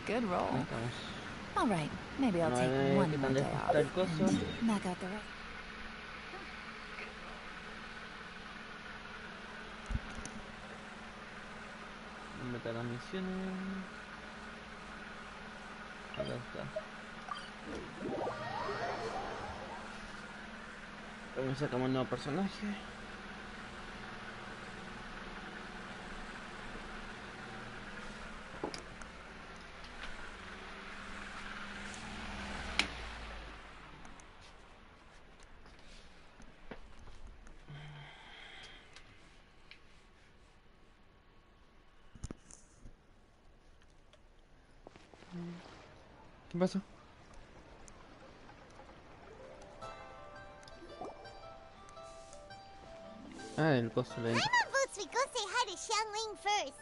Good roll. Estamos. All right, maybe I'll Vamos a take ver one qué more tan day lejos off está el coso. and knock out the rest. Vamos a meter las misiones. Acá está. Vamos, sacamos un nuevo personaje. ¿Qué pasó? Ah, el coso le entra. Paimon votes we go say hi to Xiangling first.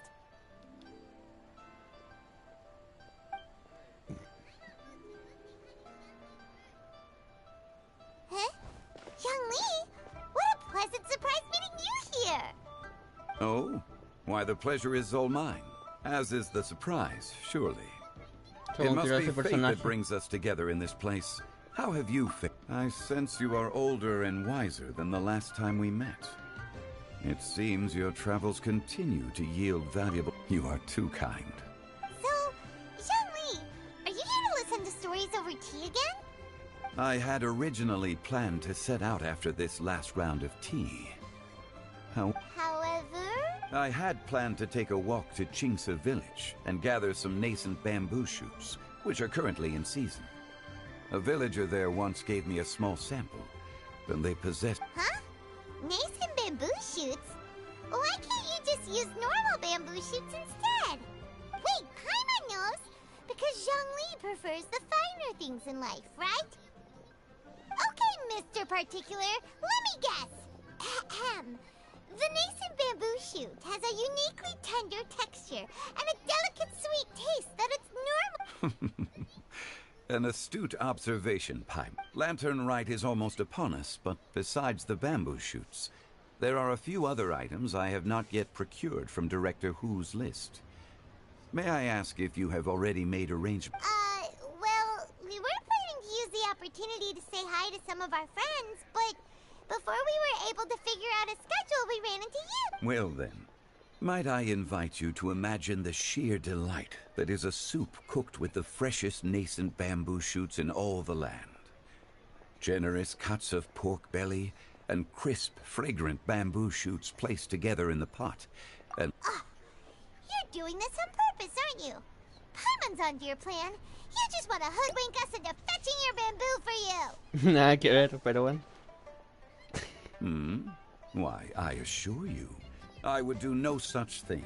Huh? Xiangling? What a pleasant surprise meeting you here! Oh? Why, the pleasure is all mine. As is the surprise, surely. So, It must quiero be ese fate personaje. that brings us together in this place. How have you fared? I sense you are older and wiser than the last time we met. It seems your travels continue to yield valuable... You are too kind. So, Xiangling, are you here to listen to stories over tea again? I had originally planned to set out after this last round of tea. However... I had planned to take a walk to Chingsa village and gather some nascent bamboo shoots, which are currently in season. A villager there once gave me a small sample, and they possess... Huh? Nascent bamboo shoots? Why can't you just use normal bamboo shoots instead? Wait, Paimon knows! Because Zhongli prefers the finer things in life, right? Okay, Mr. Particular, let me guess. Ahem. The nascent bamboo shoot has a uniquely tender texture and a delicate sweet taste that it's normal. An astute observation, Pipe. Lantern Rite is almost upon us, but besides the bamboo shoots, there are a few other items I have not yet procured from Director Hu's list. May I ask if you have already made arrangements? Well, we were planning to use the opportunity to say hi to some of our friends, but before we were able to figure out a schedule, we ran into you. Well then, might I invite you to imagine the sheer delight that is a soup cooked with the freshest nascent bamboo shoots in all the land. Generous cuts of pork belly and crisp, fragrant bamboo shoots placed together in the pot, and... You're doing this on purpose, aren't you? Paimon's onto your plan. You just want to hoodwink us into fetching your bamboo for you. Nada que ver, pero bueno. Why, I assure you, I would do no such thing.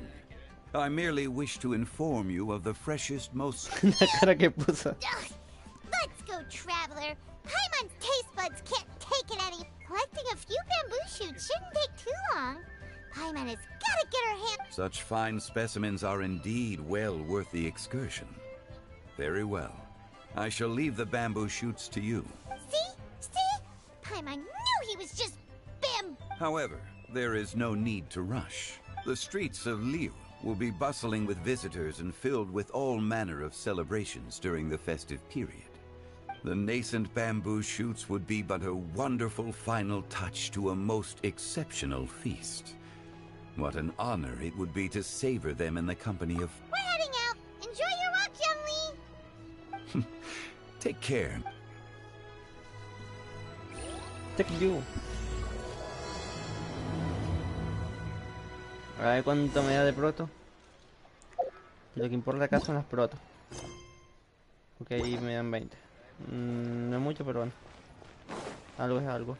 I merely wish to inform you of the freshest, most... La cara que puso. Ugh. Let's go, traveler. Paimon's taste buds can't take it any. Collecting a few bamboo shoots shouldn't take too long. Paimon has gotta get her hand... Such fine specimens are indeed well worth the excursion. Very well. I shall leave the bamboo shoots to you. See? Paimon knew he was just However, there is no need to rush. The streets of Liu will be bustling with visitors and filled with all manner of celebrations during the festive period. The nascent bamboo shoots would be but a wonderful final touch to a most exceptional feast. What an honor it would be to savor them in the company of... We're heading out. Enjoy your walk, young Lee. Take care. Take you. A ver cuánto me da de proto. Lo que importa acá son las proto. Porque ahí me dan 20. No es mucho, pero bueno. Algo es algo.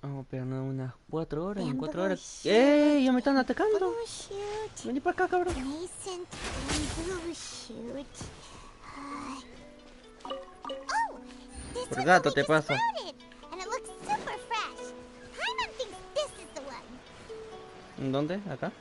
Vamos a pegarnos Unas 4 horas, en 4 Bamboo horas. shoot. ¡Ey! ¡Ya me están atacando! Bamboo shoot. Vení para acá, cabrón. Nascent bamboo shoot. Oh, this Por one's gato only te just pasa. sprouted, and it looks super fresh. Paimon thinks this is the one. ¿En dónde? ¿Acá?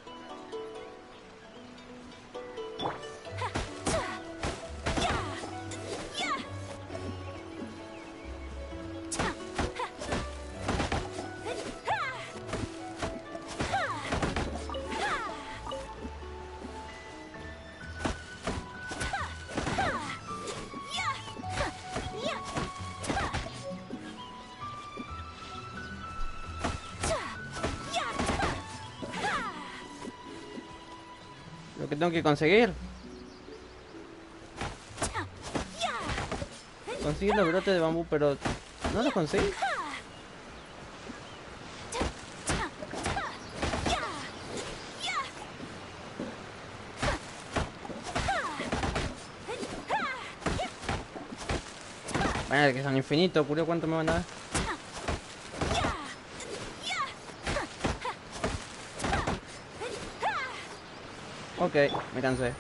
Lo que tengo que conseguir. Conseguir los brotes de bambú, pero no los conseguí. Bueno, que son infinitos, curio, ¿cuánto me van a dar? Ok, me cansé.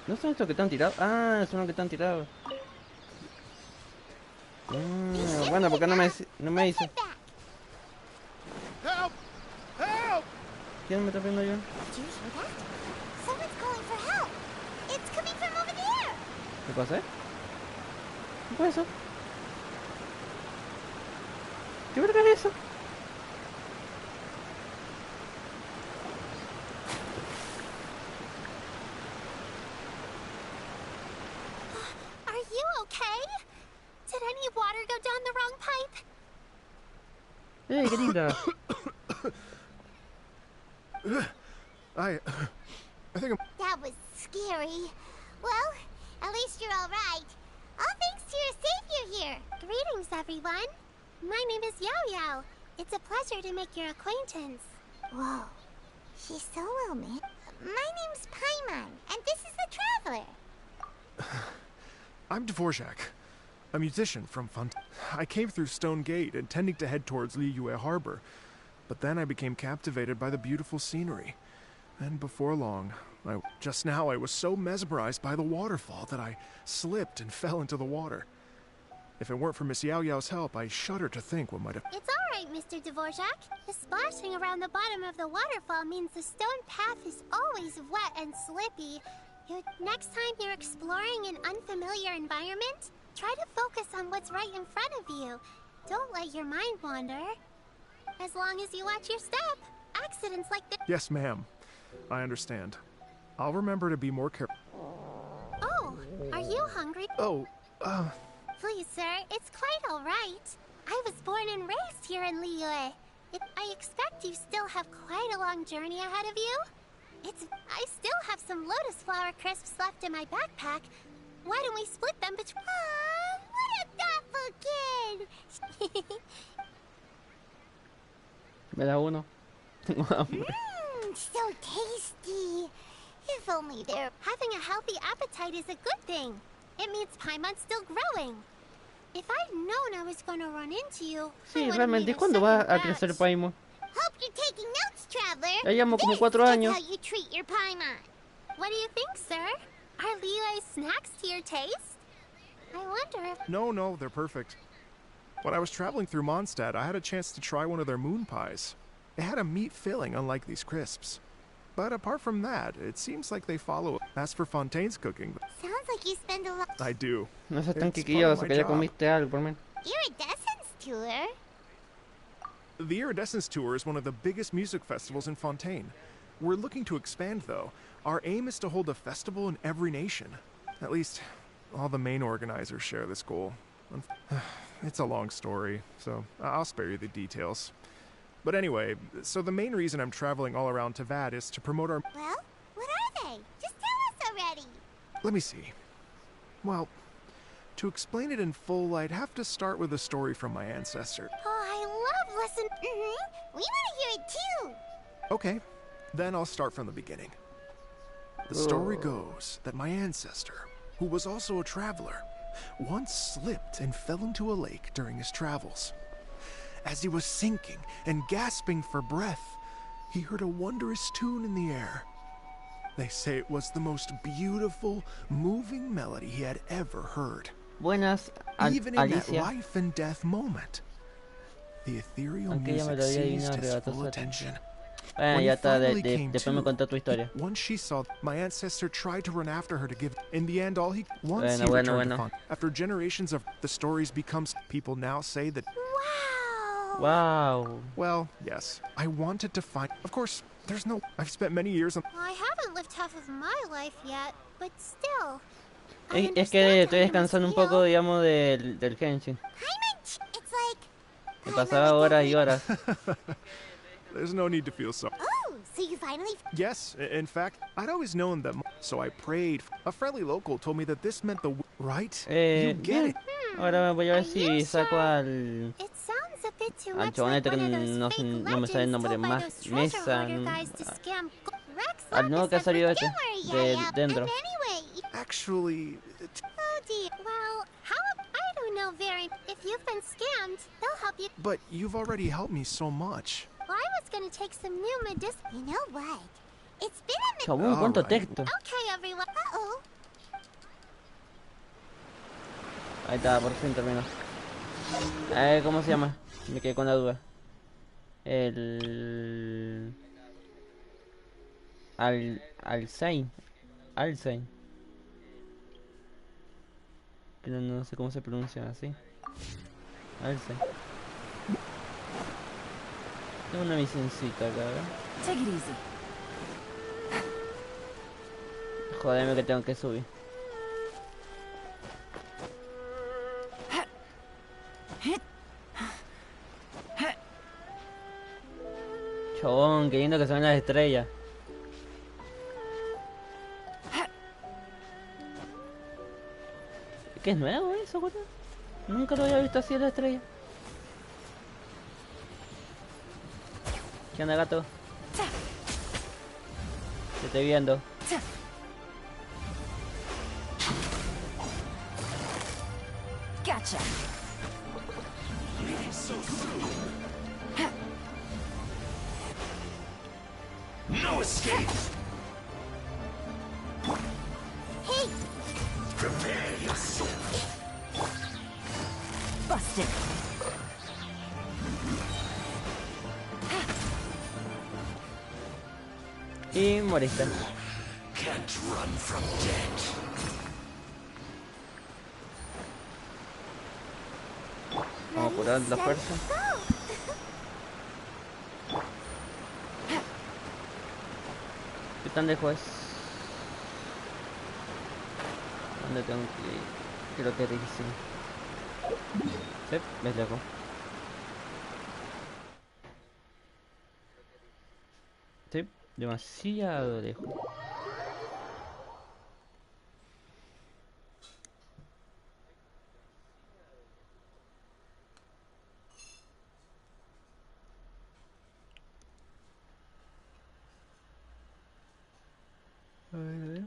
¿No son estos que están tirados? Ah, son los que están tirados. Bueno, porque no me hizo. Help! Help! ¿Quién me está viendo yo? Did you hear that? Someone's calling for help. It's coming from over there. ¿Qué pasé? ¿Qué fue eso? ¿Qué verga es eso? Are you okay? Did any water go down the wrong pipe? ¡Ey, qué linda! I think I'm... That was scary. Well, at least you're all right. All thanks to your savior here. Greetings, everyone. My name is Yao Yao. It's a pleasure to make your acquaintance. Whoa, she's so well made. My name's Paimon, and this is the Traveler. I'm Dvorak, a musician from I came through Stone Gate intending to head towards Liyue Harbor, but then I became captivated by the beautiful scenery. And before long, just now I was so mesmerized by the waterfall that I slipped and fell into the water. If it weren't for Miss Yao Yao's help, I shudder to think what might have... It's all right, Mr. Dvorak. The splashing around the bottom of the waterfall means the stone path is always wet and slippy. Next time you're exploring an unfamiliar environment, try to focus on what's right in front of you. Don't let your mind wander. As long as you watch your step, accidents like this... Yes, ma'am. I understand. I'll remember to be more careful. Oh, are you hungry? Oh, Please, sir, it's quite all right. I was born and raised here in Liyue. I expect you still have quite a long journey ahead of you. I still have some lotus flower crisps left in my backpack. Why don't we split them between... Aw, what a thoughtful kid! Me da uno. Tengo hambre. So tasty. If only there... Having a healthy appetite is a good thing. It means Paimon's still growing. If I'd known I was going to run into you... Sí, realmente, ¿cuándo va a crecer Paimon? Hope you're taking notes, Traveler. Ya llevamos como This 4 is años. how you treat your Paimon. What do you think, sir? Are Liyue snacks to your taste? I wonder if... no, they're perfect. When I was traveling through Mondstadt, I had a chance to try one of their moon pies. It had a meat filling, unlike these crisps. But apart from that, it seems like they follow... As for Fontaine's cooking, Sounds like you spend a lot... I do. No seas tan It's part of quisquilloso, my que ya job. comiste algo por menos. Iridescence tour? The Iridescence Tour is one of the biggest music festivals in Fontaine. We're looking to expand, though. Our aim is to hold a festival in every nation. At least, all the main organizers share this goal. It's a long story, so I'll spare you the details. But anyway, so the main reason I'm traveling all around Tavad is to promote our... Well, what are they? Just tell us already. Let me see. Well, to explain it in full, I'd have to start with a story from my ancestor. Oh, I love listen. We want to hear it too. Okay, then I'll start from the beginning. The story goes that my ancestor, who was also a traveler, once slipped and fell into a lake during his travels. as he was sinking and gasping for breath, he heard a wondrous tune in the air. They say it was the most beautiful, moving melody he had ever heard. Buenas, Even in that Alicia. life and death moment, the ethereal Aunque ella me music lo había seized adivinado, his arrebató su full atención. attention. Bueno, When ya he está, finally came después me to, contó tu historia. once she saw my ancestor tried to run after her to give. In the end, all he once Bueno, he bueno, returned bueno. to Font. After generations of the stories becomes, people now say that. Wow! Wow. Well, yes, I wanted to find. Of course, there's no. I've spent many years on. I haven't lived half of my life yet, but still. Es que estoy descansando un poco, digamos, del Genshin. It's like. Me pasaba horas y horas. There's no need to feel sorry. Oh, so you finally. Yes, in fact, I'd always known that. So I prayed. A friendly local told me that this meant the right. You get Bien. it. Ahora voy a ver Are si you saco sure? al It sounds a bit too al much like chabonete que one of those no, fake no me sale el legends nombre told by más. those treasure Mesa. hoarder guys to scam Rex Al nuevo que ha salido este. Don't worry, Yaya. Dentro. And anyway, Actually, oh dear. Well, I don't know very. If you've been scammed, they'll help you. but you've already helped me so much. Well, I was gonna take some new medicine. You know what? It's been a Chabón, cuánto Alright. texto. Okay, everyone. Uh-oh. Ahí está, por fin terminó. ¿Cómo se llama? Me quedé con la duda. El... Alzain. Alzain. Que no sé cómo se pronuncia así. Alzain. Tengo una misioncita acá, ¿verdad? Take it easy. Jodeme que tengo que subir. Chabón, qué lindo que se ven las estrellas. ¿Qué es nuevo eso, güey? Nunca lo había visto así la estrella. ¿Qué onda, gato? Te estoy viendo. Gotcha. No escape! Hey, Prepare yourself! Busted. Y moriste. Can't run from death. Vamos a curar la fuerza. ¿Qué tan lejos es? ¿Dónde tengo que ir? Creo que sí. Sí, es lejos. Sí, demasiado lejos. A ver.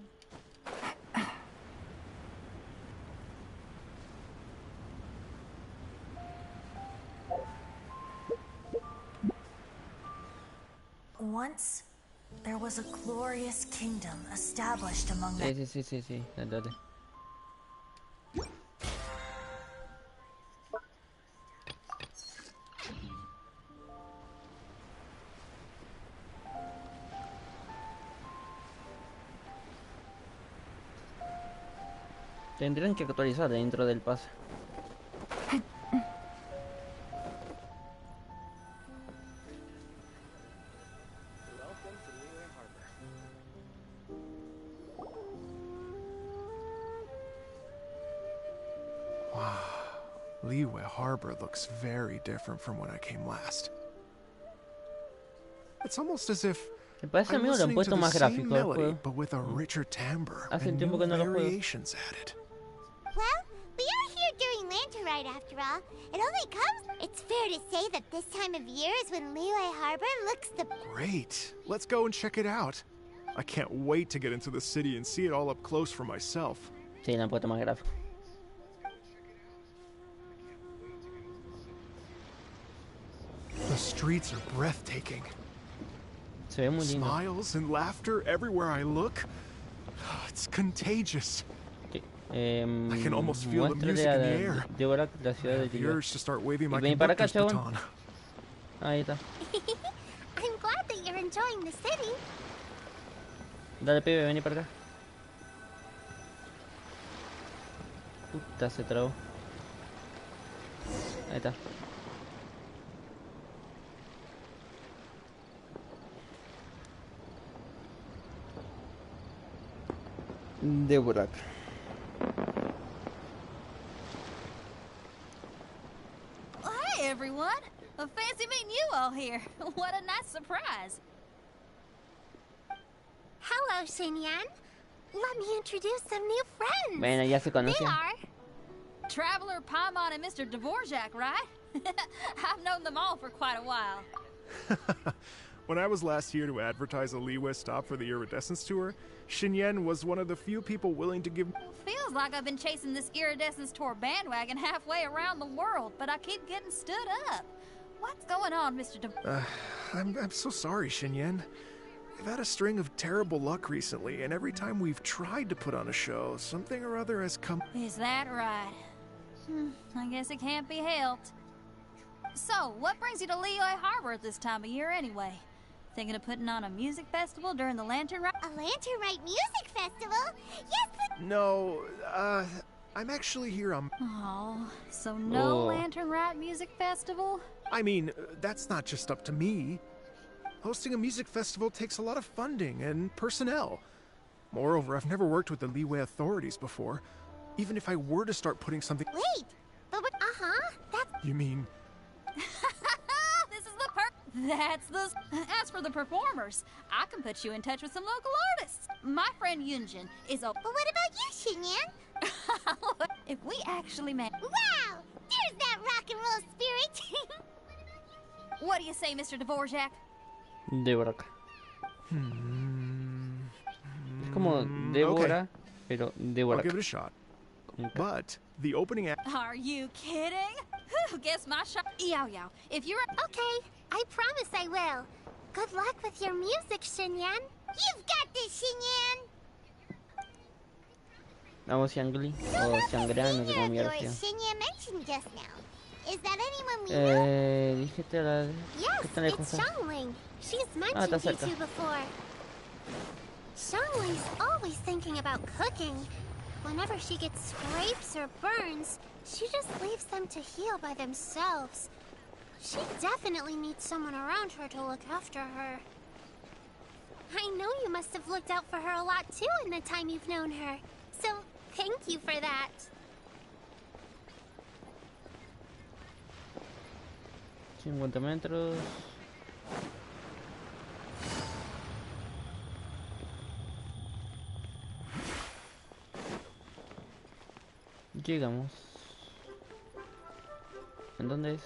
Once, there was a glorious kingdom established among the... Sí, dale. Tendrían que actualizar dentro del pase. Liyue Harbor looks very different from when I came last. It's almost as if Me parece I'm amigo, le han listening to puesto the más same gráfico al melody, juego. but with a richer timbre Hace and tiempo new que no lo juego. variations added. well, we are here during Lantern Ride after all. It only comes. It's fair to say that this time of year is when Liyue Harbor looks the. Great. Let's go and check it out. I can't wait to get into the city and see it all up close for myself. Sí, le han puesto más gráfico. streets are breathtaking. Se ve muy lindo. Smiles and laughter everywhere I look. It's contagious. Okay. I can almost feel the music in the air. Llevar la I ciudad de have the Liga. urge to start waving my Ven para acá, conductor's chabón. baton. Ahí está. I'm glad that you're enjoying the city. Dale, pibe, vení para acá. Puta, se trabó. Ahí está. Débora. Well, hey, everyone. Well, fancy meeting you all here. What a nice surprise. Hello, Xinyan. Let me introduce some new friends. Bueno, ya se They conocen. are Traveler, Paimon, and Mr. Dvorak, right? I've known them all for quite a while. When I was last here to advertise a Liyue stop for the Iridescence Tour, Xinyan was one of the few people willing to give... Feels like I've been chasing this Iridescence Tour bandwagon halfway around the world, but I keep getting stood up. What's going on, Mr. Dvorak? I'm so sorry, Xinyan. We've had a string of terrible luck recently, and every time we've tried to put on a show, something or other has come... Is that right? I guess it can't be helped. So, what brings you to Liyue Harbor at this time of year anyway? Thinking of putting on a music festival during the Lantern Ride? a Lantern Rite Music Festival. Yes, but No, I'm actually here on... Oh, so no Oh. Lantern Ride Music Festival? I mean, that's not just up to me. Hosting a music festival takes a lot of funding and personnel. Moreover, I've never worked with the Liyue authorities before. Even if I were to start putting something... wait. But what? That's You mean... This is the That's the... As for the performers, I can put you in touch with some local artists. My friend Yunjin is a... But what about you, Xinyan? If we actually met... Wow! There's that rock and roll spirit. What do you say, Mr. Dvorak? Débora. Es como Débora, pero I'll Débora. give it a shot. Con K. But the opening act... Are you kidding? Whew, guess my shot... Yow yow. If you're... Okay, I promise I will. Good luck with your music, Xinyan. You've got this, Xinyan. Vamos, Xiangli. So O that's the Xiangran, no sé cómo senior mierda of se yours llama. Xinyan mentioned just now. Is that anyone we know? Dígete la... Yes, ¿Qué tan lejos it's está? Xiangling. She's está mentioned you cerca. two before. Xiangling's always thinking about cooking. Whenever she gets scrapes or burns, she just leaves them to heal by themselves. She definitely needs someone around her to look after her. I know you must have looked out for her a lot too in the time you've known her. So, thank you for that. 50 metros. Llegamos. ¿En dónde es?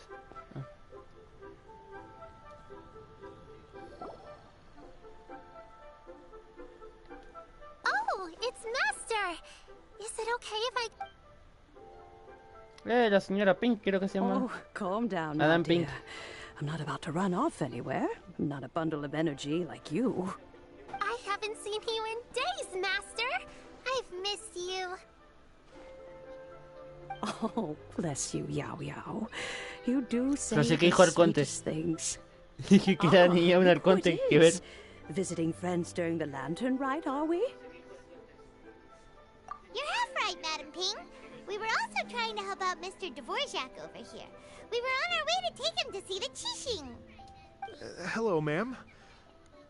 Ah. Oh, it's Master! Is it okay if I... La señora Pink, creo que se llama. Oh, calm down, my Madame dear. Pink. I'm not about to run off anywhere. I'm not a bundle of energy like you. I haven't seen you in days, Master! I've missed you. Oh, bless you, Yao Yao. You do say No sé qué the dijo Arconte. sweetest things. Dije que la niña un arconte it que ver. is. Visiting friends during the lantern rite, are we? You're half right, Madam Ping. We were also trying to help out Mr. Dvorak over here. We were on our way to take him to see the Qixing. Hello, ma'am.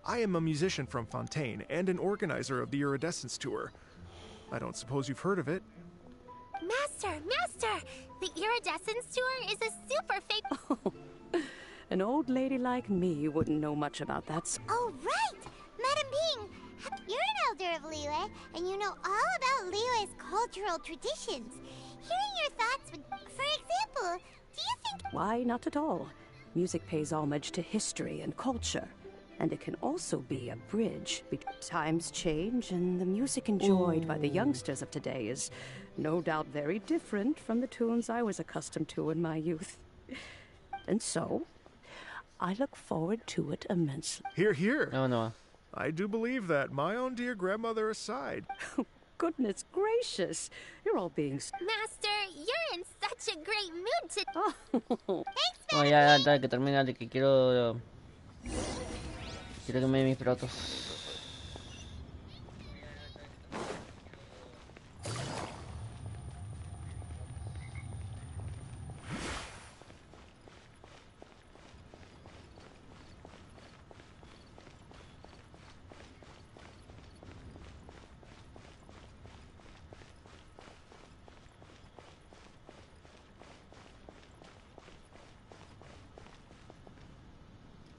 I am a musician from Fontaine and an organizer of the Iridescence Tour. I don't suppose you've heard of it. Master! The Iridescence Tour is a super famous... An old lady like me wouldn't know much about that. Oh, right! Madam Ping, you're an elder of Liyue, and you know all about Liyue's cultural traditions. Hearing your thoughts would... For example, do you think... Why, not at all. Music pays homage to history and culture, and it can also be a bridge between times change, and the music enjoyed by the youngsters of today is no doubt very different from the tunes I was accustomed to in my youth. And so, I look forward to it immensely. Hear, hear. No, no. I do believe that, my own dear grandmother aside. Goodness gracious, you're all being... Master, you're in such a great mood today. Oh. Thanks, No, ya, ya, que termina, de que quiero... Quiero que me den mis protos.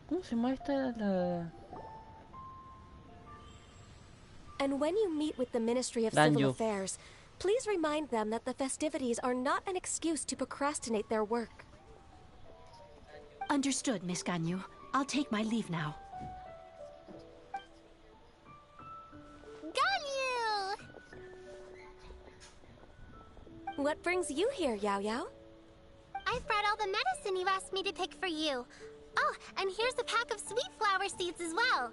¿Cómo se llama esta? La... And when you meet with the Ministry of Danjo. Civil Affairs, please remind them that the festivities are not an excuse to procrastinate their work. Understood, Miss Ganyu. I'll take my leave now. Ganyu! What brings you here, Yao Yao? I've brought all the medicine you asked me to pick for you. Oh, and here's a pack of sweet flower seeds as well.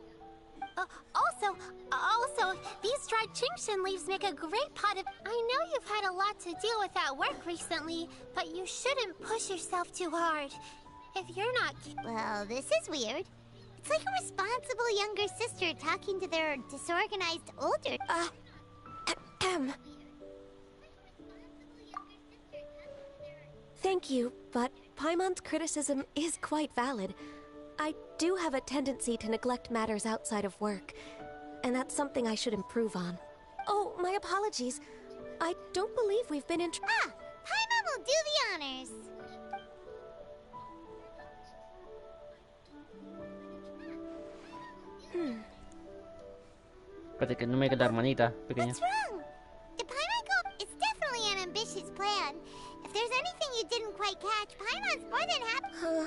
Also, these dried chingshin leaves make a great pot of... I know you've had a lot to deal with at work recently, but you shouldn't push yourself too hard. If you're not... Well, this is weird. It's like a responsible younger sister talking to their disorganized older... Thank you, but Paimon's criticism is quite valid. I do have a tendency to neglect matters outside of work, and that's something I should improve on. Oh, my apologies. I don't believe we've been in... Paimon will do the honors. Espérate que no me queda la hermanita pequeña. What's wrong? The Paimon goal is definitely an ambitious plan. If there's anything you didn't quite catch, Paimon's more than happy...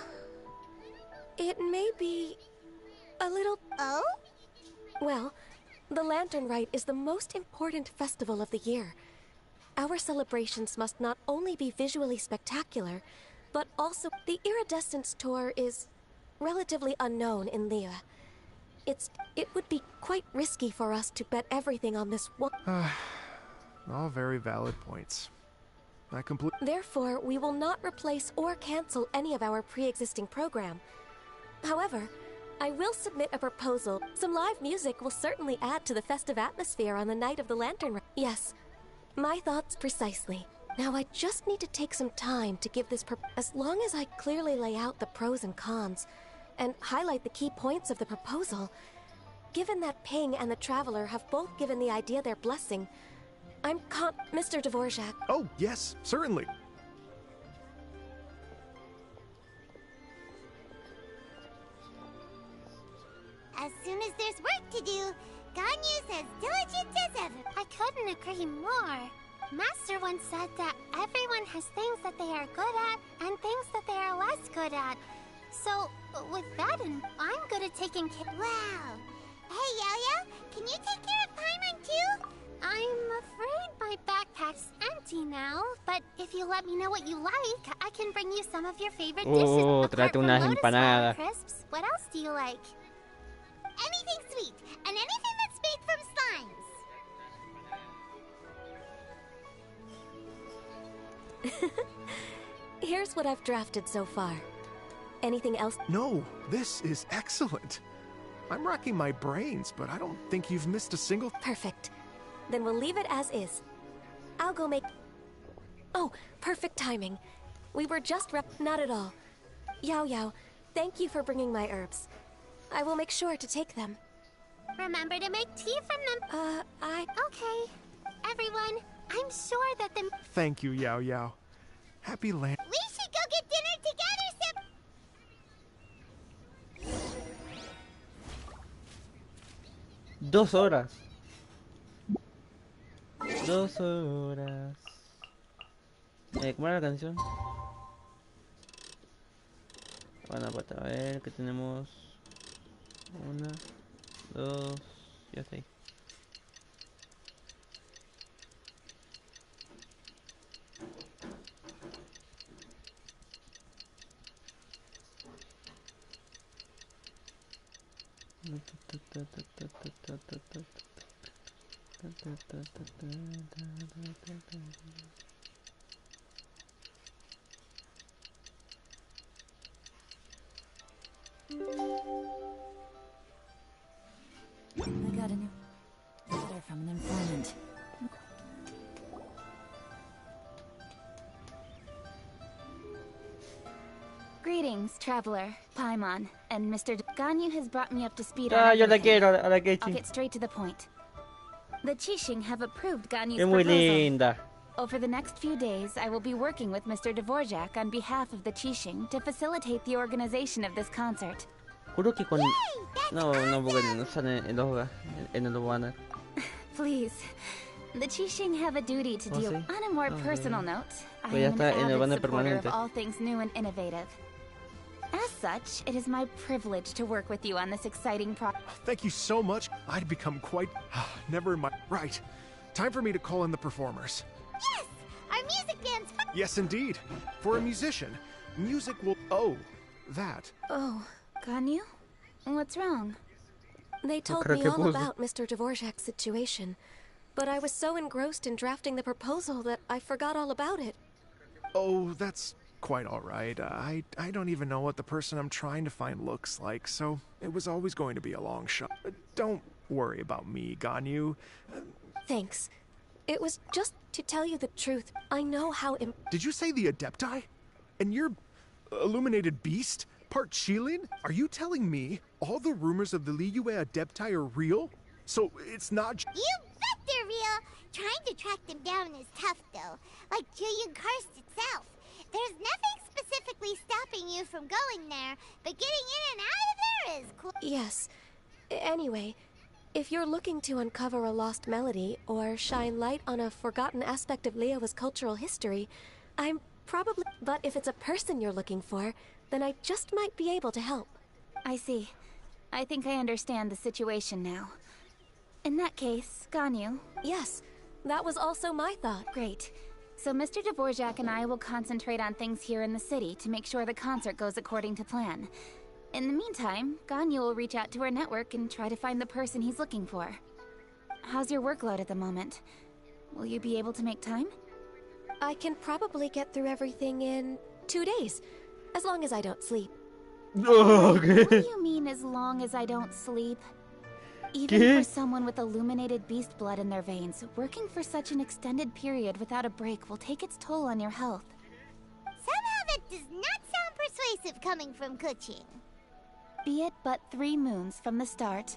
It may be... a little... Oh? Well, the Lantern Rite is the most important festival of the year. Our celebrations must not only be visually spectacular, but also... The Iridescence Tour is relatively unknown in Liyue. It would be quite risky for us to bet everything on this one... All very valid points. Therefore, we will not replace or cancel any of our pre-existing program. However, I will submit a proposal. Some live music will certainly add to the festive atmosphere on the night of the Lantern Rite. Yes, my thoughts precisely. Now I just need to take some time to give this as long as I clearly lay out the pros and cons, and highlight the key points of the proposal. Given that Ping and the Traveler have both given the idea their blessing, I'm Mr. Dvorak. Oh, yes, certainly. As soon as there's work to do, Ganyu's as diligent as ever. I couldn't agree more. Master once said that everyone has things that they are good at and things that they are less good at. So, with that in, I'm good at taking care... Wow. Hey, Yao-Yao, can you take care of Paimon too? I'm afraid my backpack's empty now, but if you let me know what you like, I can bring you some of your favorite dishes. Apart Tráete from unas lotus flower empanadas. crisps, what else do you like? Anything sweet, and anything that's made from slimes. Here's what I've drafted so far. Anything else? No, this is excellent. I'm racking my brains, but I don't think you've missed a single... Perfect. Then we'll leave it as is. I'll go make... Oh, perfect timing. We were just Not at all. Yao Yao, thank you for bringing my herbs. I will make sure to take them. Remember to make tea from them. Okay. Everyone, I'm sure that the... Thank you, Yao Yao. Happy land... We should go get dinner together, Sip. 2 horas. 2 horas. ¿Cómo era la canción? Bueno, pues a ver que tenemos 1, 2, ya está ahí. I got a new letter from an informant. Greetings, traveler, Paimon, and Mr. Ganyu has brought me up to speed on Yo la everything. quiero a la I'll Kechi. get straight to the point. The Qixing have approved Ganyu's Es muy proposal. linda. Over the next few days, I will be working with Mr. Dvorak on behalf of the Qixing to facilitate the organization of this concert. Juro que con... No, porque no sale en el banner. Please. The Qixing have a duty to deal... sí? On a more Ah, personal ok. note, I Pues ya am está an en el avid banner supporter of permanente. all things new and innovative. As such, it is my privilege to work with you on this exciting project. Thank you so much. I'd become quite... Never mind. Right. Time for me to call in the performers. Yes! Our music band's... Yes, indeed. For a musician, music will... Oh, that. Oh, Ganyu? What's wrong? They told creo me que all puso. about Mr. Dvorak's situation, but I was so engrossed in drafting the proposal that I forgot all about it. Oh, that's quite all right. I don't even know what the person I'm trying to find looks like, so it was always going to be a long shot. Don't worry about me, Ganyu. Thanks. It was just to tell you the truth. I know how Did you say the Adepti? And you're illuminated beast? Part Qilin? Are you telling me all the rumors of the Liyue Adepti are real? So it's not... You bet they're real! Trying to track them down is tough, though. Like Julian Karst itself. There's nothing specifically stopping you from going there, but getting in and out of there is cool. Yes. Anyway, if you're looking to uncover a lost melody or shine light on a forgotten aspect of Liyue's cultural history, I'm probably... But if it's a person you're looking for, then I just might be able to help. I see. I think I understand the situation now. In that case, Ganyu. Yes, that was also my thought. Great. So Mr. Dvorak and I will concentrate on things here in the city to make sure the concert goes according to plan. In the meantime, Ganyu will reach out to our network and try to find the person he's looking for. How's your workload at the moment? Will you be able to make time? I can probably get through everything in 2 days, as long as I don't sleep. Okay. What do you mean, as long as I don't sleep? Even for someone with illuminated beast blood in their veins, working for such an extended period without a break will take its toll on your health. Somehow that does not sound persuasive coming from Kuching. Be it but 3 moons from the start,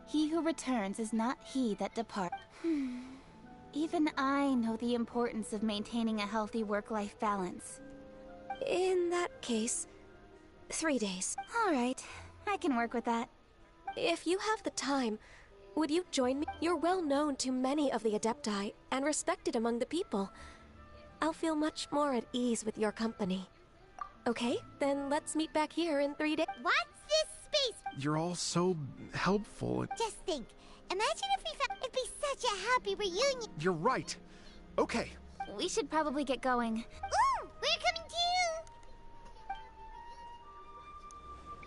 he who returns is not he that departs. Even I know the importance of maintaining a healthy work-life balance. In that case, 3 days. All right, I can work with that. If you have the time, would you join me? You're well known to many of the Adepti and respected among the people. I'll feel much more at ease with your company. Okay, then let's meet back here in 3 days. What's this space? You're all so helpful. Just think. Imagine if we found... It'd be such a happy reunion. You're right. Okay. We should probably get going. Ooh, we're coming too!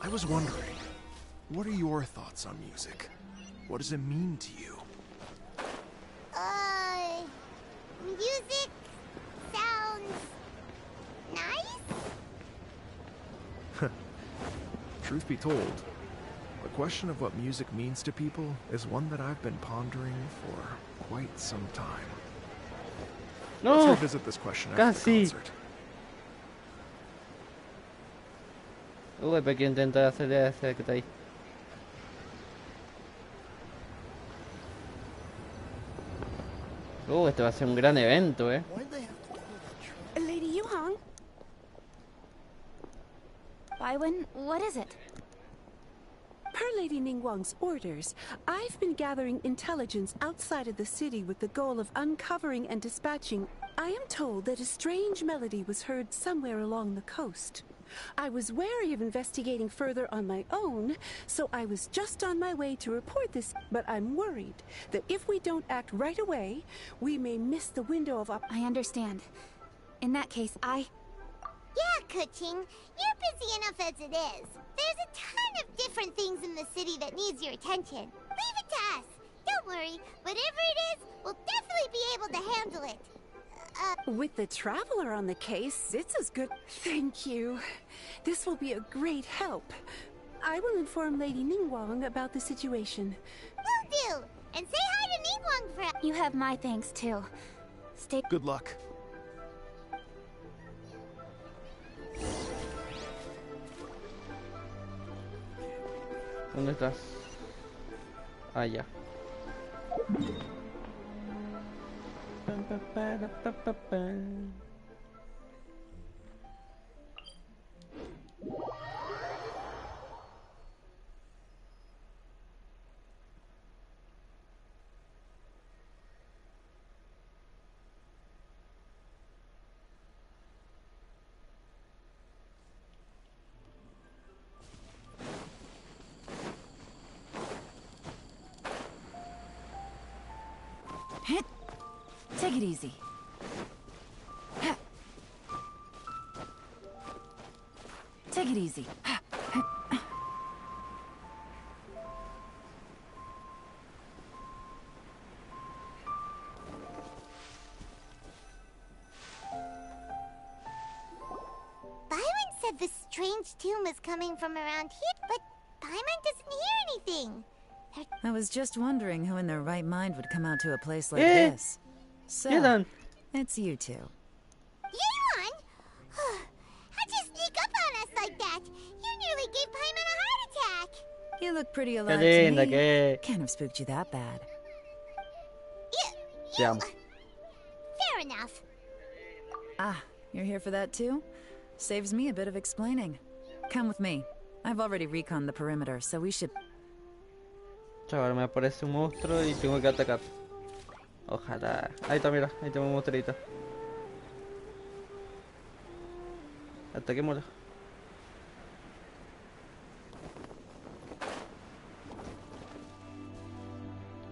I was wondering, what are your thoughts on music? What does it mean to you? Music sounds nice? Truth be told, the question of what music means to people is one that I've been pondering for quite some time. Let's No, revisit this question after the casi. concert. Uy, pero que intentar hacer ese que está ahí. Este va a ser un gran evento, Lady Yuhang? Baiwen, what is it? Per Lady Ningguang's orders, I've been gathering intelligence outside of the city with the goal of uncovering and dispatching. I am told that a strange melody was heard somewhere along the coast. I was wary of investigating further on my own, so I was just on my way to report this, but I'm worried that if we don't act right away, we may miss the window of opportunity. I understand. In that case, Yeah, Kuching. You're busy enough as it is. There's a ton of different things in the city that needs your attention. leave it to us. Don't worry, whatever it is, we'll definitely be able to handle it. With the Traveler on the case, it's as good. Thank you. This will be a great help. I will inform Lady Ningguang about the situation. Will do. And say hi to Ningguang for us. You have my thanks, too. Stay... Good luck. ¿Dónde estás? Ah, ya. Take it easy. Take it easy. Byron said the strange tune was coming from around here, but Paimon doesn't hear anything. I was just wondering who in their right mind would come out to a place like this. So, it's you two. Yeon! How'd you sneak up on us like that? You nearly gave Paimon a heart attack. You look pretty alive to me. Can't have spooked you that bad. Fair enough. Ah, you're here for that too? Saves me a bit of explaining. Come with me. I've already reconned the perimeter, so we should... Chaval, me aparece un monstruo y tengo que atacar. Ojalá. Ahí está, mira. Ahí tengo un monstruito. Ataquémoslo.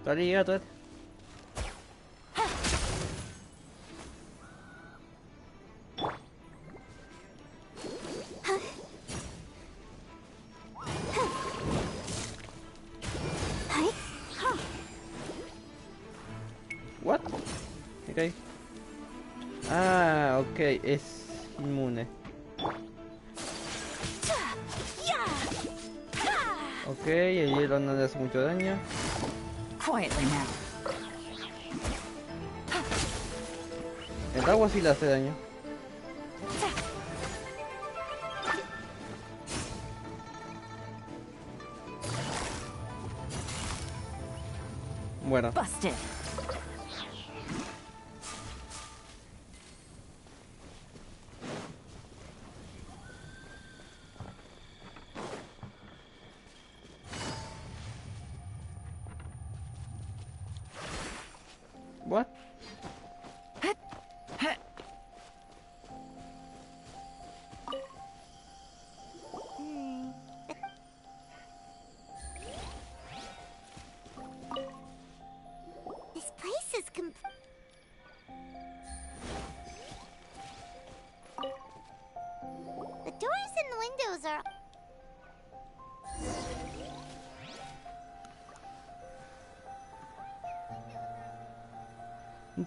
Dale, gato. What? Okay. Ah, ok, es inmune. Ok, el hielo no le hace mucho daño. Quietly now. El agua sí le hace daño. Bueno. Busted. What? This place is The doors and the windows are...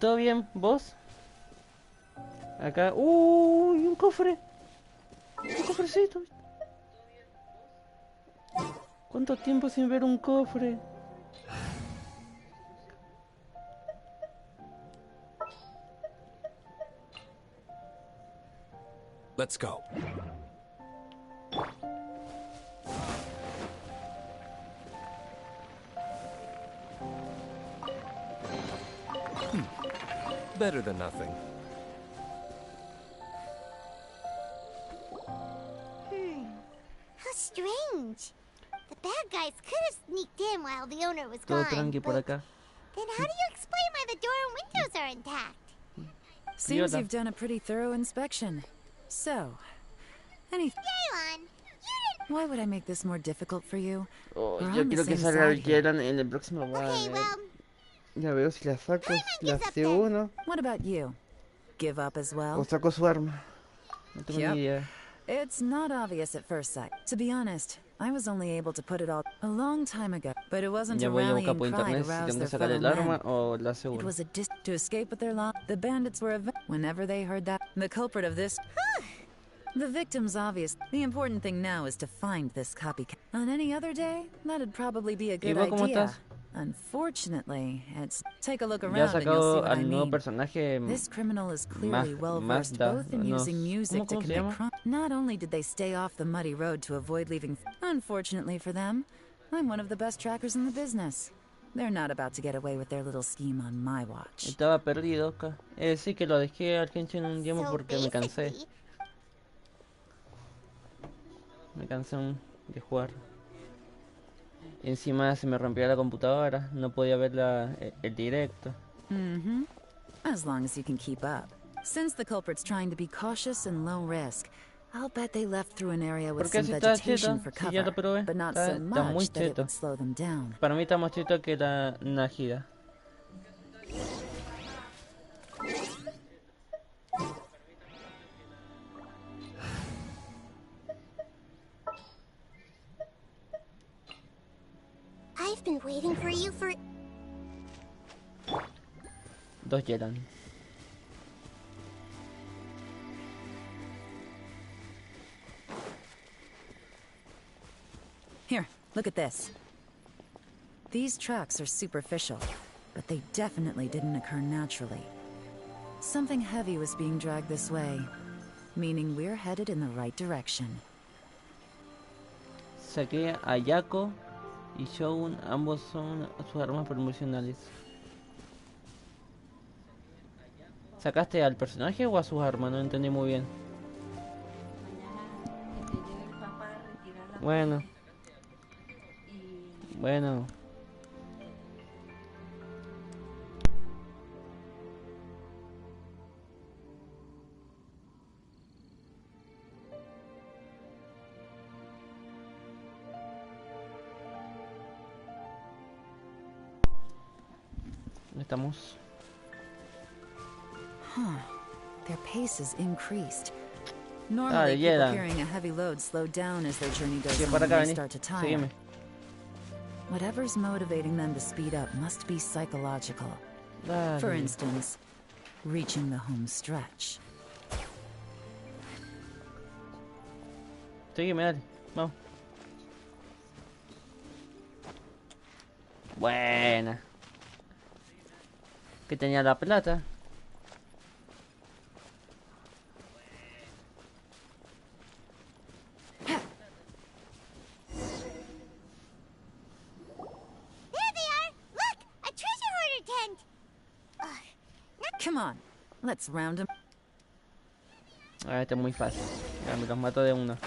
¿Todo bien? ¿Vos? Acá... ¡Uy! Un cofre. Un cofrecito. ¿Cuánto tiempo sin ver un cofre? Let's go. Better than nothing. How strange. The bad guys could have sneaked in while the owner was Todo gone. tranqui por acá. Then how do you explain why the door and windows are intact? Seems you've done a pretty thorough inspection. So, Yeon, why would I make this more difficult for you? Oh, We're yo on the quiero que same salga side el here. Yelan en el próximo Okay, well, Ya veo si la saco, si la hace uno. What about you? Give up as O well? saco su arma. No tengo ni idea. It's not obvious at first sight. To be honest, I was only able to put it all a long time ago, but it wasn't Ya a voy a buscar rallying por cry to internet si rouse tengo que their sacar fellow el arma men. o la It seguro. was to escape with their lot. The bandits were whenever they heard that. The culprit of this. The victim's obvious. The important thing now is to find this copycat. On any other day, that'd probably be a good vos cómo idea. estás? Unfortunately, it's take a look Ya he around and you'll see sacado what I al nuevo mean. personaje This criminal is clearly well versed Mazda. both in using music to ¿Cómo se commit llama? crime. Not only did they stay off the muddy road to avoid leaving. Unfortunately for them, I'm one of the best trackers in the business. They're not about to get away with their little scheme on my watch. Estaba perdido acá. Sí que lo dejé al Genshin un tiempo So porque me cansé. basically, Me cansé de jugar. Y encima se me rompió la computadora. No podía ver el directo. Mm-hmm. As long as you can keep up. Since the culprit's trying to be cautious and low risk, I'll bet they left through an area with ¿Por qué some si está vegetation cheto? for Si ya lo cover, probé. but not Está so muy much that it cheto. would slow them down. Para mí está más cheto que la Najida. I've been waiting for you for... Dos Yelan. Here, look at this. These tracks are superficial, but they definitely didn't occur naturally. Something heavy was being dragged this way, meaning we're headed in the right direction. Saqué a Yako y Shogun, ambos son sus armas promocionales. ¿Sacaste al personaje o a sus armas? No entendí muy bien. Bueno. Bueno. Estamos. Huh. Their pace has increased. Normally, people carrying a heavy load slow down as their journey goes on and they start to tire. Sígueme. Whatever's motivating them to speed up must be psychological. Dale. For instance, reaching the home stretch. Sígueme, dale. Vamos. Buena. Que tenía la plata. Come on, let's round them. Este es muy fácil. Ya me los mato de una.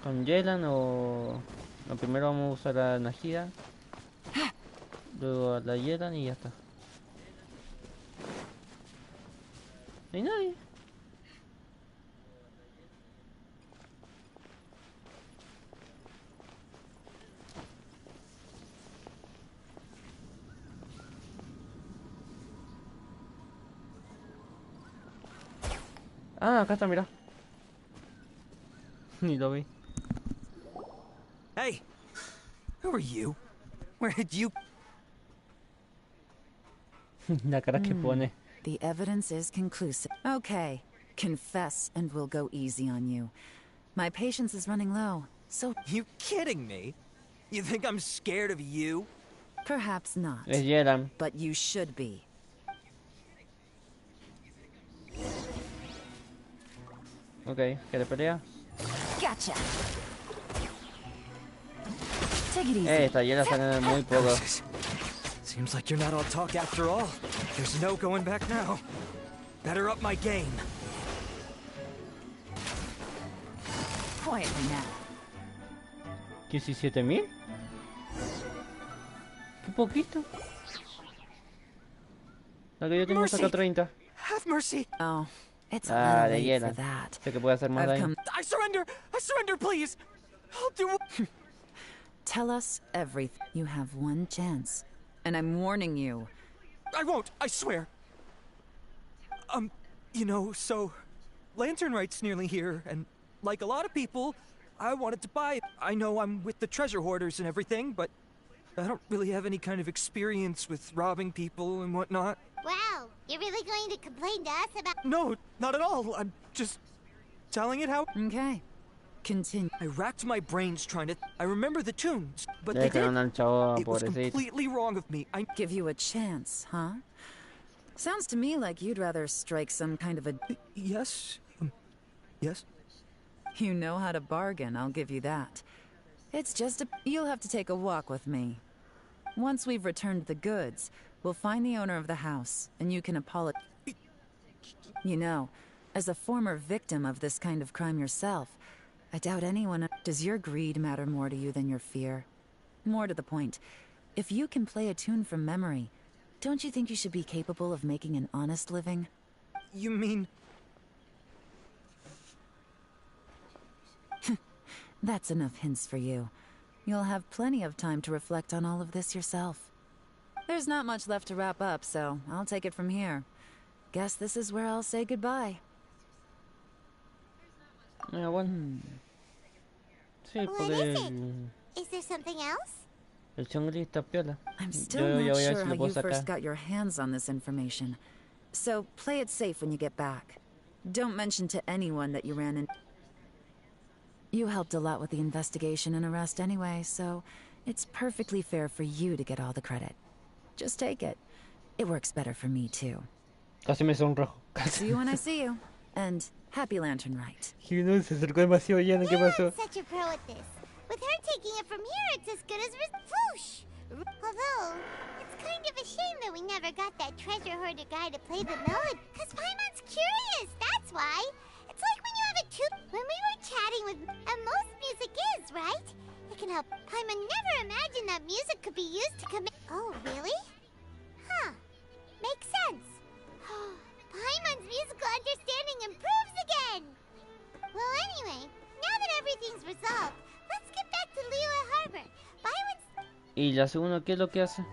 Con Yelan o... No, primero vamos a usar a Najida. Luego a la Yelan y ya está. No hay nadie. Ah, acá está, mira. Ni lo vi. Hey, who are you? Where did you... La cara que pone. The evidence is conclusive. Okay, confess and we'll go easy on you. My patience is running low, so... You kidding me? You think I'm scared of you? Perhaps not. Es Yelan. But you should be. Ok, ¿quiere pelea? Gotcha. Take it easy. Esta Yelan sale muy poco. Seems like you're not all talk after all. There's no going back now. Better up my game. Quietly now. 17.000. Qué poquito. La que yo tengo saca 30. Have mercy. Oh, it's a Ah, little de late for Yelan. that. Sé que puede hacer más daño. I surrender! I surrender, please! I'll do... Tell us everything. You have one chance. And I'm warning you. I won't, I swear. You know, so... Lantern Right's nearly here, and like a lot of people, I wanted to buy it. I know I'm with the treasure hoarders and everything, but I don't really have any kind of experience with robbing people and whatnot. Wow, you're really going to complain to us about— No, not at all. I'm just telling it how— Okay. Continue. I racked my brains trying to— I remember the tunes, but they Dejaron al chavo, It was pobrecito. completely wrong of me. I Give you a chance, huh? Sounds to me like you'd rather strike some kind of a... Yes? Yes? You know how to bargain, I'll give you that. It's just a... You'll have to take a walk with me. Once we've returned the goods, we'll find the owner of the house, and you can apologize. You know, as a former victim of this kind of crime yourself, I doubt anyone... Does your greed matter more to you than your fear? More to the point, if you can play a tune from memory, don't you think you should be capable of making an honest living? You mean... That's enough hints for you. You'll have plenty of time to reflect on all of this yourself. There's not much left to wrap up, so I'll take it from here. Guess this is where I'll say goodbye. Bueno. Sí, What porque is it? Is there something else? el chongli está piola. I'm still Yo not voy a ver sure si how lo puedo you first sacar. got your hands on this information. So play it safe when you get back. Don't mention to anyone that you ran in. You helped a lot with the investigation and arrest anyway, so it's perfectly fair for you to get all the credit. Just take it. It works better for me too. Casi me sonrojo. See you when I see you. And happy Lantern Rite. Que no, se acercó demasiado lleno. ¿Qué pasó? Such a pro at this. With her taking it from here, it's as good as whoosh. Although, it's kind of a shame that we never got that treasure hoarder guy to play the melody. Cause Paimon's curious, that's why. It's like when you have a tune. When we were chatting with, and most music is, right? It can help. Paimon never imagined that music could be used to commit. Oh, really? Huh. Makes sense. Paimon's musical understanding improves again. Well, anyway, now that everything's resolved, let's get back to Liyue Harbor. Paimon's... ¿Y la segunda qué es lo que hace?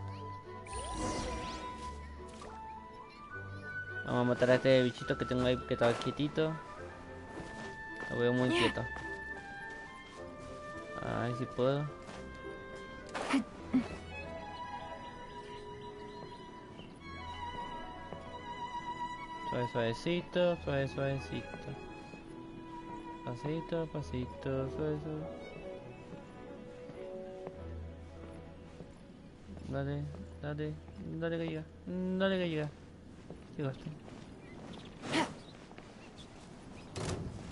Vamos a matar a este bichito que tengo ahí que estaba quietito. Lo veo muy quieto. A ver si puedo. Suave, suavecito, suave, suavecito. Pasito, pasito, suave, suave. Dale, dale, dale que llega. Dale que llega. Llegaste.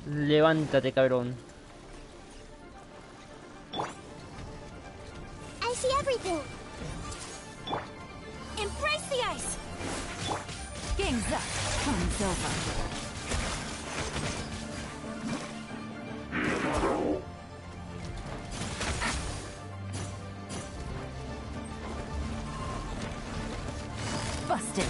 Levántate, cabrón. I see everything. Embrace the ice. Game's up. Time's over. Busted.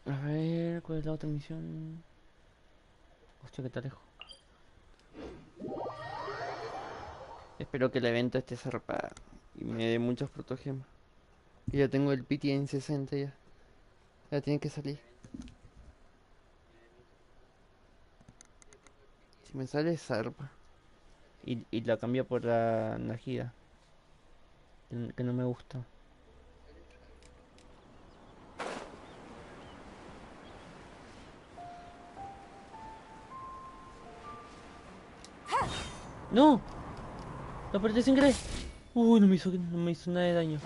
A ver, ¿cuál es la otra misión? Hostia, que está lejos. Espero que el evento esté zarpado y me dé muchos protogemas. Y ya tengo el piti en 60 ya. Ya tiene que salir. Si me sale zarpa. Y la cambio por la energía. Que no me gusta. ¡No! Lo apreté sin querer. Uy, no me hizo nada de daño.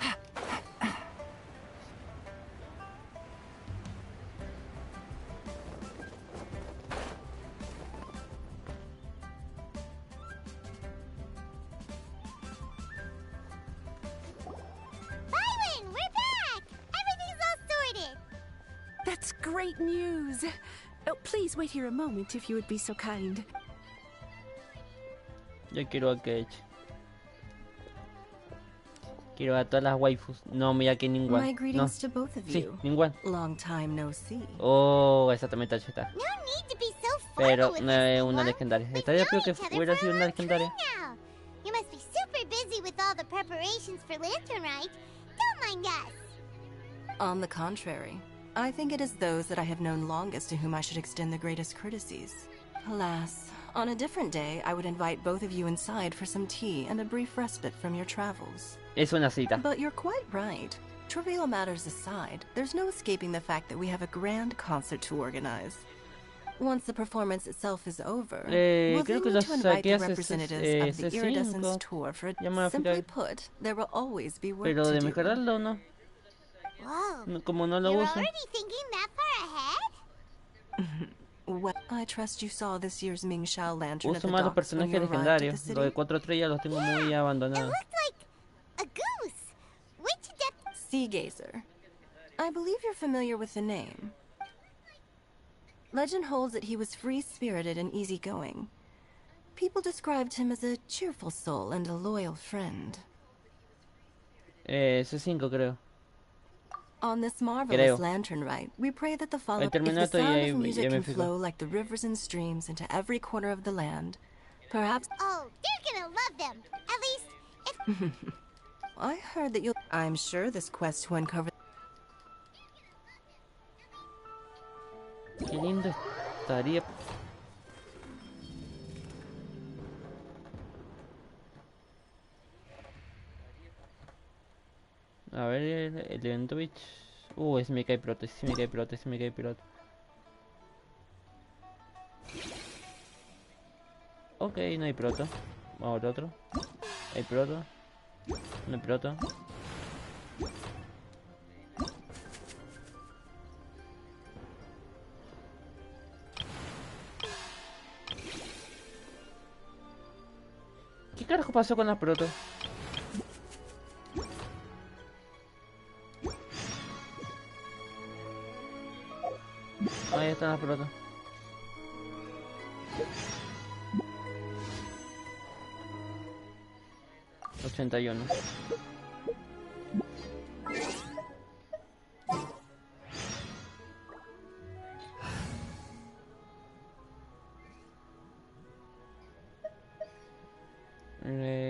Byron, we're back! Everything's all sorted. That's great news. Oh, please wait here a moment if you would be so kind. Yo quiero a Cage. Quiero a todas las waifus. No, mira que ninguna. My greetings no. to both of Sí, you. ninguna. Long time no see. Oh, esa también está cheta. No need to be so Pero formal with no es this, una Ningguang. legendaria. We've Estaría known peor que each other hubiera for sido a una long time legendaria. now. You must be super super busy with all the preparations for Lantern Rite. Don't mind us. On the contrary, I think it is those that I have known longest to whom I should extend the greatest courtesies. Alas, on a different day, I would invite both of you inside for some tea and a brief respite from your travels. Es una cita. But you're quite right. Trivial matters aside, there's no escaping the fact that we have a grand concert to organize. Once the performance itself is over, we'll then need to invite the representatives of the Iridescence tour for a... Simply put, there will always be work Pero de to do. mejorarlo, ¿no? Whoa. Como no lo You're uso. already thinking that far ahead? Well, I trust you saw this year's Ming Shao lantern at Uso the más los docks when you personajes arrived at the legendarios. Los de city. 4 estrellas los tengo muy abandonados. A goose. Which Sea Gazer. I believe you're familiar with the name. Legend holds that he was free-spirited and easygoing. People described him as a cheerful soul and a loyal friend. C5 creo. On this marvelous lantern rite, we pray that the following... If the sound of music can flow like the rivers and streams into every corner of the land, perhaps... Oh, they're gonna love them. At least, if... I heard that you'll... I'm sure this quest to uncover... Qué lindo estaría. A ver, el evento bitch. Ese me cae proto, ese me cae proto, ese me cae proto. Ok, no hay proto. Vamos al otro. Hay proto. No hay proto. ¿Qué carajo pasó con las proto? Ahí están las proto. $81.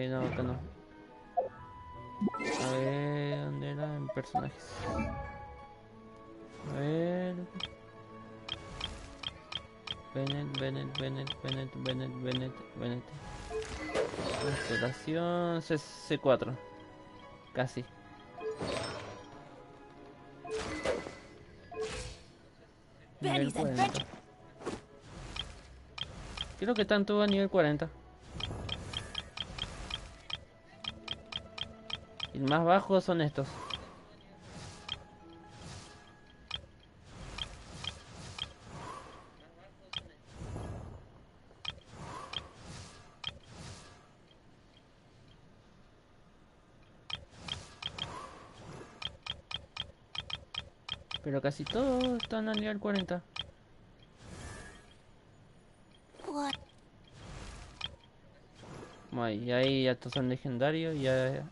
No, acá no. A ver, ¿dónde era? En personajes. A ver. Bennett. Constelación C4. Casi. Nivel 40. Creo que están todos a nivel 40. Y el más bajo son estos. Pero casi todos están a nivel 40. Bueno, y ahí ya estos son legendarios. Ya...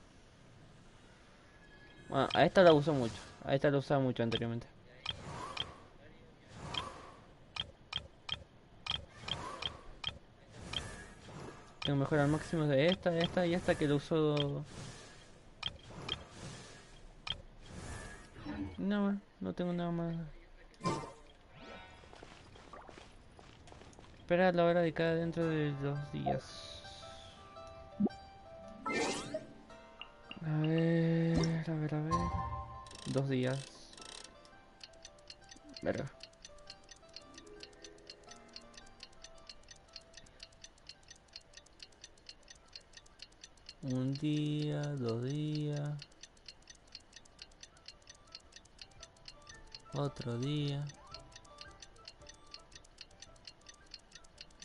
Bueno, a esta la uso mucho. A esta la usaba mucho anteriormente. Tengo mejor al máximo de esta y esta que lo uso. No, no tengo nada más. Espera la hora de cada dentro de 2 días. A ver. 2 días. Verga. Un día, 2 días. Otro día.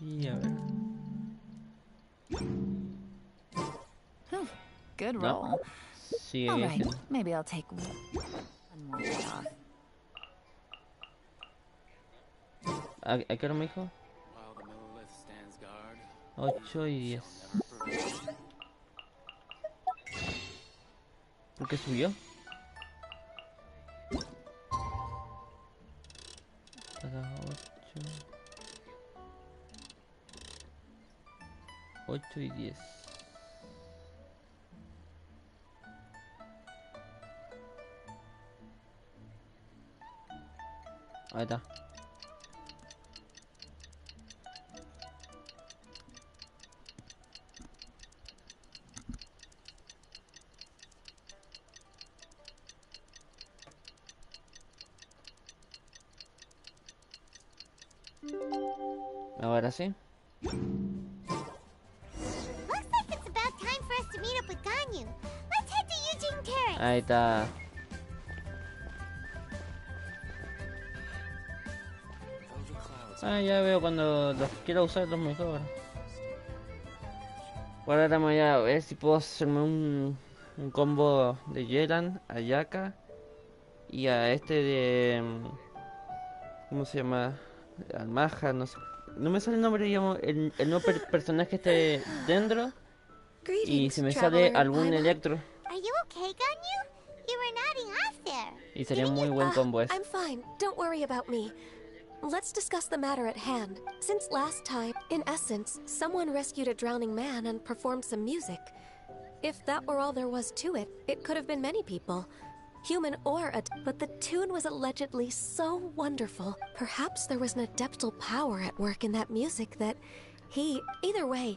Y a ver. Good roll. No. Sigue All right, siendo. maybe I'll take one more day off. ¿A qué hora me dijo? 8 y 10. ¿Por qué subió? Cada 8 y 10. Ahí está. Ahora sí. Looks like it's about time for us to meet up with Ganyu. Let's head to Eugene Terrace. Ahí está. Ah, ya veo cuando los quiero usar los mejor. Ahora voy a ver si puedo hacerme un combo de Yelan, a Yaka y a este de... ¿Cómo se llama? Almaja, no sé. No me sale el nombre, digamos, el nuevo personaje este dentro. Y si me sale algún electro. Are you okay, Ganyu? You were nodding off there. Y sería un muy buen combo ese. I'm fine. Don't worry about me. Let's discuss the matter at hand. Since last time, in essence, someone rescued a drowning man and performed some music. If that were all there was to it, it could have been many people. Human or but the tune was allegedly so wonderful. Perhaps there was an adeptal power at work in that music that either way,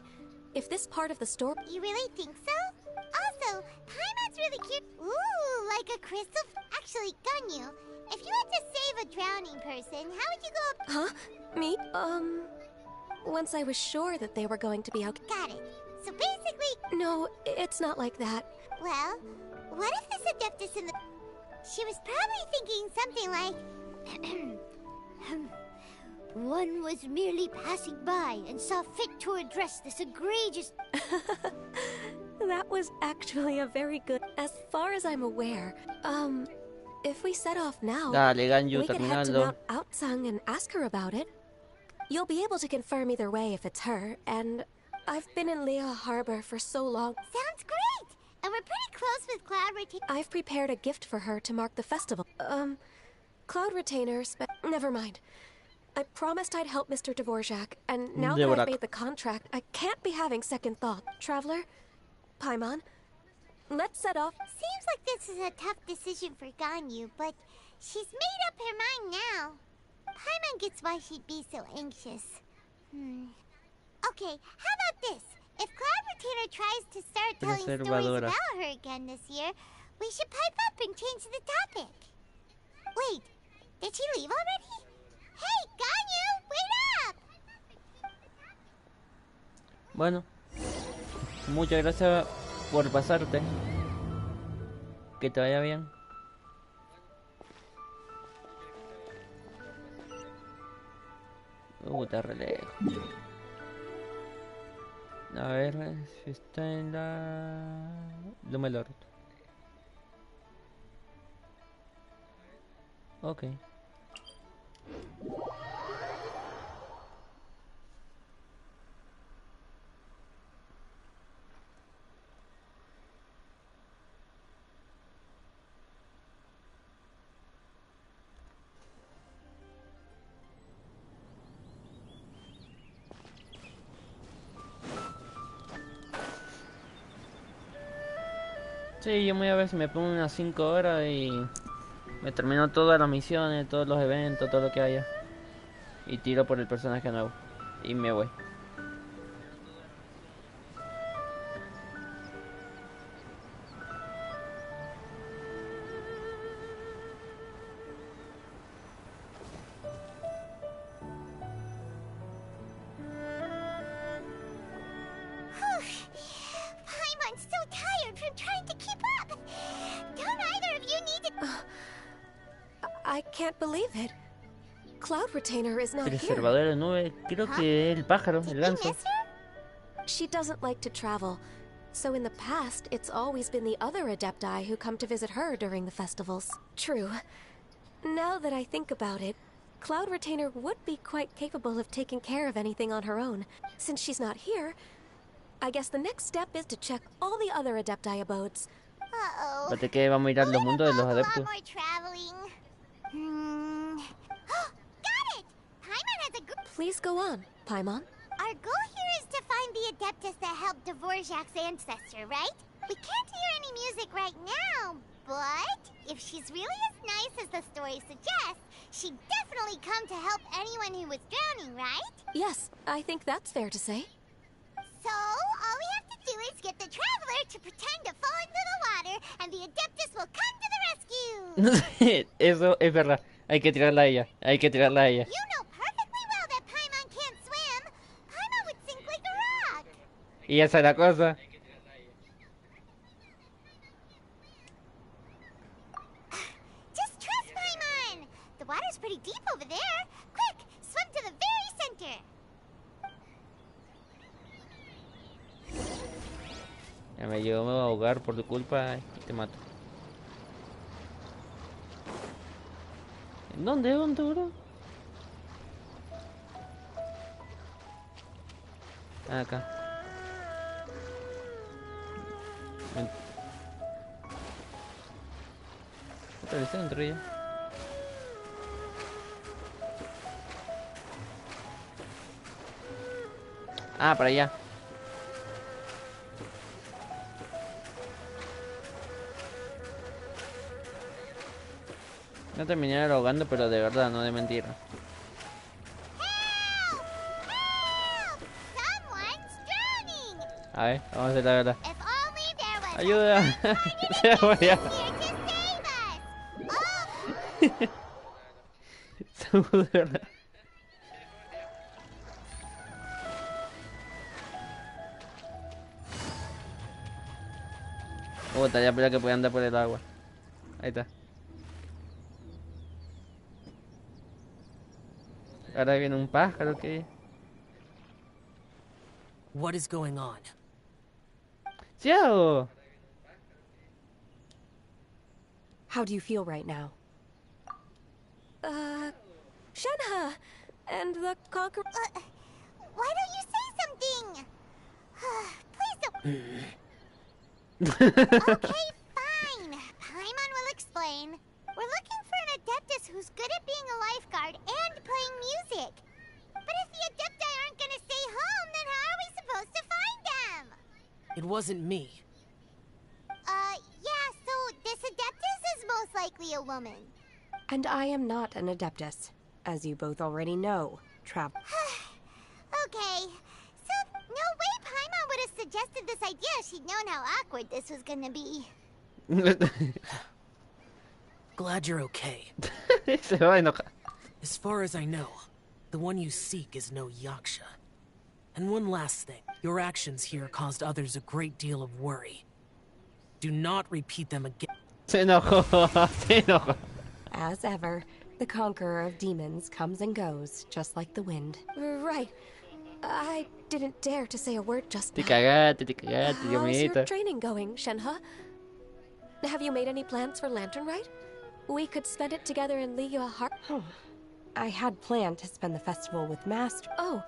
if this part of the story... You really think so? Also, Paimon's really cute. Ooh, like a crystal... Actually, Ganyu, if you had to save a drowning person, how would you go... Huh? Me? Once I was sure that they were going to be okay. Got it. So basically... No, it's not like that. Well, what if this adeptus in the... She was probably thinking something like... One was merely passing by and saw fit to address this egregious... That was actually a very good... As far as I'm aware, if we set off now, Dale, Ganyu, we could head to terminalo. Mount Outsung and ask her about it. You'll be able to confirm either way if it's her, and I've been in Lea Harbor for so long. Sounds great! And we're pretty close with Cloud Retainer. I've prepared a gift for her to mark the festival. Cloud Retainer, never mind. I promised I'd help Mr. Dvorak, and now that I've made the contract, I can't be having second thought. Traveler, Paimon, let's set off. Seems like this is a tough decision for Ganyu, but she's made up her mind now. Paimon gets why she'd be so anxious. Okay, how about this? If Cloud Retainer tries to start telling stories about her again this year, we should pipe up and change the topic. Wait, did she leave already? Hey, Ganyu, wait up! Bueno, muchas gracias por pasarte. Que te vaya bien. Está re lejos. A ver si está en la... Loma del Orto. Ok. Sí, yo me voy a ver si me pongo unas 5 horas y me termino todas las misiones, todos los eventos, todo lo que haya. Y tiro por el personaje nuevo. Y me voy. Paimon's so tired from trying to keep up. Don't either of you need to... I can't believe it. Cloud Retainer is not El here. observador de nube, creo que es el pájaro, el ganso. She doesn't like to travel, so in the past, it's always been the other Adepti who come to visit her during the festivals. True. Now that I think about it, Cloud Retainer would be quite capable of taking care of anything on her own. Since she's not here, I guess the next step is to check all the other Adepti abodes. Uh-oh. Fíjate que vamos a ir a los mundos de los adeptos. More traveling. Got it! Paimon has a group. Please go on, Paimon. Our goal here is to find the Adeptus that helped Dvorak's ancestor, right? We can't hear any music right now, but if she's really as nice as the story suggests, she'd definitely come to help anyone who was drowning, right? Yes, I think that's fair to say. So, all we have to do is get the traveler to pretend to fall into the water, and the Adeptus will come to the rescue! Eso es verdad. Hay que tirarla a ella. Hay que tirarla a ella. You know perfectly well that Paimon can't swim. Paimon would sink like a rock. Y esa es la cosa. Just trust Paimon! The water's pretty deep over there. Quick, swim to the very center. Ya yo me voy a ahogar por tu culpa y te mato. ¿En dónde? ¿Dónde, bro? Acá. Otra vez dentro ya. Ah, para allá. No terminé ahogando, pero de verdad, no de mentira. A ver, vamos a hacer la verdad. ¡Ayuda! ¡Se voy a... Somos de verdad. Estaría esperar que pueda andar por el agua. Ahí está. Ahora viene un pájaro que... What is going on? ¡Ciao! How do you feel right now? Shenhe! And the conqueror... Why don't you say something? Please don't... Okay, fine. Paimon will explain. We're looking for an Adeptus who's good at being a lifeguard and playing music. But if the Adepti aren't gonna stay home, then how are we supposed to find them? It wasn't me. Yeah, so this Adeptus is most likely a woman. And I am not an Adeptus, as you both already know, Okay, so no way Paimon would have suggested this idea if she'd known how awkward this was gonna be. Glad you're okay. Se va a enojar. As far as I know, the one you seek is no Yaksha. And one last thing, your actions here caused others a great deal of worry. Do not repeat them again. Se enojó, se enojó. As ever, the conqueror of demons comes and goes, just like the wind. Right. I didn't dare to say a word just now. Te cagaste, Dios How's your mío. training going, Shenhe? Have you made any plans for Lantern Rite? We could spend it together in Liyue Heart. I had planned to spend the festival with Master. Oh,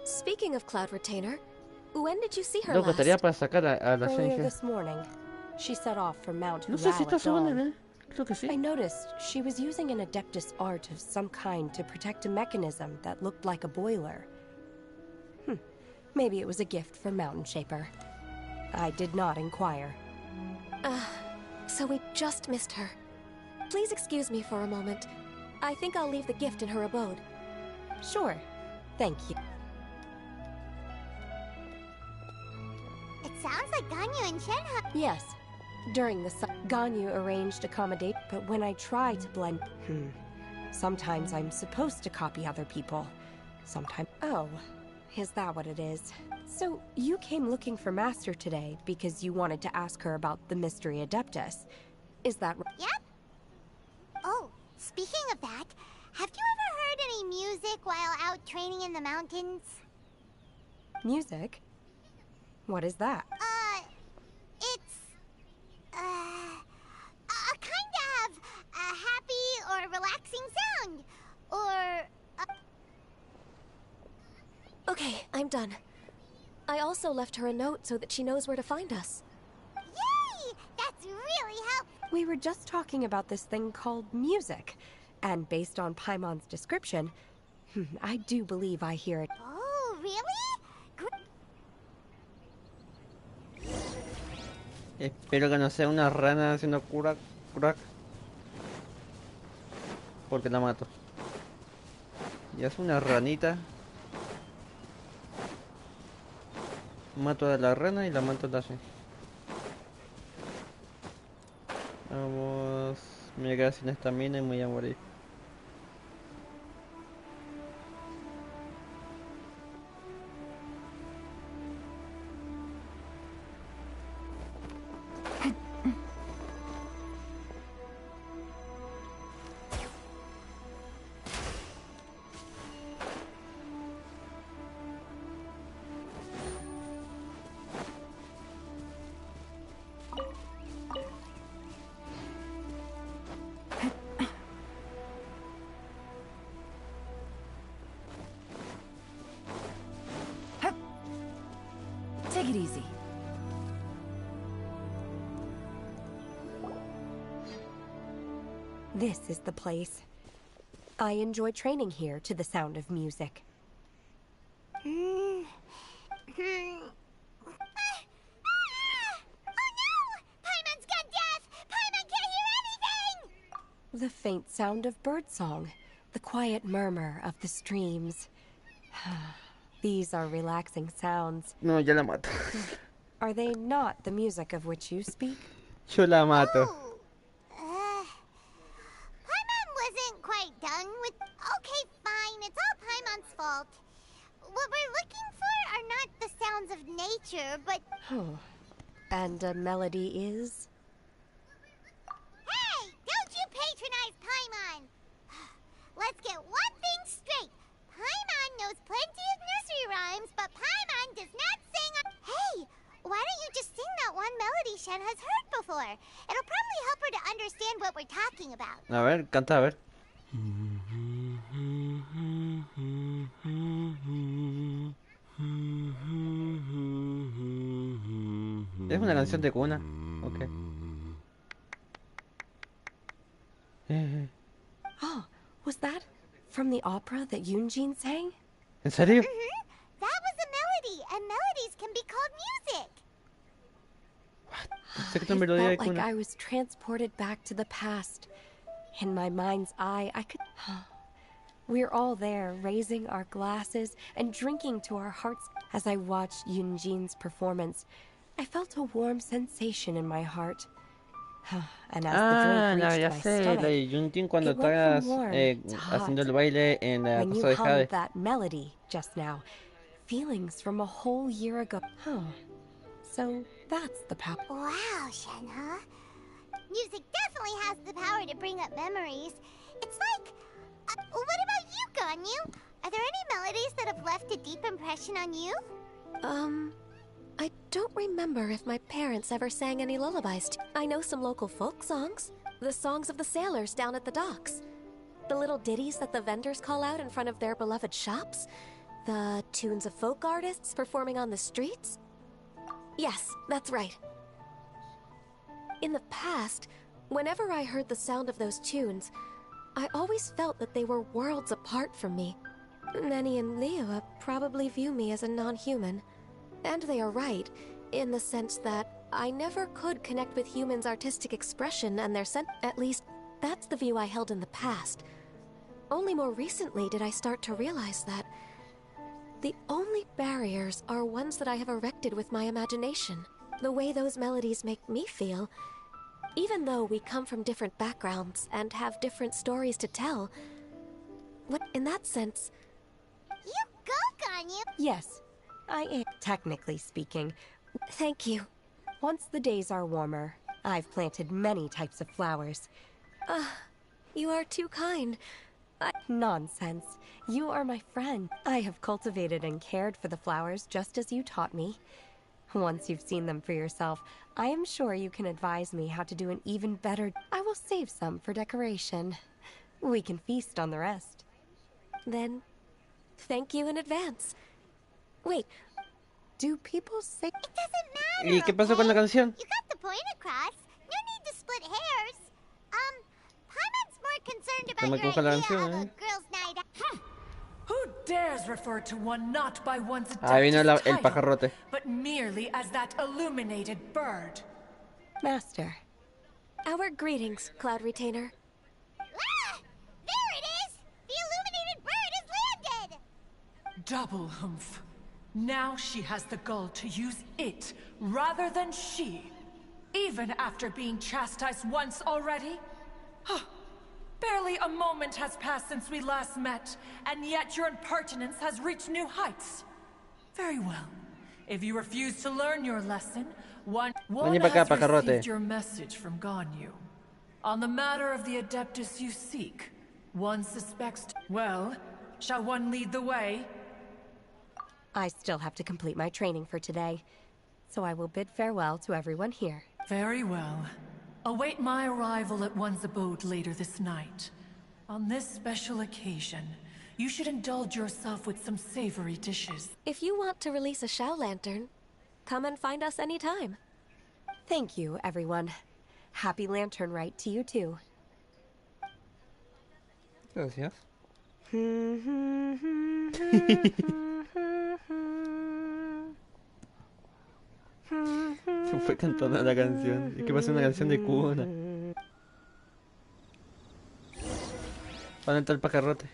speaking of Cloud Retainer, when did you see her Loco, last? estaría para sacar a la Earlier Shenhe. this morning. She set off from Mount No sé si Hural está at dawn. segunda, ¿eh? Creo que sí. I noticed she was using an Adeptus art of some kind to protect a mechanism that looked like a boiler. Maybe it was a gift from Mountain Shaper. I did not inquire. So we just missed her. Please excuse me for a moment. I think I'll leave the gift in her abode. Sure. Thank you. It sounds like Ganyu and Shenhe. Yes. During the Ganyu arranged accommodate, but when I try to blend... Sometimes I'm supposed to copy other people. Sometimes... Oh, is that what it is? So, you came looking for Master today because you wanted to ask her about the Mystery Adeptus. Is that right? Yep. Oh, speaking of that, have you ever heard any music while out training in the mountains? Music? What is that? It's... a kind of a happy or relaxing sound. Or... Okay, I'm done. I also left her a note so that she knows where to find us. Yay! That's really helpful. We were just talking about this thing called music. And based on Paimon's description, I do believe I hear it. Oh, really? Espero que no sea una rana haciendo curac, curac. Porque la mato. Y hace una ranita. Mato a la rana y la mato también. Vamos. Me voy a quedar sin estamina y me voy a morir. Take it easy. This is the place. I enjoy training here to the sound of music. Oh no! Paimon's gone deaf! Paimon can't hear anything! The faint sound of birdsong, the quiet murmur of the streams. These are relaxing sounds. No, ya la mato. Are they not the music of which you speak? Yo la mato. Paimon wasn't quite done with... Okay, fine. It's all Paimon's fault. What we're looking for are not the sounds of nature, but... And a melody is? Hey! Don't you patronize Paimon! Let's get one thing straight. Paimon knows plenty of nursery rhymes, but Paimon does not sing... Hey! Why don't you just sing that one melody Shen has heard before? It'll probably help her to understand what we're talking about. A ver, canta, a ver. Es una canción de cuna. Ok. Oh, was that from the opera that Yunjin sang? ¿En serio? That was a melody, and melodies can be called music. I felt like I was transported back to the past. In my mind's eye, I could... We're all there, raising our glasses and drinking to our hearts. As I watched Yunjin's performance, I felt a warm sensation in my heart. And as the drink reached ya my sé, stomach, la de Yunjin cuando it went estás from warm to haciendo el hot. baile en la When you cosa de hummed Jade. that melody just now, feelings from a whole year ago. So that's the power. Wow, Shen, huh? Music definitely has the power to bring up memories. It's like... what about you, Ganyu? Are there any melodies that have left a deep impression on you? I don't remember if my parents ever sang any lullabies. I know some local folk songs. The songs of the sailors down at the docks. The little ditties that the vendors call out in front of their beloved shops. The tunes of folk artists performing on the streets. Yes, that's right. In the past, whenever I heard the sound of those tunes, I always felt that they were worlds apart from me. Nenny and Liyue probably view me as a non-human. And they are right, in the sense that I never could connect with humans' artistic expression and their at least, that's the view I held in the past. Only more recently did I start to realize that the only barriers are ones that I have erected with my imagination. The way those melodies make me feel. Even though we come from different backgrounds and have different stories to tell, in that sense... You go, Ganyu! Yes, I am, technically speaking. Thank you. Once the days are warmer, I've planted many types of flowers. You are too kind. Nonsense. You are my friend. I have cultivated and cared for the flowers just as you taught me. Once you've seen them for yourself, I am sure you can advise me how to do an even better... I will save some for decoration. We can feast on the rest. Then, thank you in advance. Wait, do people say... It doesn't matter, ¿Y qué pasó con la canción? You got the point across. No need to split hairs. Paimon's more concerned about your idea of a girls' night out. Who dares refer to one not by one's vino el title, pajarrote. but merely as that illuminated bird? Master. Our greetings, Cloud Retainer. There it is! The illuminated bird has Double humph. Now she has the gall to use it rather than she. Even after being chastised once already? Barely a moment has passed since we last met, and yet your impertinence has reached new heights. Very well. If you refuse to learn your lesson, one has received your message from Ganyu. On the matter of the Adeptus you seek, one suspects... Well, shall one lead the way? I still have to complete my training for today, so I will bid farewell to everyone here. Very well. Await my arrival at one's abode later this night. On this special occasion, you should indulge yourself with some savory dishes. If you want to release a Shao Lantern, come and find us anytime. Thank you, everyone. Happy Lantern Rite to you too. Gracias. Se fue cantando la canción. Es que va a ser una canción de cuna. ¿Dónde está el pajarrote?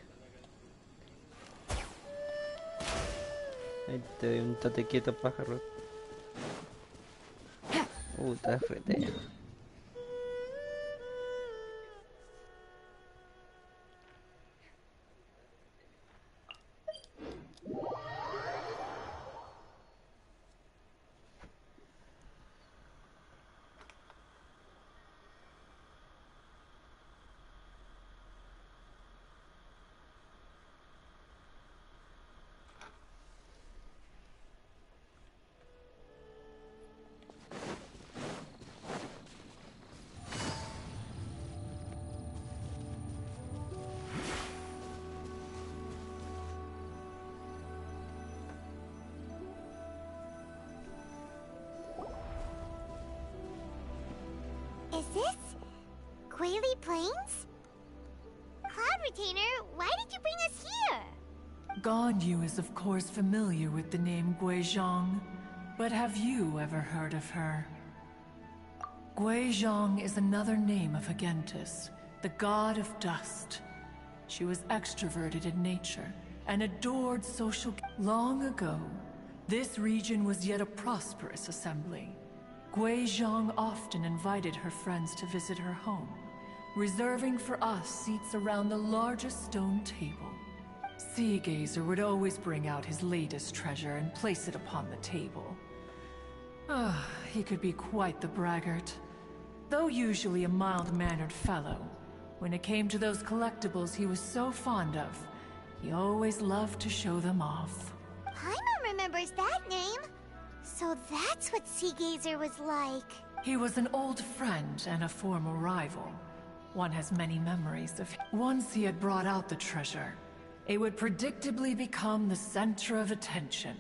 Ahí te doy un tate quieto, pajarrote. Está fete. Is this Guili Plains? Cloud Retainer, why did you bring us here? Ganyu is of course familiar with the name Guizhong, but have you ever heard of her? Guizhong is another name of Agentis, the god of dust. She was extroverted in nature and adored social... Long ago, this region was yet a prosperous assembly. Guizhong often invited her friends to visit her home, reserving for us seats around the largest stone table. Seagazer would always bring out his latest treasure and place it upon the table. He could be quite the braggart. Though usually a mild-mannered fellow, when it came to those collectibles he was so fond of, he always loved to show them off. Paimon remembers that name. So that's what Seagazer was like. He was an old friend and a former rival. One has many memories of him. Once he had brought out the treasure, it would predictably become the center of attention.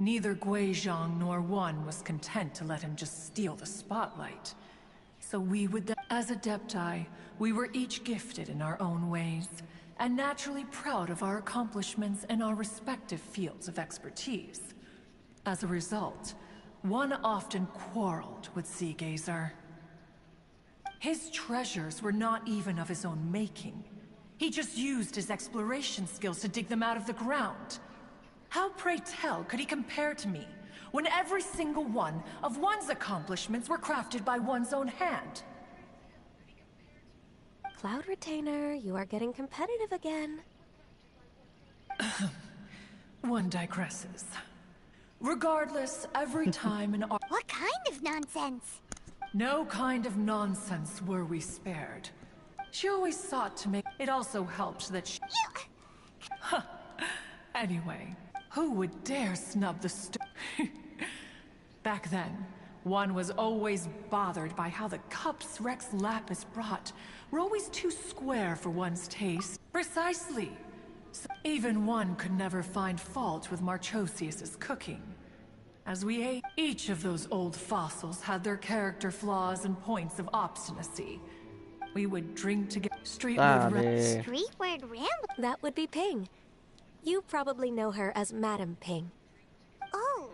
Neither Guizhong nor one was content to let him just steal the spotlight. So we would... As Adepti, we were each gifted in our own ways, and naturally proud of our accomplishments in our respective fields of expertise. As a result, one often quarreled with Seagazer. His treasures were not even of his own making. He just used his exploration skills to dig them out of the ground. How, pray tell, could he compare to me, when every single one of one's accomplishments were crafted by one's own hand? Cloud Retainer, you are getting competitive again. One digresses. Regardless, every time an art... What kind of nonsense? No kind of nonsense were we spared. She always sought to make... It also helped that she... Anyway, who would dare snub the Back then, one was always bothered by how the cups Rex Lapis brought were always too square for one's taste. Precisely. So even one could never find fault with Marchosius's cooking. As we ate, each of those old fossils had their character flaws and points of obstinacy. We would drink together. Streetward ramble? That would be Ping. You probably know her as Madam Ping. Oh,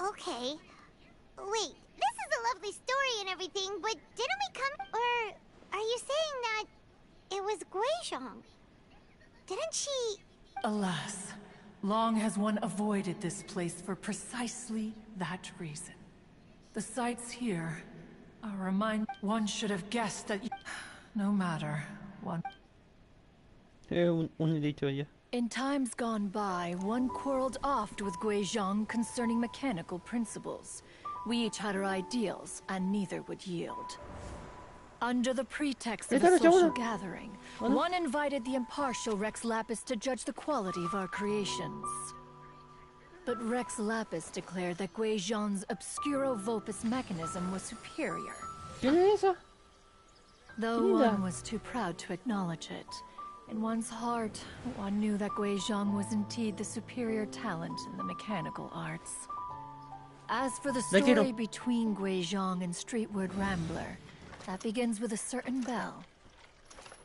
okay. Wait, this is a lovely story and everything, but didn't we come... Or are you saying that it was Guizhong? Didn't she... Alas, Long has one avoided this place for precisely that reason. The sights here are a reminder. One should have guessed that no matter one. Un dicho ya. In times gone by, one quarreled oft with Guizhong concerning mechanical principles. We each had our ideals, and neither would yield. Under the pretext of a social gathering, one invited the impartial Rex Lapis to judge the quality of our creations. But Rex Lapis declared that Guizhong's obscuro Vopus mechanism was superior. Though one was too proud to acknowledge it, in one's heart, one knew that Guizhong was indeed the superior talent in the mechanical arts. As for the story between Guizhong and Streetward Rambler, that begins with a certain bell.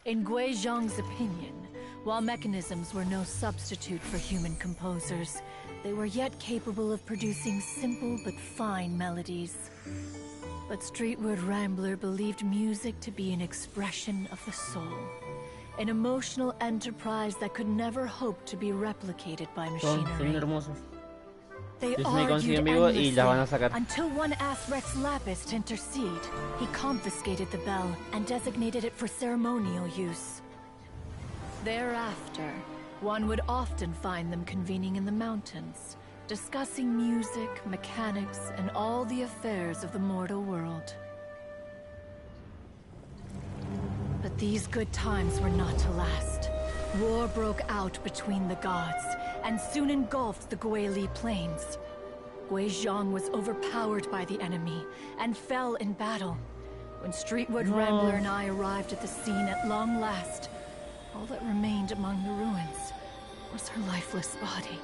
In Guizhong's opinion, while mechanisms were no substitute for human composers, they were yet capable of producing simple but fine melodies. But Streetward Rambler believed music to be an expression of the soul, an emotional enterprise that could never hope to be replicated by machinery. They argued endlessly until one asked Rex Lapis to intercede. He confiscated the bell and designated it for ceremonial use. Thereafter, one would often find them convening in the mountains, discussing music, mechanics, and all the affairs of the mortal world. But these good times were not to last. War broke out between the gods, and soon engulfed the Guili plains. Guizhong was overpowered by the enemy, and fell in battle. When Streetward Rambler and I arrived at the scene at long last, all that remained among the ruins was her lifeless body.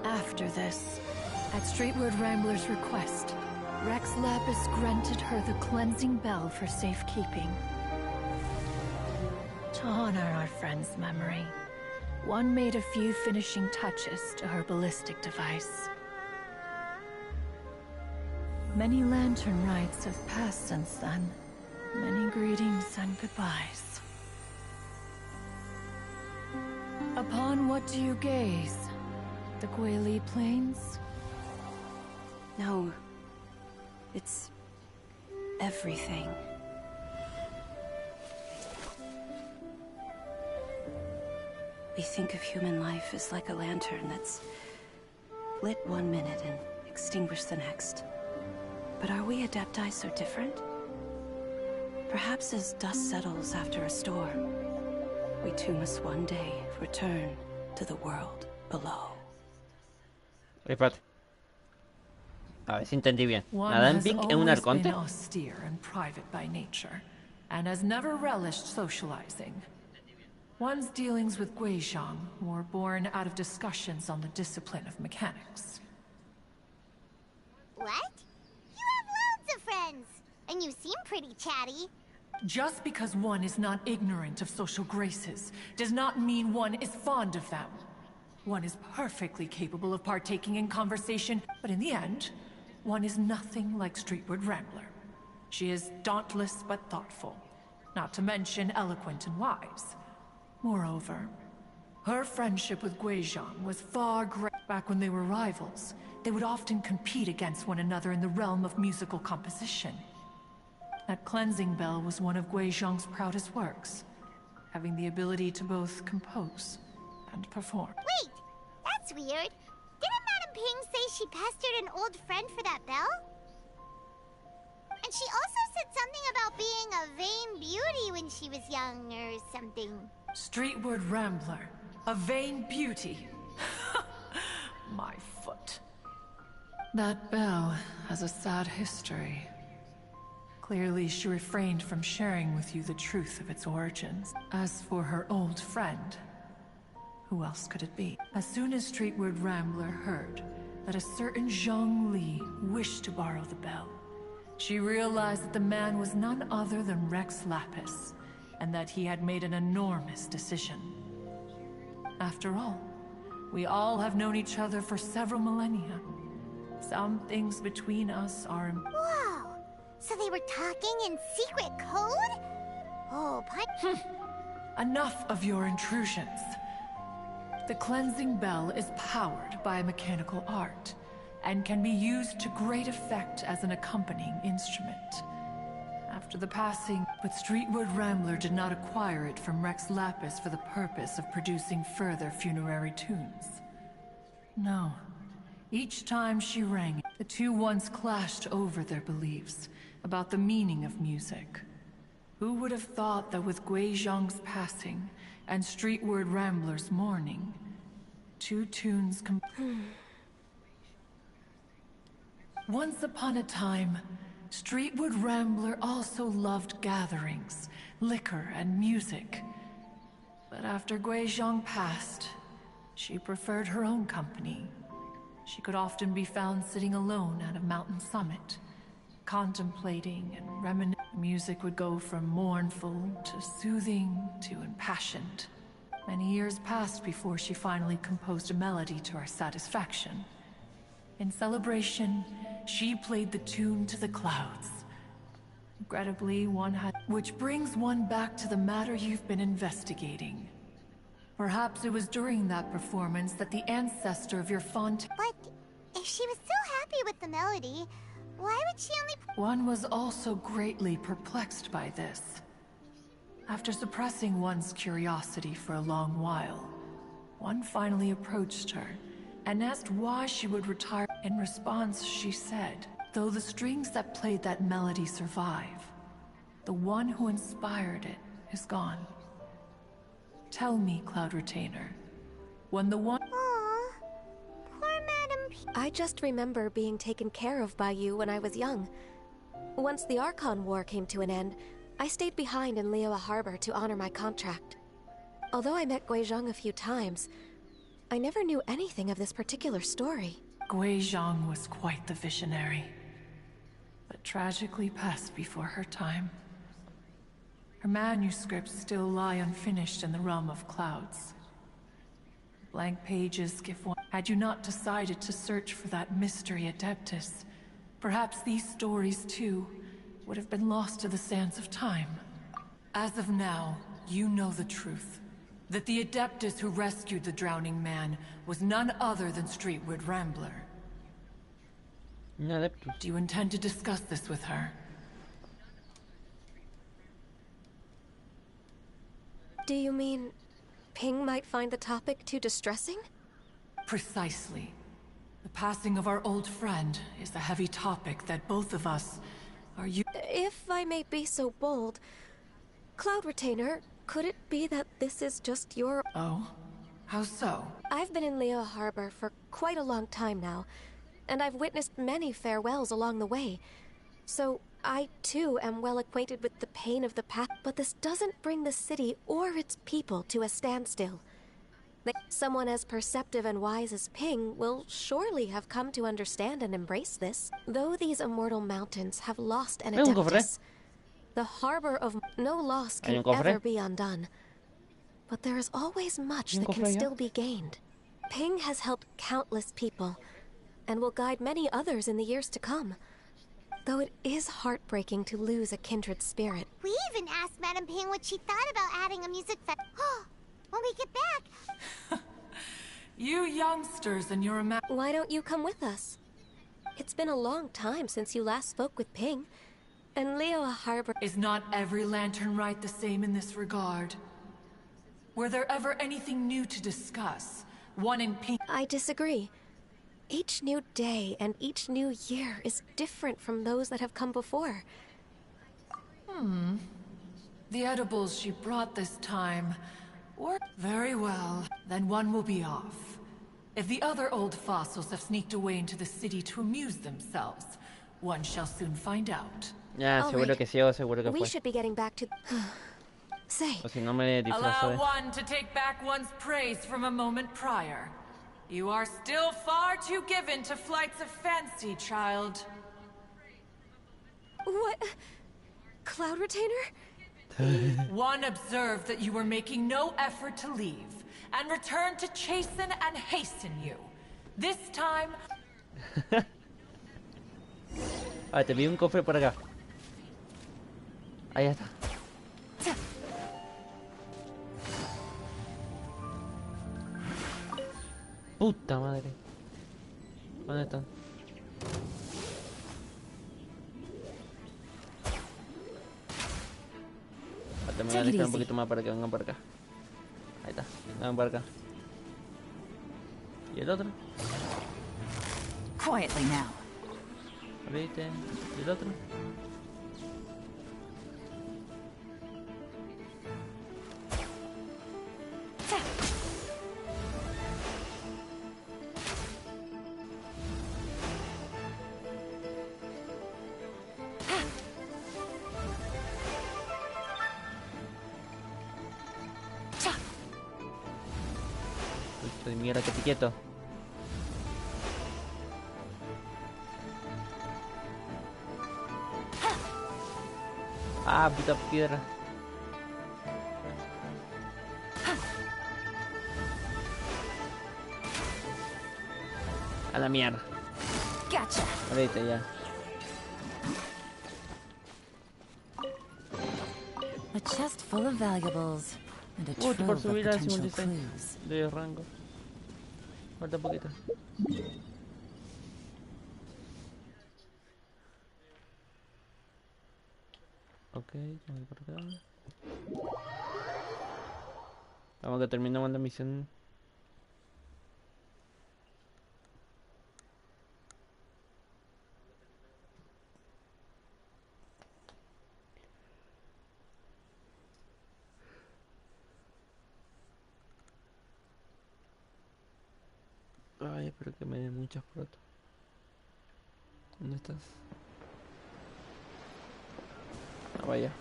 After this, at Streetward Rambler's request, Rex Lapis granted her the cleansing bell for safekeeping. To honor our friend's memory, one made a few finishing touches to her ballistic device. Many lantern rites have passed since then. Many greetings and goodbyes. Upon what do you gaze? The Guili Plains? No. It's everything. We think of human life as like a lantern that's lit one minute and extinguished the next. But are we Adepti so different? Perhaps as dust settles after a storm, we too must one day return to the world below. Espérate. A ver si entendí bien. One Nada en has Pink es un always arconte. been austere and private by nature, and has never relished socializing. One's dealings with Guizhong were born out of discussions on the discipline of mechanics. What? You have loads of friends, and you seem pretty chatty. Just because one is not ignorant of social graces does not mean one is fond of them. One is perfectly capable of partaking in conversation, but in the end, one is nothing like Streetward Rambler. She is dauntless but thoughtful, not to mention eloquent and wise. Moreover, her friendship with Guizhong was far greater. Back when they were rivals, they would often compete against one another in the realm of musical composition. That cleansing bell was one of Guizhong's proudest works, having the ability to both compose and perform. Wait, that's weird. Didn't Madame Ping say she pestered an old friend for that bell? And she also said something about being a vain beauty when she was young or something. Streetward Rambler, a vain beauty. My foot. That bell has a sad history. Clearly, she refrained from sharing with you the truth of its origins. As for her old friend, who else could it be? As soon as Streetward Rambler heard that a certain Zhang Li wished to borrow the bell, she realized that the man was none other than Rex Lapis, and that he had made an enormous decision. After all, we all have known each other for several millennia. Some things between us are... Whoa! So they were talking in secret code? Oh, Enough of your intrusions. The cleansing bell is powered by a mechanical art, and can be used to great effect as an accompanying instrument. After the passing, but Streetwood Rambler did not acquire it from Rex Lapis for the purpose of producing further funerary tunes. No. Each time she rang, the two once clashed over their beliefs about the meaning of music. Who would have thought that with Gui Zhang's passing and Streetward Rambler's mourning, two tunes Once upon a time, Streetwood Rambler also loved gatherings, liquor, and music. But after Gui Zhang passed, she preferred her own company. She could often be found sitting alone at a mountain summit, contemplating and reminiscing. Music would go from mournful to soothing to impassioned. Many years passed before she finally composed a melody to our satisfaction. In celebration, she played the tune to the clouds. Regrettably, which brings one back to the matter you've been investigating. Perhaps it was during that performance that the ancestor of your Fontaine... But if she was so happy with the melody, why would she only... One was also greatly perplexed by this. After suppressing one's curiosity for a long while, one finally approached her and asked why she would retire. In response, she said, though the strings that played that melody survive, the one who inspired it is gone. Tell me, Cloud Retainer, when the one... Aww, poor Madam P... I just remember being taken care of by you when I was young. Once the Archon War came to an end, I stayed behind in Liyue Harbor to honor my contract. Although I met Gui Zhang a few times, I never knew anything of this particular story. Gui Zhang was quite the visionary, but tragically passed before her time. Her manuscripts still lie unfinished in the realm of clouds. Blank pages give one... Had you not decided to search for that mystery Adeptus, perhaps these stories, too, would have been lost to the sands of time. As of now, you know the truth. That the Adeptus who rescued the drowning man was none other than Streetwood Rambler. Do you intend to discuss this with her? Do you mean Ping might find the topic too distressing? Precisely. The passing of our old friend is a heavy topic that both of us are If I may be so bold, Cloud Retainer, could it be that this is just your... Oh? How so? I've been in Liyue Harbor for quite a long time now, and I've witnessed many farewells along the way. So I, too, am well acquainted with the pain of the path, but this doesn't bring the city or its people to a standstill. Someone as perceptive and wise as Ping will surely have come to understand and embrace this. Though these immortal mountains have lost an Adeptus, the harbor of no loss can ever be undone. But there is always much that can still be gained. Ping has helped countless people, and will guide many others in the years to come. Though it is heartbreaking to lose a kindred spirit. We even asked Madam Ping what she thought about adding a music when we get back. You youngsters and your Why don't you come with us? It's been a long time since you last spoke with Ping, and Liyue Harbor... Is not every lantern rite the same in this regard? Were there ever anything new to discuss? One in Ping... I disagree. Each new day and each new year is different from those that have come before. The edibles she brought this time were... Very well, then one will be off. If the other old fossils have sneaked away into the city to amuse themselves, one shall soon find out. Ya, seguro que sí o seguro que We fue. should be getting back to... Say. O si no me disfrazo Allow one to take back one's praise from a moment prior. You are still far too given to flights of fancy, child. What? Cloud Retainer? One observed that you were making no effort to leave, and returned to chasten and hasten you. This time... Ah, te vi un cofre por acá. Ahí está. puta madre. ¿Dónde están? Te me voy a alejar un poquito más para que vengan para acá. Ahí está, vengan para acá. ¿Y el otro? Quietly now. ¿Viste? ¿Y el otro? De mierda, que te quieto. Ah, puta piedra. A la mierda. Gotcha. Ahorita ya. A chest full of valuables and a Por trove of subir a potential 56 clues. de rango. Falta poquito. Ok, vamos a ir por acá. Vamos que terminamos la misión. Ay, espero que me den muchas protos. ¿Dónde estás? Ah, vaya.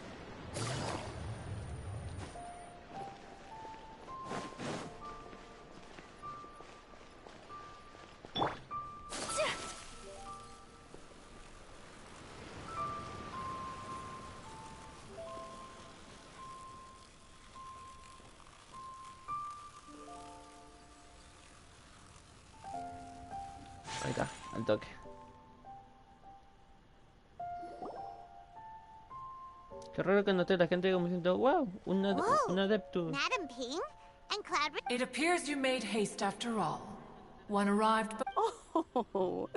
Ahí está, al toque. Qué raro que noté la gente como diciendo, wow, un adepto. Madam Ping and Cloud. It appears you made haste after all. One arrived. Oh,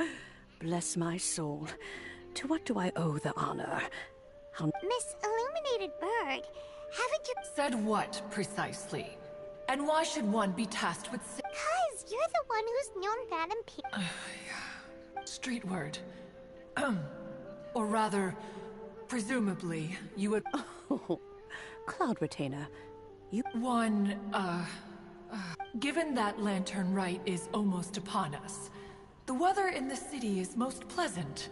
bless my soul. To what do I owe the honor? How... Miss Illuminated Bird, haven't you... Said what, precisely? And why should one be tasked with... Because you're the one who's known Madam Ping. Street word. Or rather, presumably, you would... Oh, Cloud Retainer, you... One, given that Lantern Rite is almost upon us, the weather in the city is most pleasant.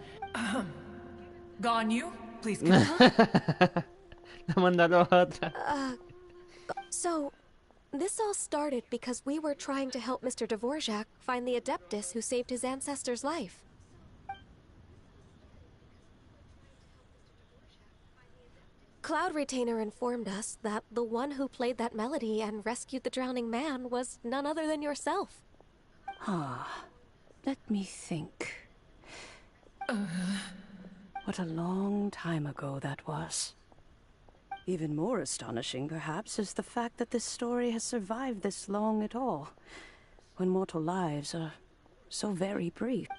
Ganyu, please continue. So, this all started because we were trying to help Mr. Dvorak find the Adeptus who saved his ancestor's life. Cloud Retainer informed us that the one who played that melody and rescued the drowning man was none other than yourself. Ah, let me think. What a long time ago that was. Even more astonishing, perhaps, is the fact that this story has survived this long at all, when mortal lives are so very brief.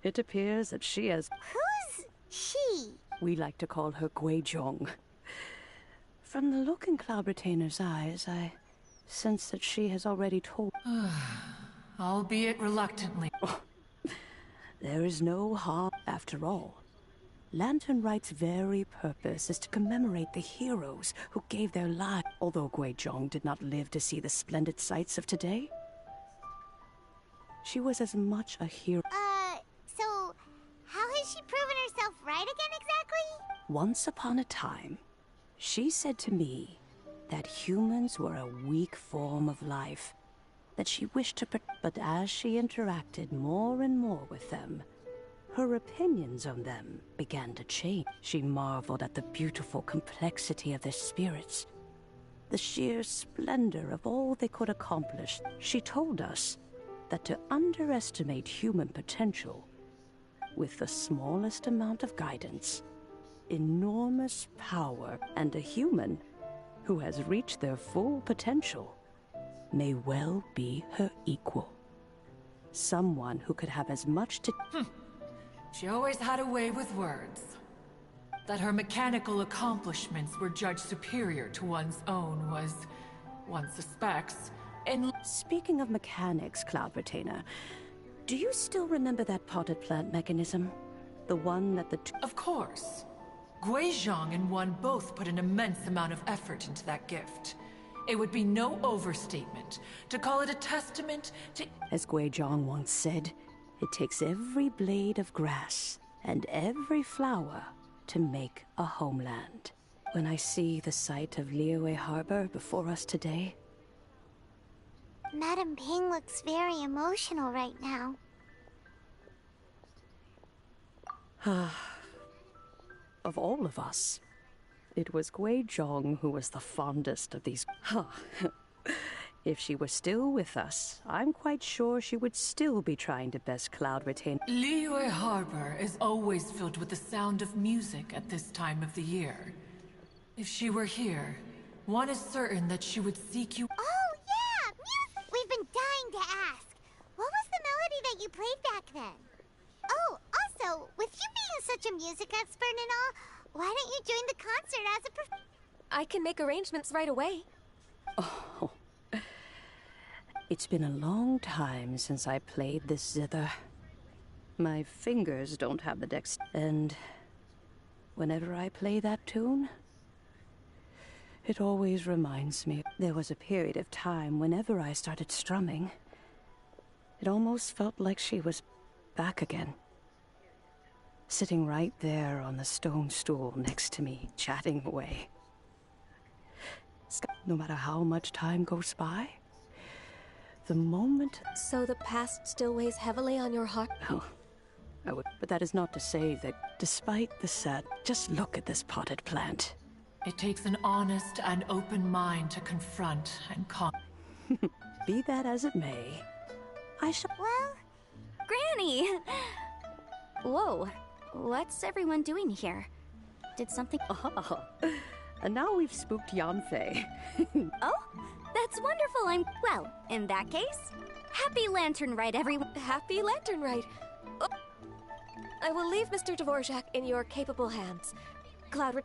It appears that she has... Who's she? We like to call her Guizhong. From the look in Cloud Retainer's eyes, I sense that she has already told... Albeit reluctantly. Oh, there is no harm after all. Lantern Rite's very purpose is to commemorate the heroes who gave their lives. Although Guizhong did not live to see the splendid sights of today, she was as much a hero. So how has she proven herself right again exactly? Once upon a time, she said to me that humans were a weak form of life, that she wished to but as she interacted more and more with them, her opinions on them began to change. She marveled at the beautiful complexity of their spirits, the sheer splendor of all they could accomplish. She told us that to underestimate human potential with the smallest amount of guidance, enormous power, and a human who has reached their full potential may well be her equal. Someone who could have as much to... She always had a way with words. That her mechanical accomplishments were judged superior to one's own was, one suspects, in... Speaking of mechanics, Cloud Retainer, do you still remember that potted plant mechanism? The one that the... Of course. Guizhong and one both put an immense amount of effort into that gift. It would be no overstatement to call it a testament to... As Guizhong once said, it takes every blade of grass and every flower to make a homeland. When I see the sight of Liyue Harbor before us today... Madam Ping looks very emotional right now. Of all of us, it was Guizhong who was the fondest of these... If she were still with us, I'm quite sure she would still be trying to best Cloud Retain... Liyue Harbor is always filled with the sound of music at this time of the year. If she were here, one is certain that she would seek you... Oh, yeah! Music! We've been dying to ask. What was the melody that you played back then? Oh, also, with you being such a music expert and all, why don't you join the concert as a I can make arrangements right away. Oh... It's been a long time since I played this zither. My fingers don't have the and whenever I play that tune, it always reminds me. There was a period of time whenever I started strumming, it almost felt like she was back again. Sitting right there on the stone stool next to me, chatting away. No matter how much time goes by, the moment... So the past still weighs heavily on your heart? Oh, but that is not to say that despite the sad... Just look at this potted plant. It takes an honest and open mind to confront and Be that as it may, I shall... Well... Granny! Whoa, what's everyone doing here? Did something... Oh, and now we've spooked Yanfei. Oh? That's wonderful. Well, in that case, happy Lantern Rite, everyone. Happy Lantern Rite. Oh. I will leave Mr. Dvorak in your capable hands. Cloud...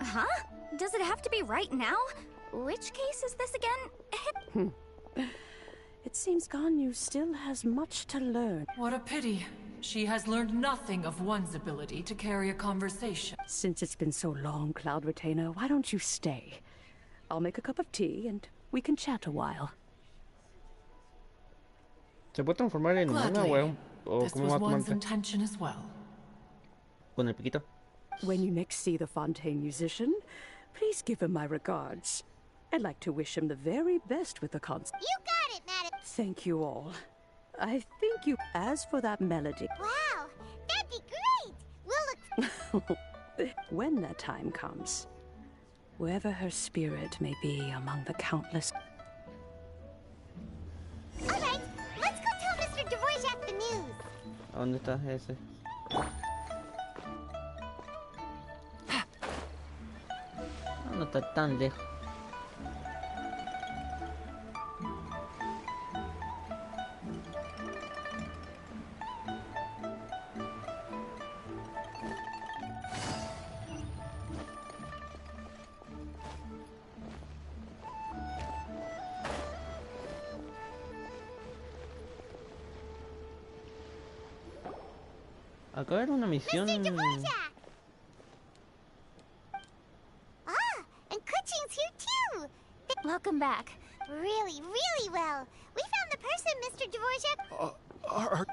Huh? Does it have to be right now? Which case is this again? It seems Ganyu still has much to learn. What a pity. She has learned nothing of one's ability to carry a conversation. Since it's been so long, Cloud Retainer, why don't you stay? I'll make a cup of tea and we can chat a while. ¿Se puede transformar en una o this cómo was va a one's tomar? intention as well. Con el piquito. When you next see the Fontaine musician, please give him my regards. I'd like to wish him the very best with the concert. You got it, madam. Thank you all. I think you... As for that melody... Wow, that'd be great! We'll look... When that time comes, wherever her spirit may be among the countless... Alright, let's go tell Mr. Dvorak the news. ¿A dónde está ese? No está tan lejos. Acá era una misión. Mr. Dvorak! Ah, and Kuchin's here too! Welcome back. Really, really well. We found the person, Mr. Dvorak.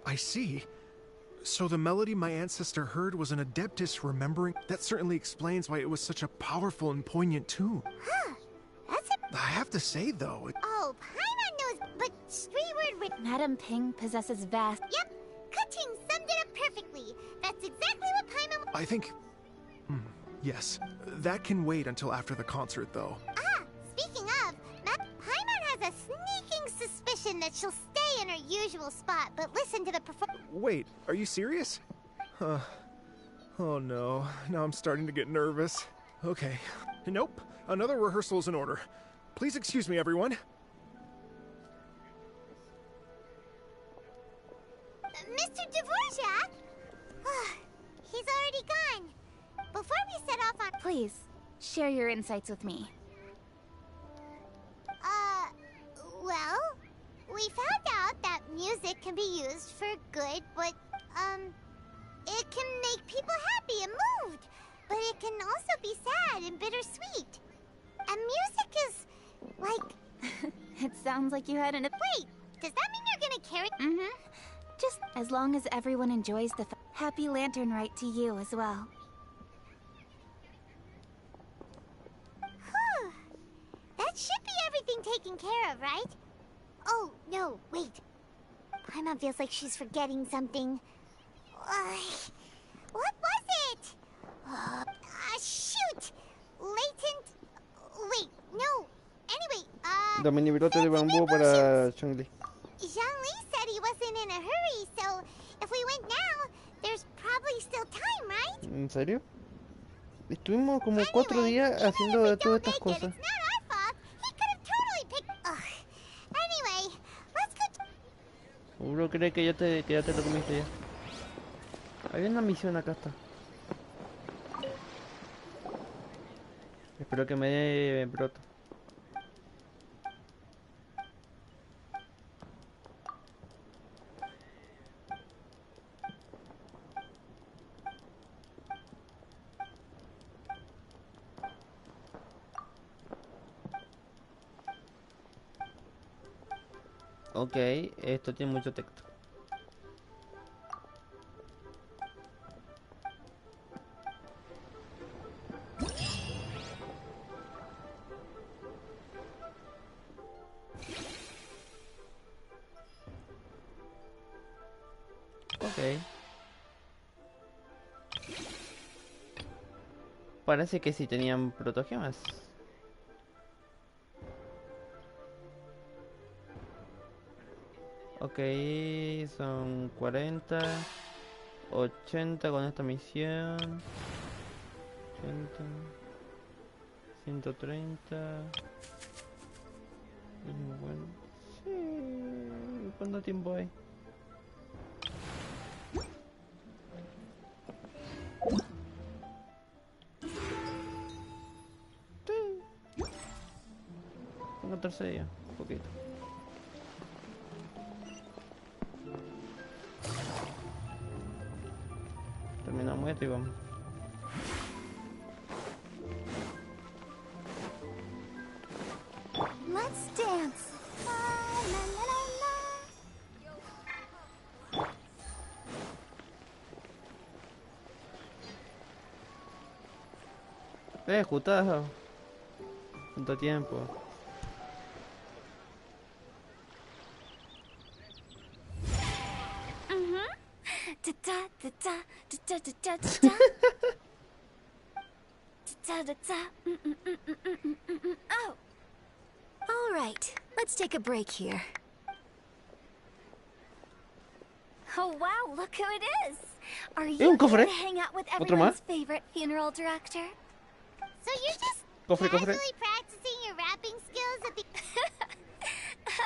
I see. So the melody my ancestor heard was an Adeptus remembering? That certainly explains why it was such a powerful and poignant tune. Huh. That's a... I have to say, though... Oh, Paimon knows, but Streetward... Madam Ping possesses vast... Yep, Kuching summed it up perfectly. That's exactly what Paimon... I think... yes. That can wait until after the concert, though. Ah, speaking of, Paimon has a sneaking suspicion that she'll stay in her usual spot, but listen to the performance. Wait, are you serious? Oh no, now I'm starting to get nervous. Okay. Nope, another rehearsal is in order. Please excuse me, everyone. Mr. Dvorak? He's already gone. Before we set off on... Please, share your insights with me. Well, we found out that music can be used for good, but, it can make people happy and moved. But it can also be sad and bittersweet. And music is, like... It sounds like you had an... Wait, does that mean you're gonna carry... Mm-hmm. Just as long as everyone enjoys the happy lantern rite to you as well. Whew. That should be everything taken care of, right? Oh, no, wait. Paimon feels like she's forgetting something. What was it? Shoot! Latent... Wait, no. Anyway, Los mini brotes de bambú para Zhongli. Zhongli said he wasn't in a hurry, so if we went now, there's probably still time, right? ¿En serio? Estuvimos como 4 días haciendo todas estas cosas. Anyway, let's go. Seguro cree que ya te lo comiste ya. Hay una misión acá está. Espero que me dé broto. Ok, esto tiene mucho texto. Ok. Parece que sí tenían protogemas. Ok, son 40, 80 con esta misión, 80, 130. Bueno, sí, ¿cuánto tiempo hay? Sí. Tengo 14 días, un poquito. Terminamos esto y vamos. Let's dance. La, la, la, la. Justo. ¿Cuánto tiempo? Oh. All right. Let's take a break here. Oh wow, look who it is! Are you un cofre. here to hang out with everyone's favorite funeral director? So you're just Cofre. casually practicing your rapping skills at the...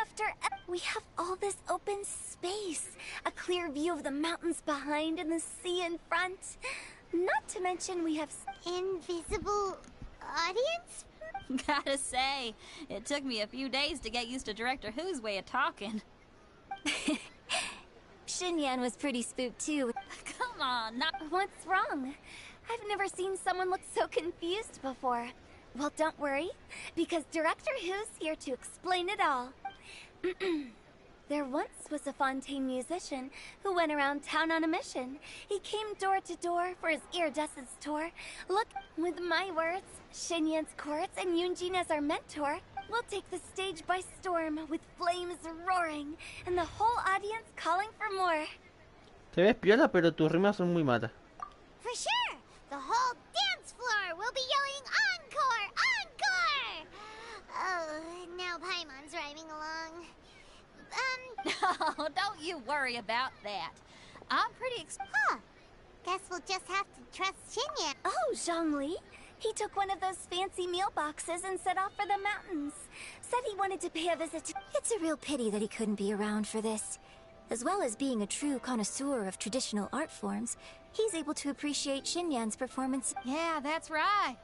After we have all this open space, a clear view of the mountains behind and the sea in front. Not to mention we have invisible audience? Gotta say, it took me a few days to get used to Director Who's way of talking. Xinyan was pretty spooked too. Come on, not... What's wrong? I've never seen someone look so confused before. Well, don't worry, because Director Who's here to explain it all. There once was a Fontaine musician who went around town on a mission. He came door to door for his iridescence tour. Look, with my words, Xinyan's chorus and Yunjin as our mentor, we'll take the stage by storm with flames roaring and the whole audience calling for more. Te ves piola, pero tus rimas son muy malas. For sure! The whole dance floor will be yelling encore! Encore! Oh, now Paimon's rhyming along. Oh, don't you worry about that. I'm pretty Huh. Guess we'll just have to trust Xinyan. Oh, Zhongli. He took one of those fancy meal boxes and set off for the mountains. Said he wanted to pay a visit to... It's a real pity that he couldn't be around for this. As well as being a true connoisseur of traditional art forms, he's able to appreciate Xinyan's performance. Yeah, that's right.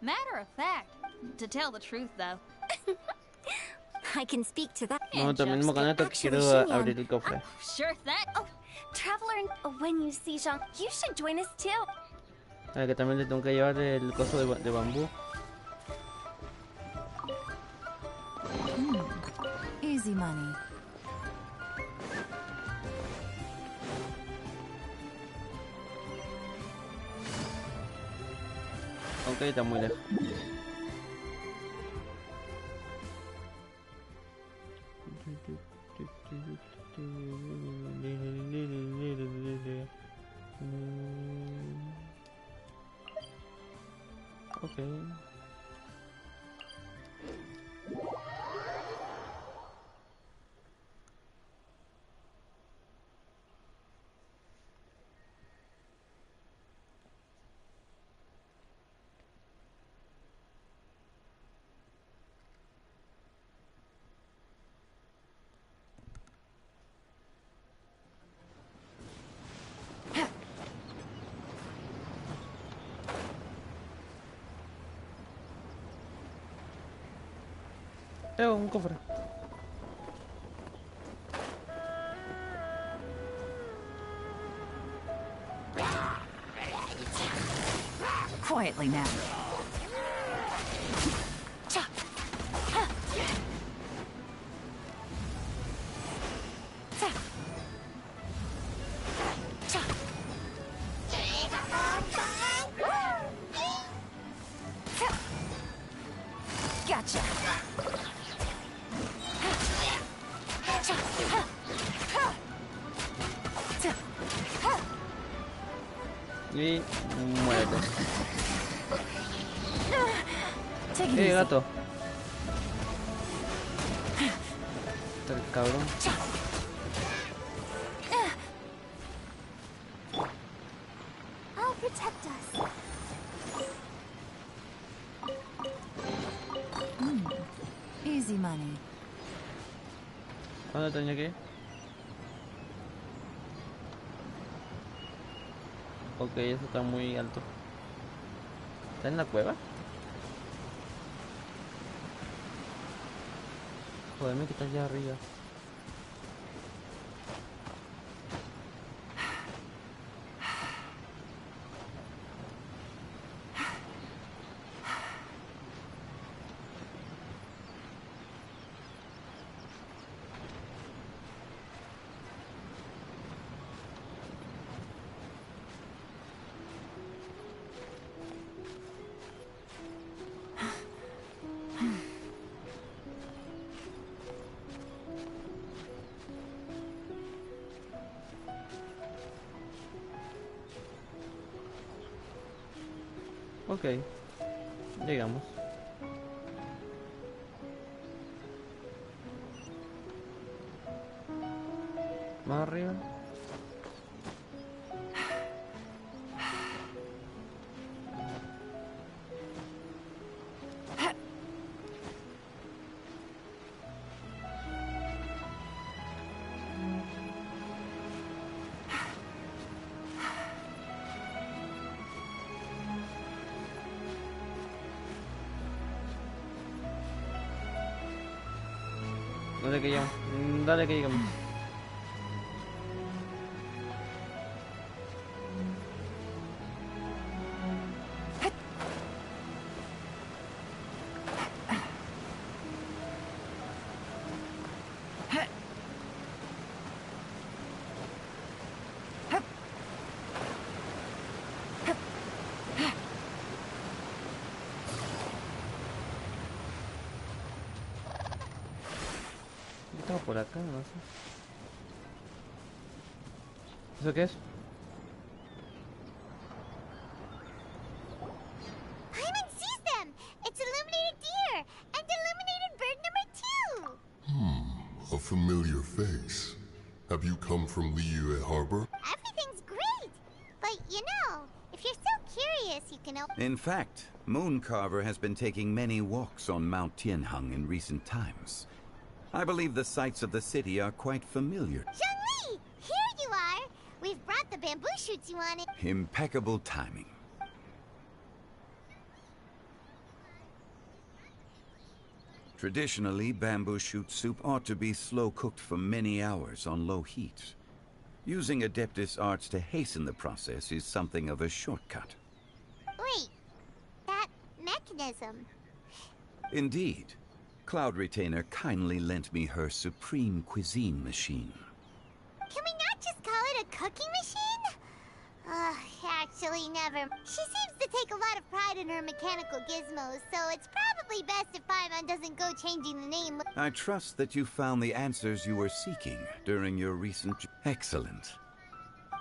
Matter of fact, to tell the truth though. I can speak to that. No, también mismo con esto quiero abrir el cofre. Sure thing. Oh, Traveler, when you see Zhang, you should join us too. Que también le tengo que llevar el coso de bambú. Easy money. Ok, está muy lejos. Ok. Un cofre. Quietly now. Gotcha. Y muérete. Gato. Está el cabrón. I'll protect us. Easy money. ¿Dónde tenía que ir? Ok, eso está muy alto. ¿Está en la cueva? Joderme que está allá arriba. Ok, llegamos. Más arriba. Dale que llegamos. Dale que llegamos. Por acá, no sé. ¿Eso qué es? Paimon sees them! It's illuminated deer! And illuminated bird number 2! A familiar face. Have you come from Liyue Harbor? Everything's great! But you If you're so curious, you can... In fact, Mooncarver has been taking many walks on Mount Tianheng in recent times. I believe the sights of the city are quite familiar. Zhongli! Here you are! We've brought the bamboo shoots you wanted. Impeccable timing. Traditionally, bamboo shoot soup ought to be slow-cooked for many hours on low heat. Using Adeptus arts to hasten the process is something of a shortcut. Wait, that mechanism... Indeed. Cloud Retainer kindly lent me her supreme cuisine machine. Can we not just call it a cooking machine? Actually, never. She seems to take a lot of pride in her mechanical gizmos, so it's probably best if Paimon doesn't go changing the name. I trust that you found the answers you were seeking during your recent... Excellent.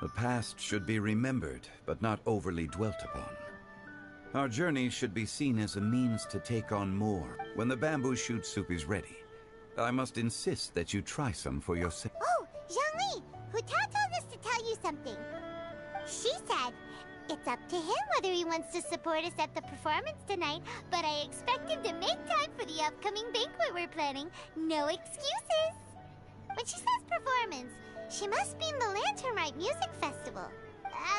The past should be remembered, but not overly dwelt upon. Our journey should be seen as a means to take on more. When the bamboo shoot soup is ready, I must insist that you try some for yourself. Oh, Zhongli! Huta told us to tell you something. She said, it's up to him whether he wants to support us at the performance tonight, but I expect him to make time for the upcoming banquet we're planning. No excuses! When she says performance, she must mean the Lantern Rite Music Festival.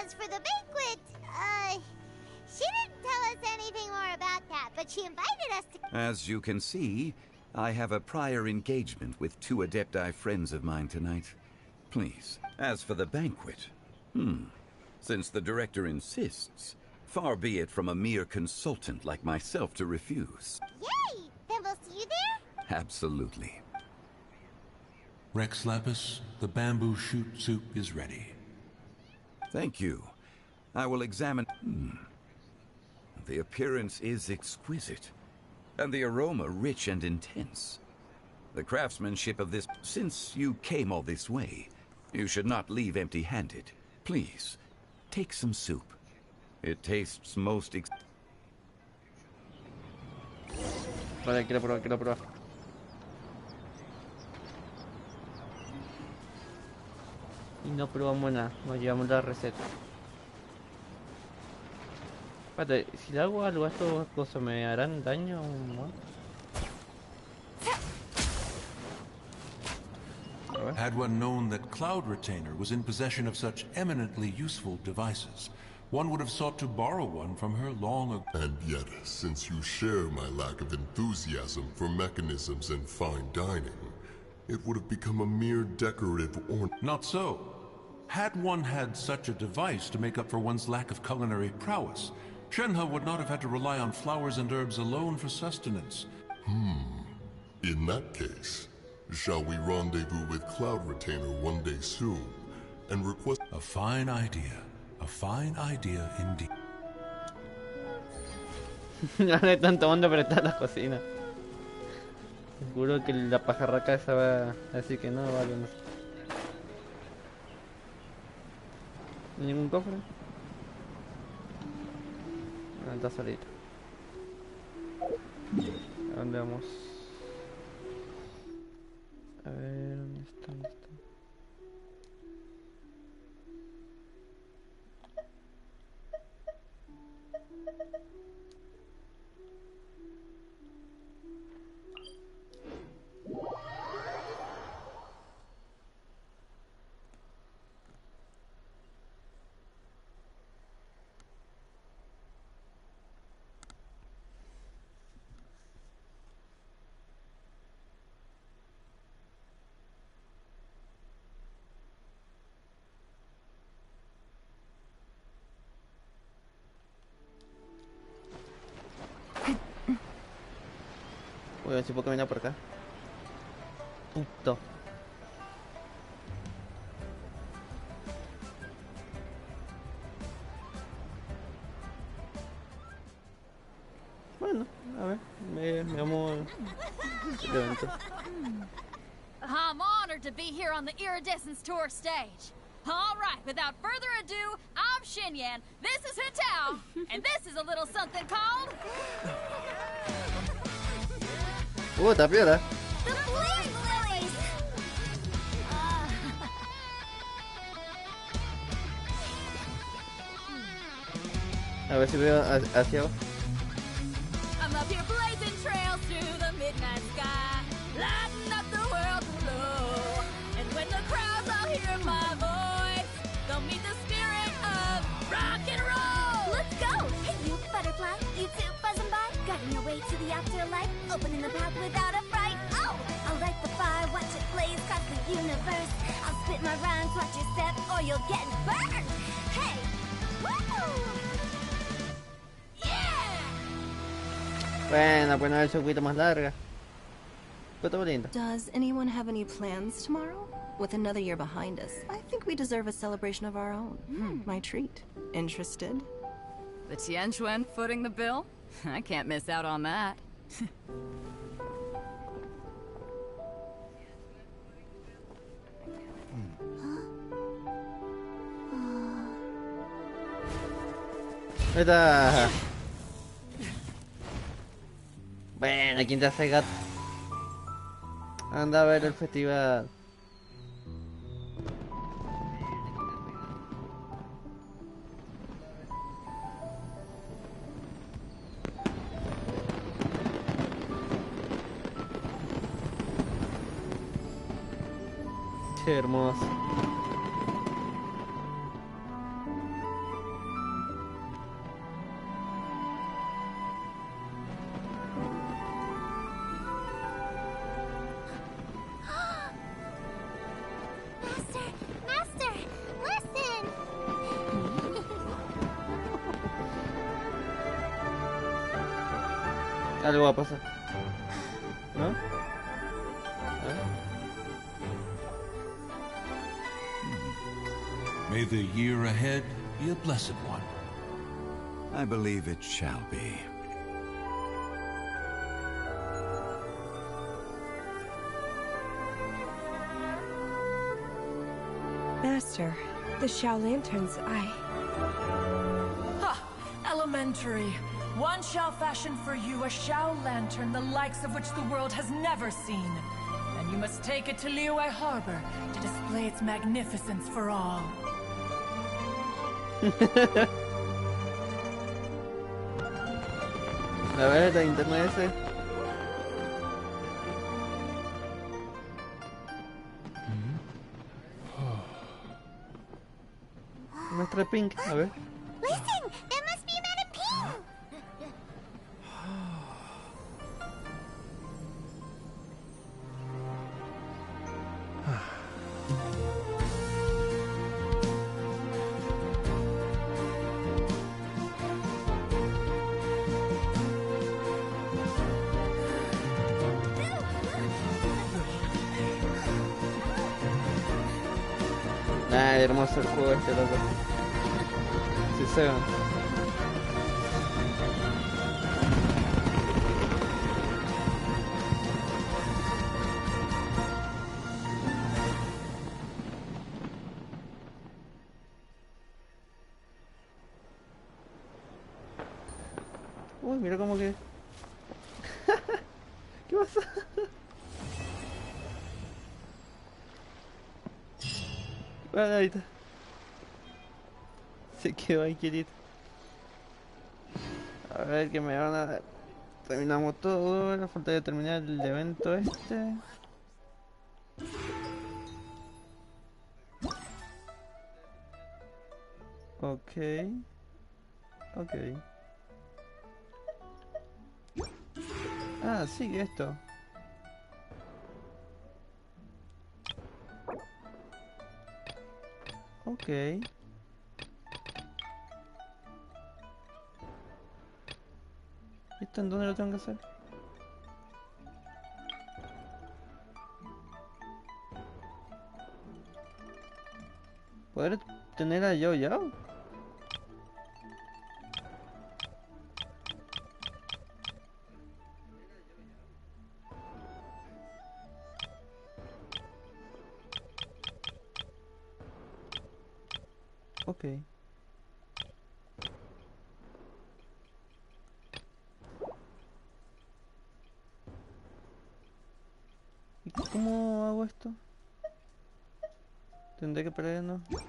As for the banquet, she didn't tell us anything more about that, but she invited us to... As you can see, I have a prior engagement with 2 Adepti friends of mine tonight. Please, as for the banquet, since the director insists, far be it from a mere consultant like myself to refuse. Yay! Then we'll see you there? Absolutely. Rex Lapis, the bamboo shoot soup is ready. Thank you. I will examine... The appearance is exquisite, and the aroma rich and intense. The craftsmanship of this... Since you came all this way, you should not leave empty-handed. Please, take some soup. It tastes most... Vale, quiero probar. Y no probamos nada, nos llevamos la receta. Espérate, si le hago algo a estas cosas, ¿me harán daño o no? Had one known that Cloud Retainer was in possession of such eminently useful devices, one would have sought to borrow one from her long ago. And yet, since you share my lack of enthusiasm for mechanisms and fine dining, it would have become a mere decorative ornament. Not so. Had one had such a device to make up for one's lack of culinary prowess, Shenhe would not have had to rely on flowers and herbs alone for sustenance. In that case, shall we rendezvous with Cloud Retainer one day soon, and request... A fine idea indeed. No hay tanto mundo, pero está en la cocina. Seguro que la pajarraca esa va a decir que no, vale, no sé. ¿Ningún cofre? No, está solito. ¿A dónde vamos? A ver, ¿dónde está? Voy a ver si puedo caminar por acá. Puto. Bueno, a ver, me amo el evento. I'm honored to be here on the Iridescence Tour stage. All right, without further ado, I'm Xinyan, this is Hutao, and this is a little something called... Está piola. The Flame Lilies! A ver si veo hacia abajo. I'm up here blazing trails through the midnight sky, lighting up the world below. And when the crowds all hear my voice, they'll meet the spirit of rock and roll. Let's go! Hey, you butterfly, you too buzzing by, guiding your way to the afterlife, opening the path without a fright. Oh, I'll light the fire, watch it blaze across the universe. I'll spit my rhymes, watch your step, or you'll get burned. Hey, woo! Bueno, pues no es un poquito más larga. Pero todo lindo. Does anyone have any plans tomorrow? With another year behind us, I think we deserve a celebration of our own. My treat. Interested? The Tianquan footing the bill? I can't miss out on that. Ahí está. Bueno, ¿quién te hace gato? Anda a ver el festival. Qué hermoso. Master, listen! Algo va a pasar. ¿No? May the year ahead be a blessed one. I believe it shall be. Master, the Xiao Lanterns, Ha! Elementary. One shall fashion for you a Xiao Lantern, the likes of which the world has never seen. And you must take it to Liyue Harbor to display its magnificence for all. A ver, la internet ese. Nuestra Pink, a ver. Listen! That must be Madame Ping! Ah, hermoso el juego este, loco. Sí, se va. Uy, mira cómo que... ¿Qué pasa? Bueno, ahorita. Se quedó ahí quietito. A ver que me van a dar. Terminamos todo. Ahora falta de terminar el evento este. Ok. Ok. Ah, sí, esto. Ok. ¿Esto en dónde lo tengo que hacer? ¿Poder tener a Yo Yao? Ok. ¿Y cómo hago esto? Tendré que perdernos. Okay.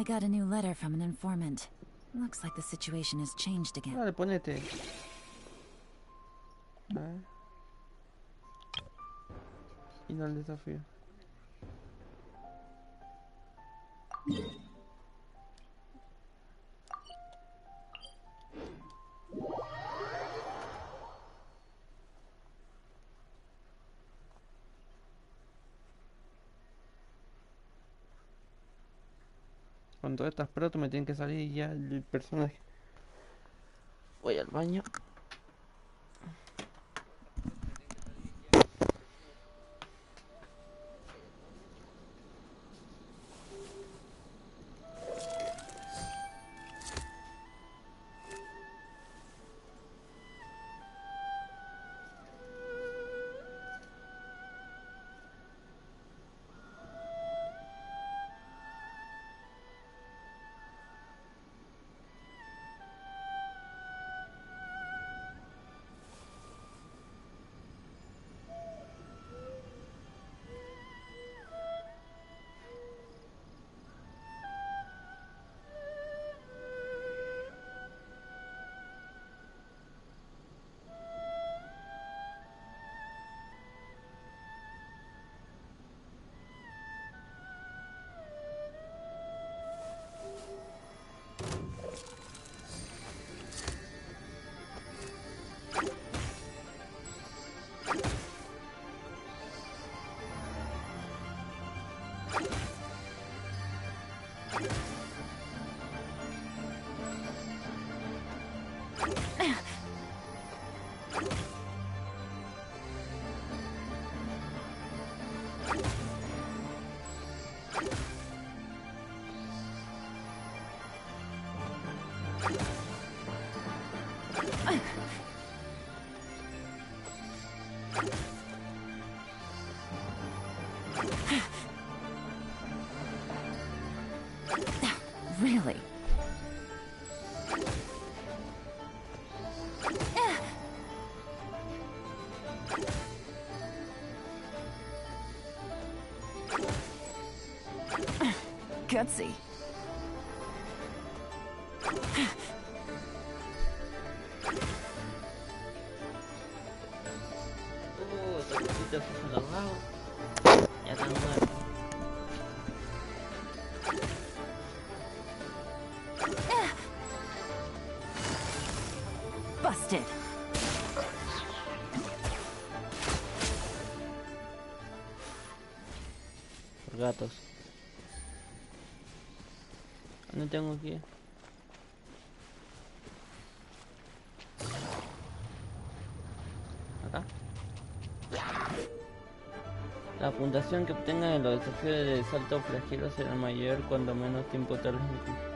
got a new letter from an informant. Looks like the situation has changed again. Dale, ponete. Y no el desafío. Con todas estas protos me tienen que salir ya el personaje. Voy al baño. Really? Gutsy. Ya están muertos. Busted. Por gatos. ¿Dónde tengo que ir? Acá. La puntuación que obtengan en los desafíos de salto flagelo será mayor cuando menos tiempo tardes en cumplir.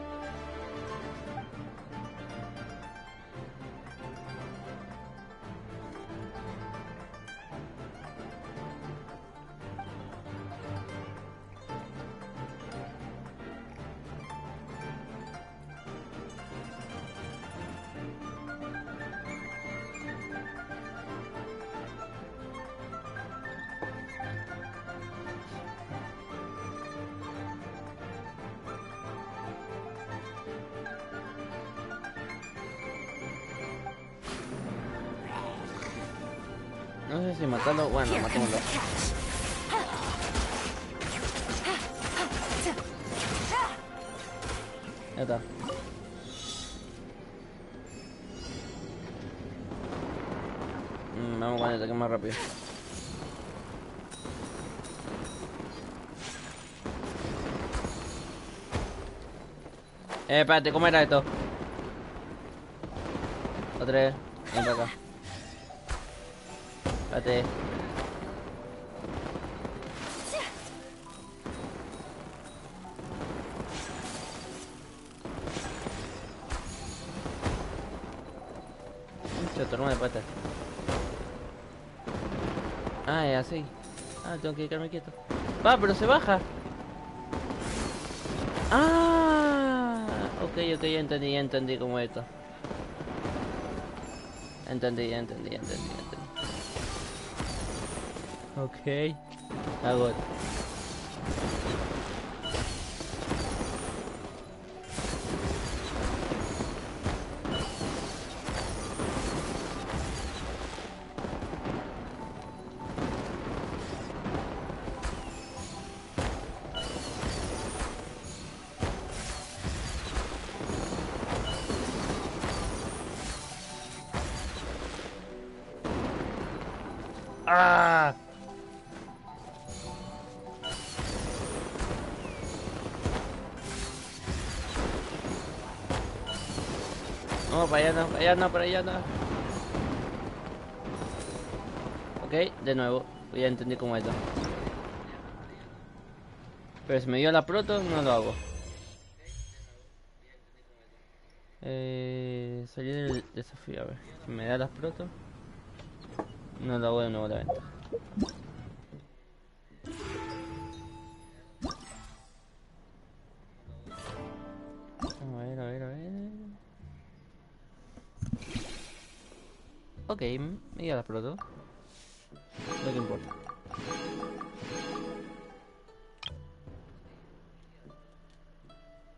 No sé si matarlo, bueno, matémoslo. Ya está. Vamos con el ataque más rápido. Espérate, ¿cómo era esto? Otra vez, ven para acá. Espérate. Mucho torno de pata. Ah, es así. Ah, tengo que quedarme quieto. Va, pero se baja. Ah, ok, ya entendí cómo es esto. Entendí. Ok. Hago. No, para allá no, para allá no, para allá no. Ok, de nuevo. Ya entendí cómo es esto. Pero si me dio la proto, no lo hago. Salir del desafío, a ver. Si me da las proto, no lo hago de nuevo la venta. A ver, a ver, a ver. Ok, me dio las proto. Lo que importa.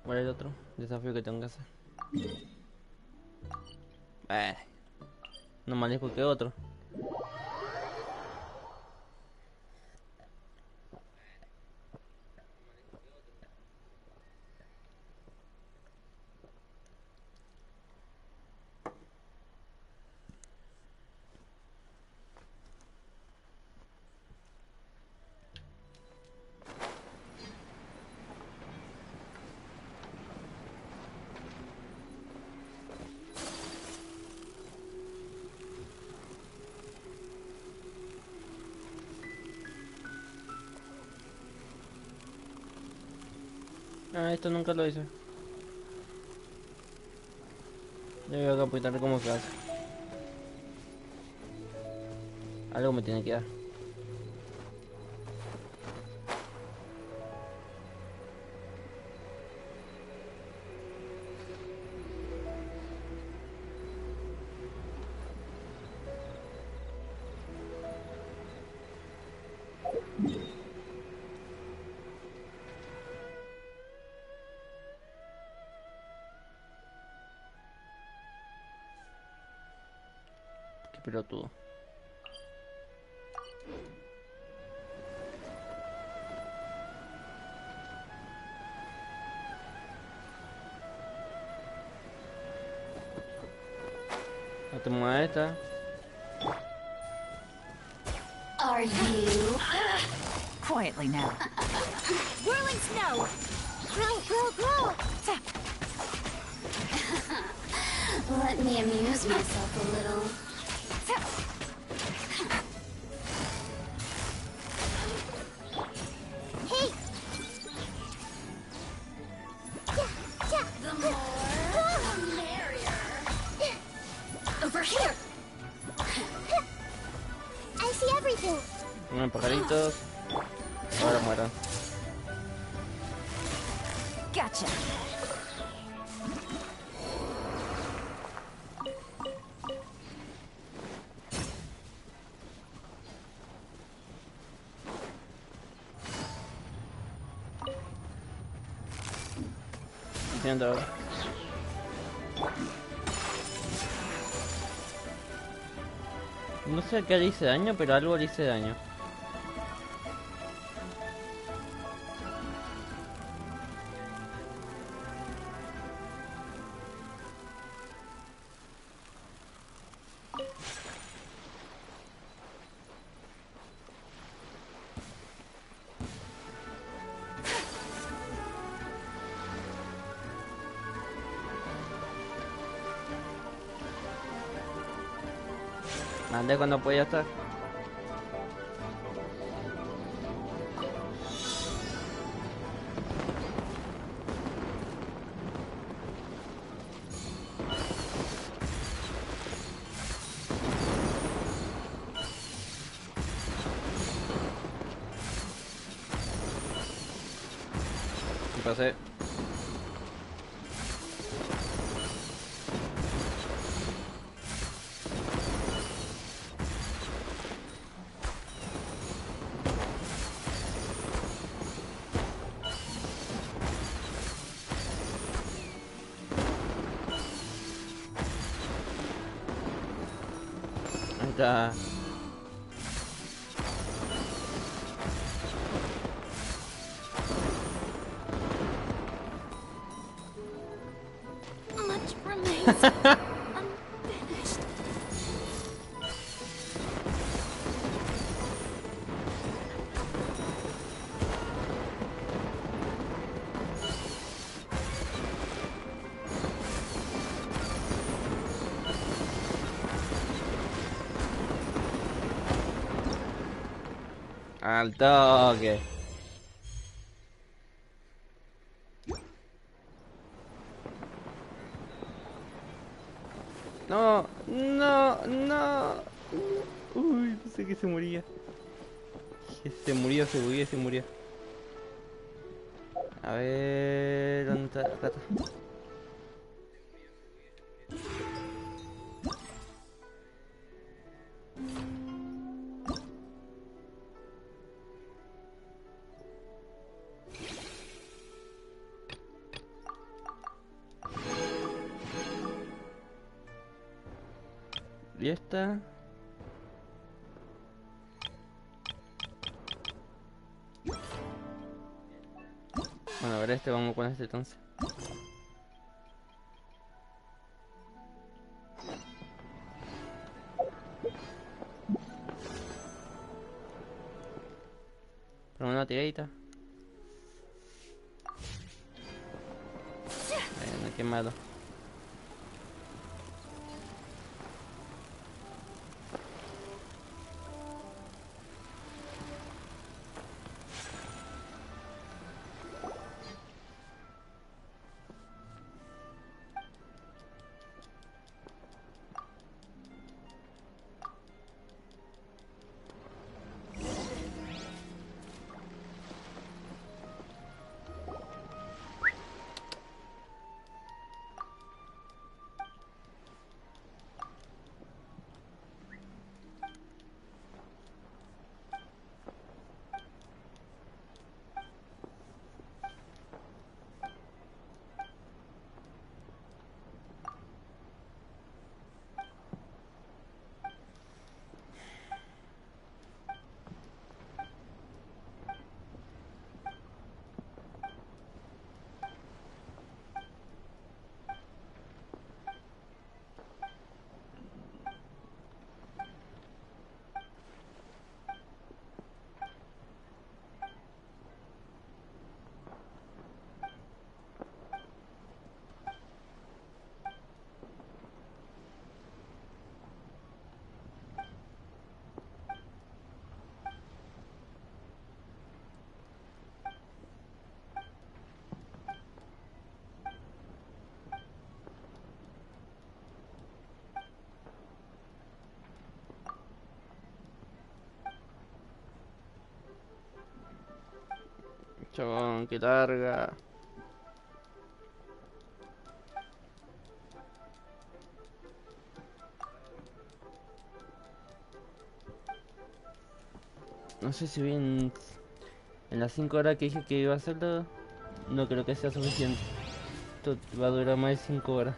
¿Cuál es el otro desafío que tengo que hacer? No más lejos que otro. Ah, esto nunca lo hice. Yo voy a capitar cómo se hace. Algo me tiene que dar. Qué pelotudo. No te muevas esta. Are you? Quietly now. Whirling snow! Grow, grow, grow! Let me amuse myself a little. Hey! The more, the merrier. Over here! I see everything. Pajaritos. Ahora mueran. Gotcha. Entiendo ahora. No sé a qué le hice daño, pero algo le hice daño. Mandé cuando podía estar. Y pasé. Ahí está. Much remains unfinished. Al toque. No, no, no. Uy, pensé que se moría. Que se murió, se murió. A ver, ¿dónde está? Acá está. Y esta. Bueno, a ver este, vamos con este entonces. Pero una tiradita. Bueno, qué malo. Chabón, qué larga. No sé si bien en las 5 horas que dije que iba a hacerlo, no creo que sea suficiente. Esto va a durar más de 5 horas.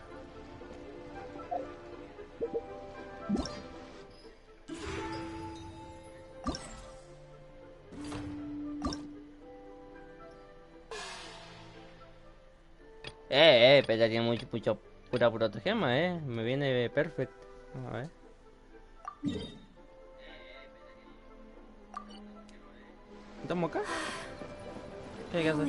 Pero tiene mucho pura gema, me viene perfecto. A ver. ¿Estamos acá? ¿Qué hay que hacer?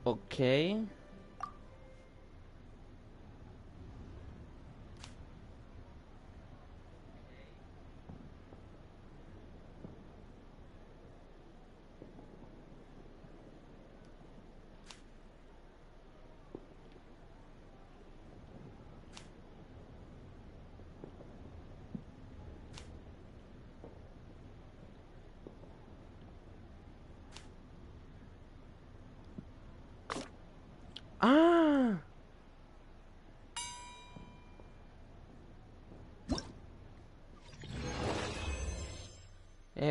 Ok. ¡Ah!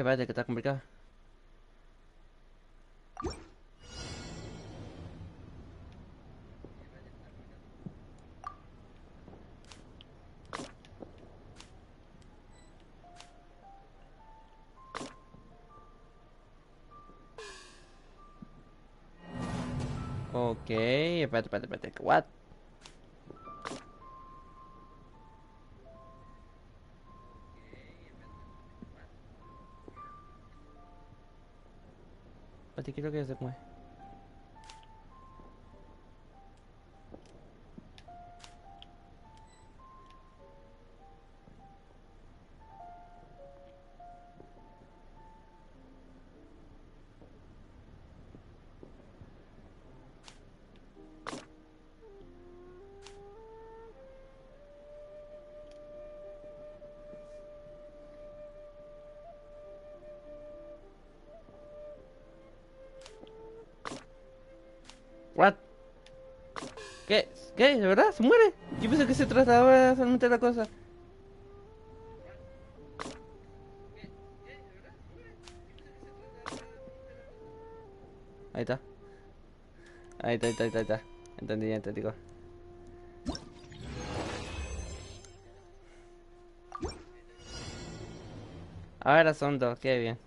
Vale, que está complicado. Ok, espérate. What? Espérate, quiero que se come. What? ¿Qué? ¿Qué? ¿De verdad? ¿Se muere? Yo pensé que se trataba solamente de la cosa. Ahí está. Ahí está. Entendí, entendí. Ahora son dos, qué bien.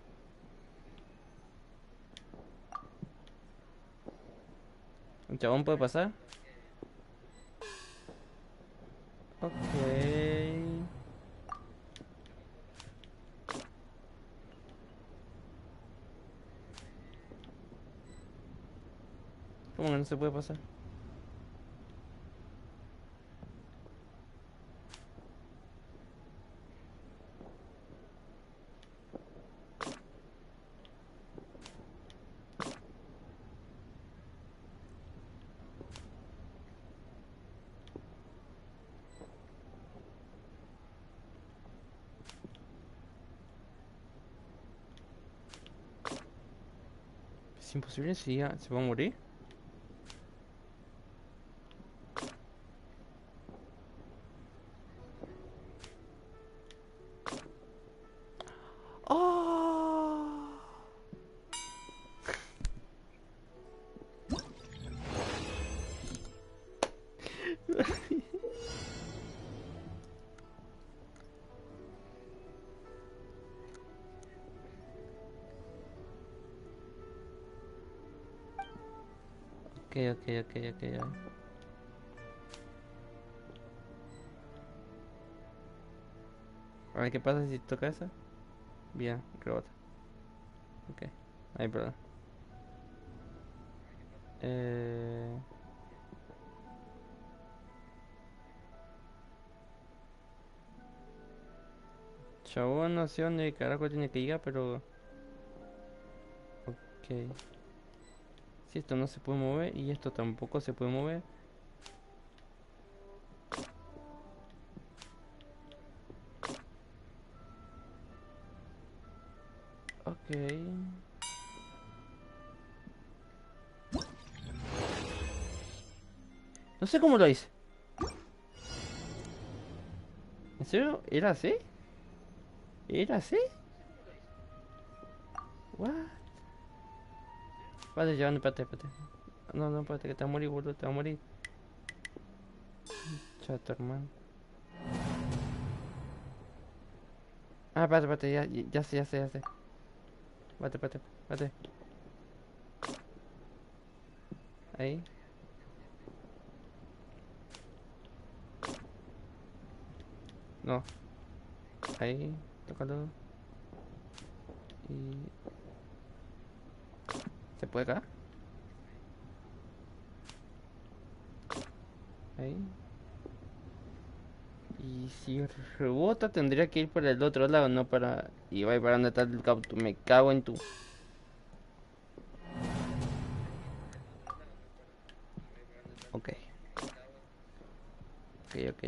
¿Un chabón puede pasar? Ok. ¿Cómo que no se puede pasar? Es imposible si ya se va a morir. ¡Oh! Ok. A ver qué pasa si toca esa. Bien, rebota. Ok, no hay problema. Eh... Chabón, no sé dónde carajo tiene que ir, pero... Ok. Si esto no se puede mover y esto tampoco se puede mover. Ok. No sé cómo lo hice. ¿En serio? ¿Era así? ¿Era así? What? Espérate, llevando, espérate. No, espérate, que te va a morir, boludo, te va a morir. Chato, hermano. Ah, espérate, ya sé. Espérate. Ahí. No. Ahí, tócalo. Y... ¿Se puede acá? Ahí. Y si rebota tendría que ir para el otro lado, no para... Y va a ir para donde está el cauto. Me cago en tu... Ok. Ok.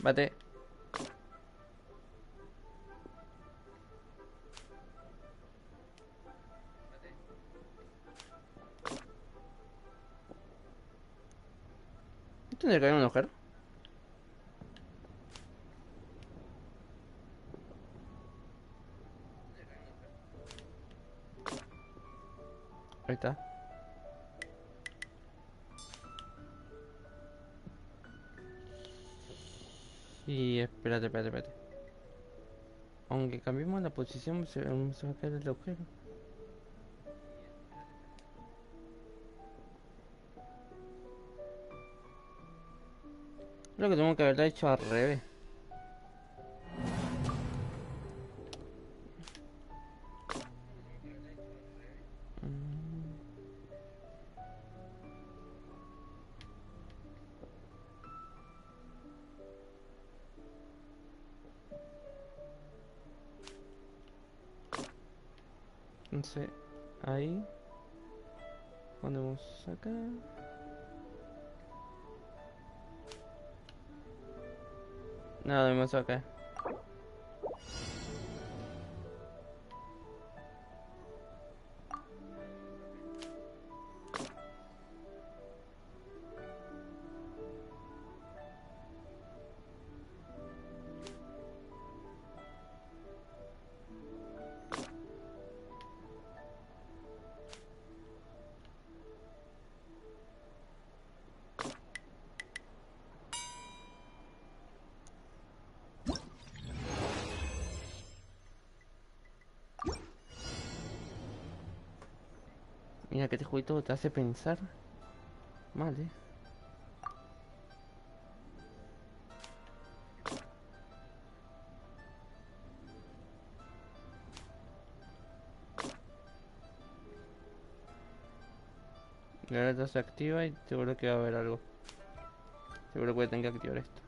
Bate. ¿Tendría que haber un agujero? Ahí está. Y espérate. Aunque cambiemos la posición, se va a caer el agujero. Creo que tengo que haberla hecho al revés. Entonces, ahí ponemos acá. Nada, vemos acá. Mira que este jueguito te hace pensar mal, Y ahora esto se activa y seguro que va a haber algo. Seguro que voy a tener que activar esto.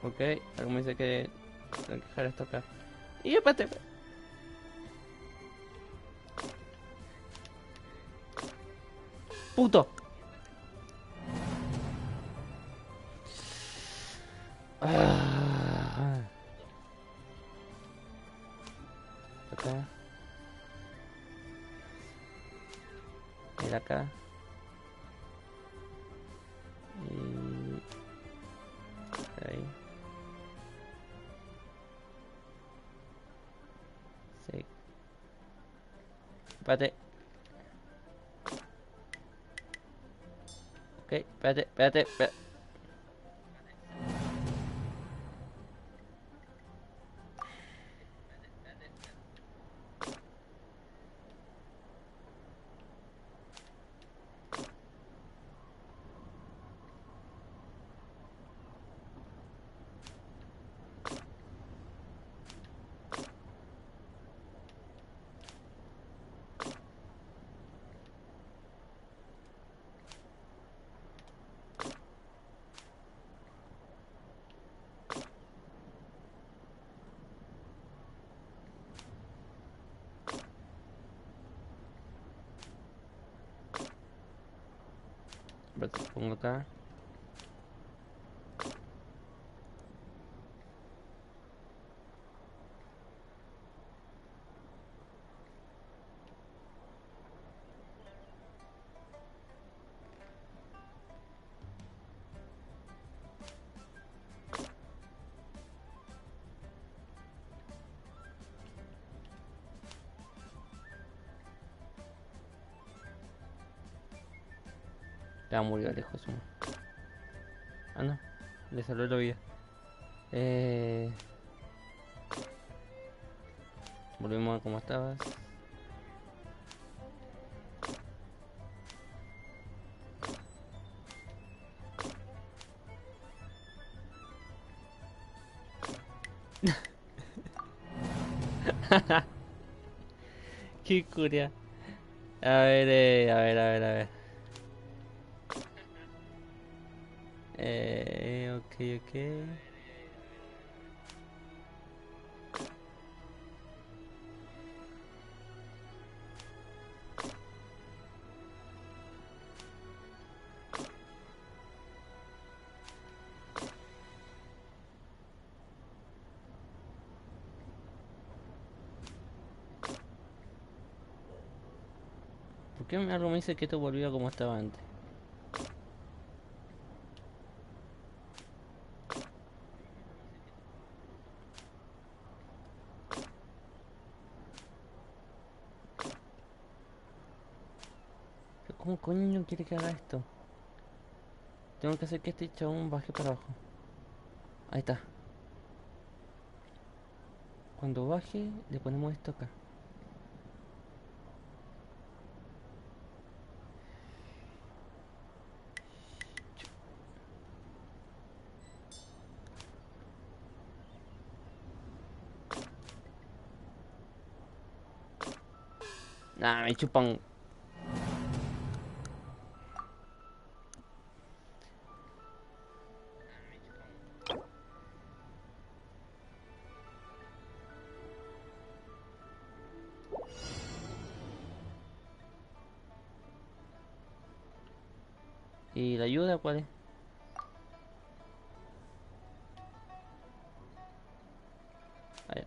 Ok, algo me dice que tengo que dejar esto acá. Y espérate. Puto. Acá. Ir acá. Y ahí. Sí. Espérate. Ok, espérate. Espérate, pongo acá. Ya murió lejos uno. Ah, no. Le salvó la vida. Volvemos a como estabas. Qué curia. A ver. Ok. ¿Por qué algo me dice que esto volvió como estaba antes? ¿Cómo coño quiere que haga esto? Tengo que hacer que este chabón baje para abajo. Ahí está. Cuando baje, le ponemos esto acá. Nah, me chupan. ¿Y la ayuda cuál es?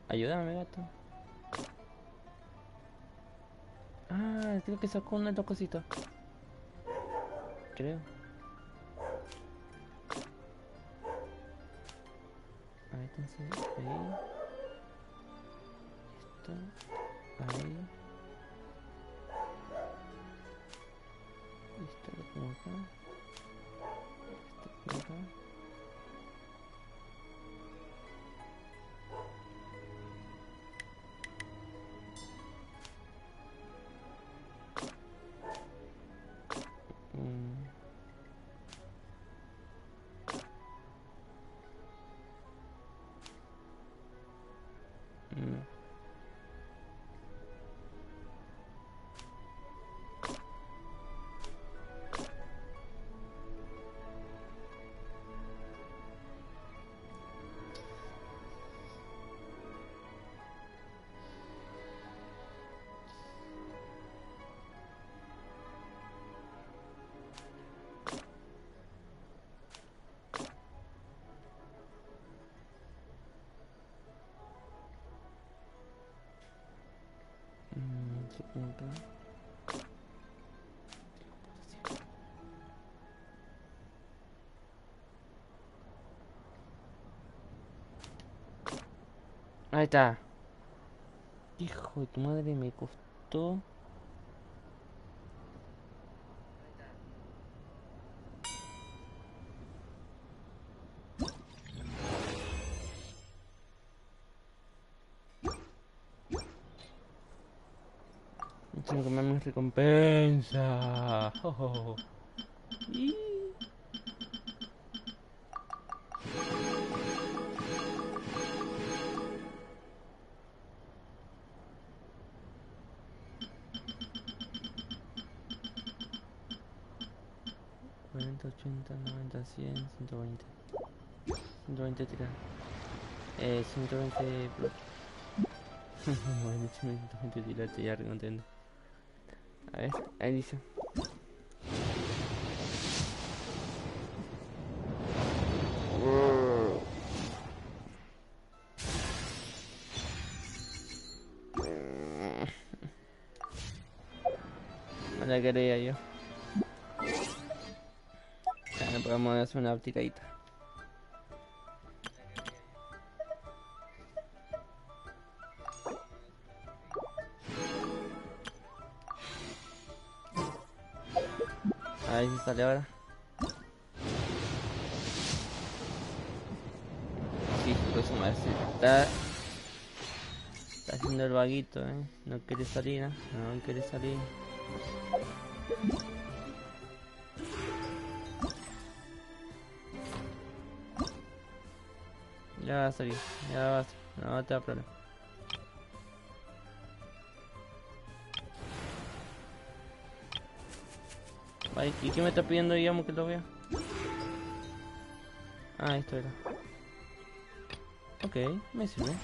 Ayúdame, gato. Ah, creo que sacó una otra cosita. Creo. Ahí entonces, ahí. Esto. Ahí. Esto lo pongo acá. Esto acá. Ahí está. Hijo de tu madre, me costó. Tengo que comer mi recompensa. Oh, oh, oh. Y... 40, 80, 90, 100, 120. 120 tirar. 120 plus. 120 tirar, estoy ya re contento. A ver, ahí dice. No la quería yo. Ya no podemos hacer una tiradita. A ver si sale ahora. Sí, pues madre, está haciendo el vaguito, no quiere salir, no quiere salir. Ya va a salir, ya va a salir, no te da problema. Vale, ¿y qué me está pidiendo, digamos, que lo vea? Ah, esto era. Ok, me sirve.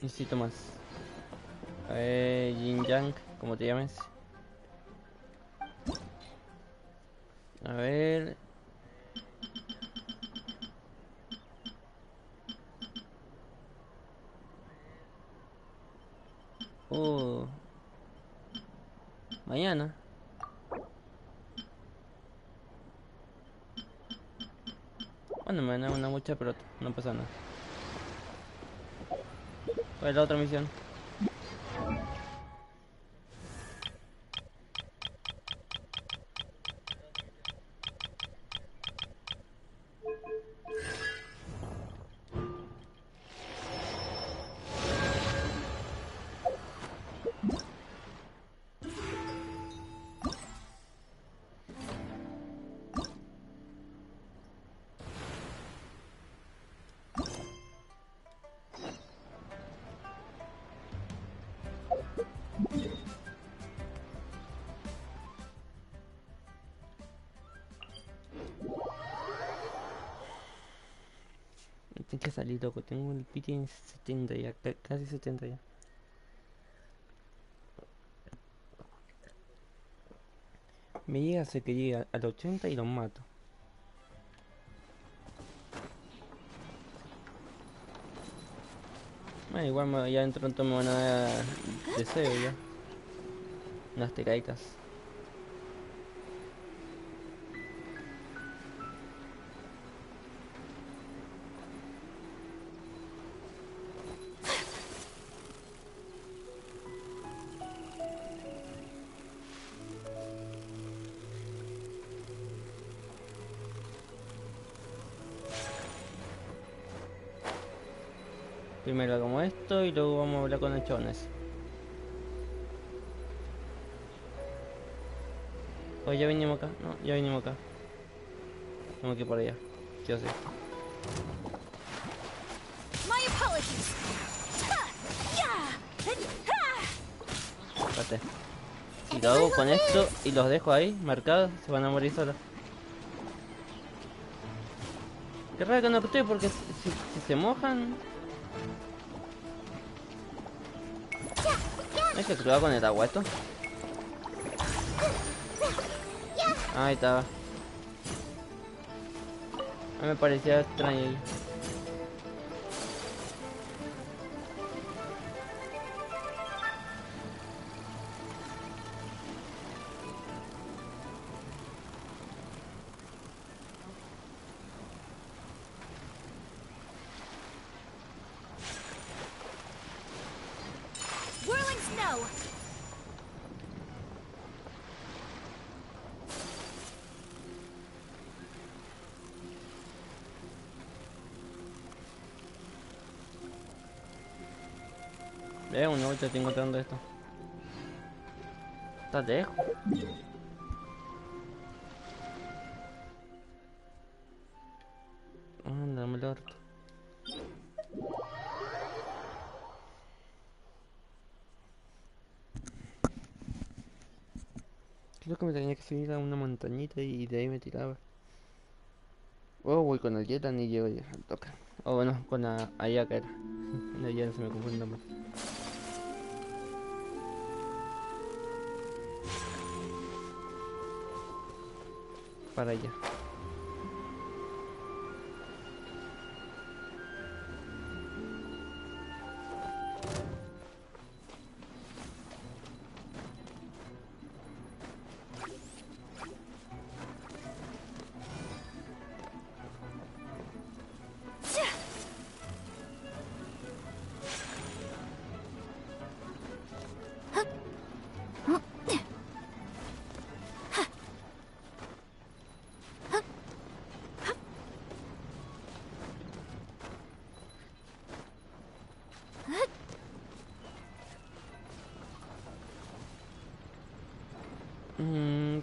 Necesito más. Yin Yang. como te llames. A ver. Mañana. Bueno, me dan una mucha pelota, no pasa nada. ¿Cuál es la otra misión? Tengo que salir, loco. Tengo el piti en 70 ya, casi 70 ya. Me llega, sé que llega al 80 y los mato. Bueno, igual ya dentro de pronto me van a dar deseo ya. Unas tecaitas. Primero hagamos esto y luego vamos a hablar con el chones. Oh, ya vinimos acá. No, ya vinimos acá. Tengo que ir por allá. ¿Qué hacer? My apologies. Espérate. Si lo hago con esto y los dejo ahí marcados, se van a morir solos. Qué raro que no estoy porque si se mojan. Hay que actuar con el agua esto. Ahí estaba. A mí me parecía extraño ahí. Whirling snow. Una vuelta estoy encontrando esto. Está lejos. Dame el orto. Creo que me tenía que subir a una montañita y de ahí me tiraba. O voy con el Yetan y llego y toca. O bueno, con la Ayaka era. La Yetan se me confunde el nombre. Para allá.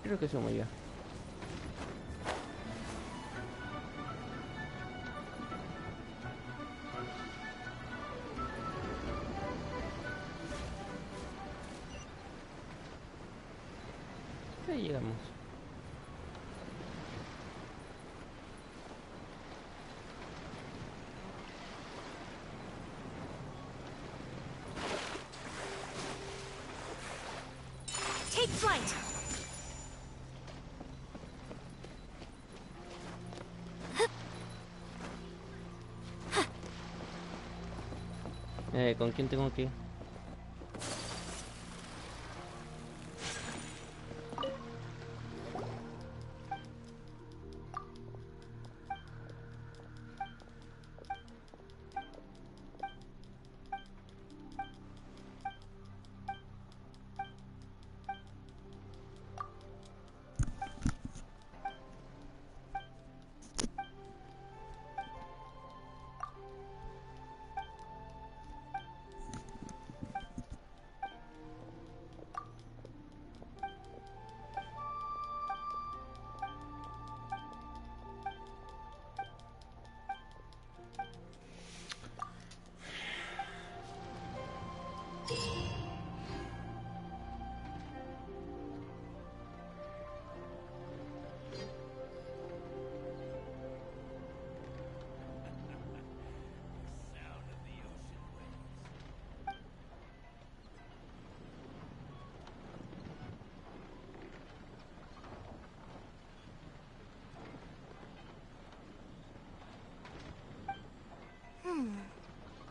Creo que somos ya. Ahí llegamos. ¿Con quién tengo que ir?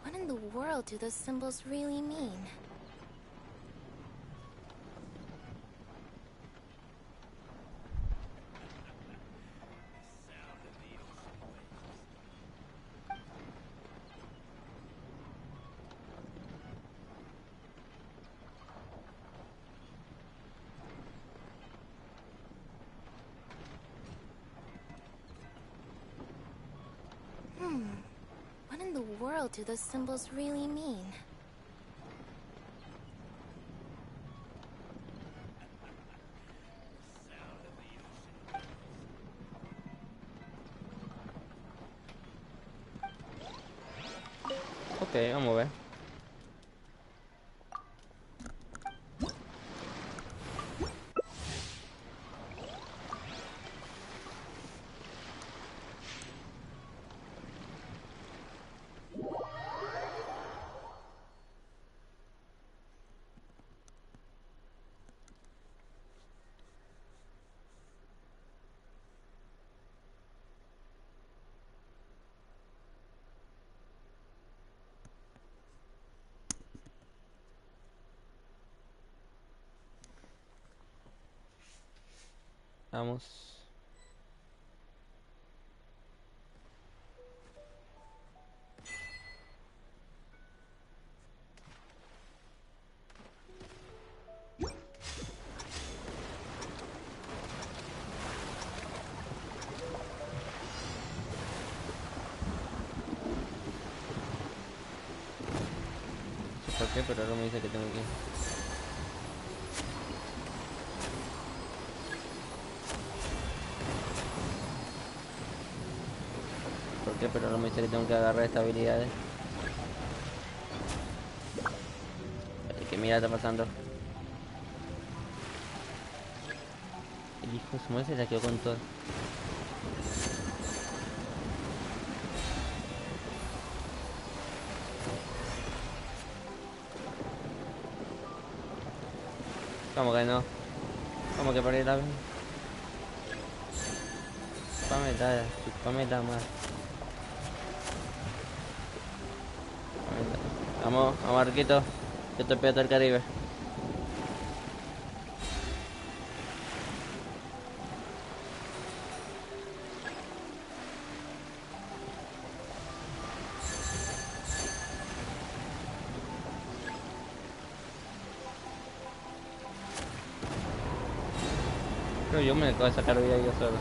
What in the world do those symbols really mean? What in the world do those symbols really mean? Ok, vamos a ver. Vamos. No sé por qué, pero ahora me dice que tengo que ir. ¿Por qué? Pero no me dice que tengo que agarrar estas habilidades. Que mira, está pasando. El hijo de su madre se la quedó con todo. ¿Cómo que no? ¿Cómo que perdí la vez? Chupame la más. Vamos, Marquito. Yo te pedo el Caribe. Creo yo me acabo de sacar vida yo solo.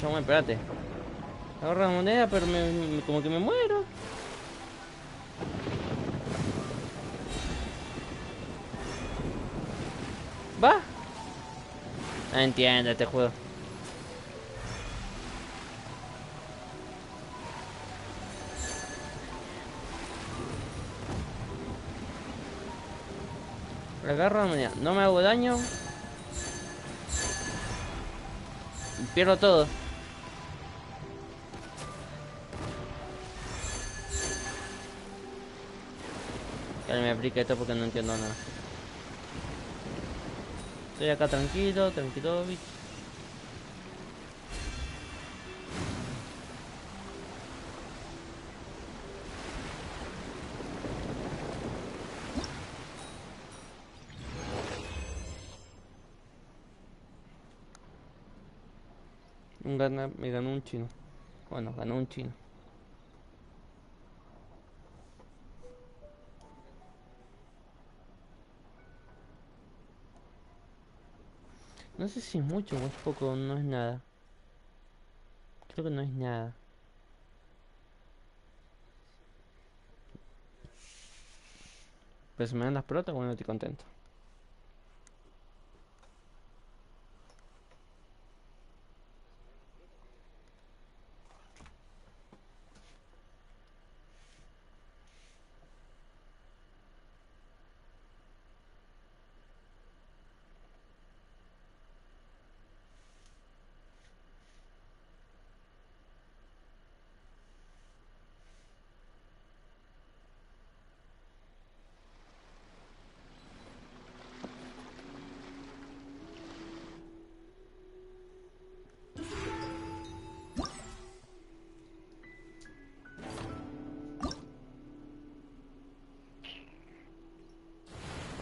Chamo, espérate. Agarro la moneda, pero como que me muero. ¿Va? No entiendo este juego. Agarro la moneda. No me hago daño. Pierdo todo. Que me aplique esto porque no entiendo nada. Estoy acá tranquilo, tranquilo, bicho. Me ganó un chino. Bueno, ganó un chino. No sé si es mucho o es poco, no es nada. Creo que no es nada. Pero si me dan las pelotas, bueno, estoy contento.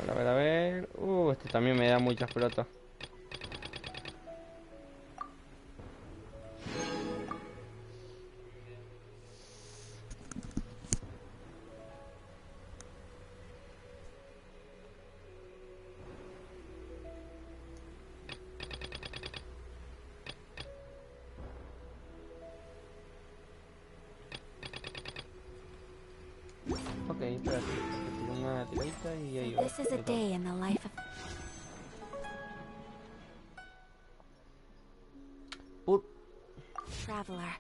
A ver, a ver. Este también me da muchas pelotas. Ok, espérate. Una tiradita y ahí va. This is a day in the life of... Traveler.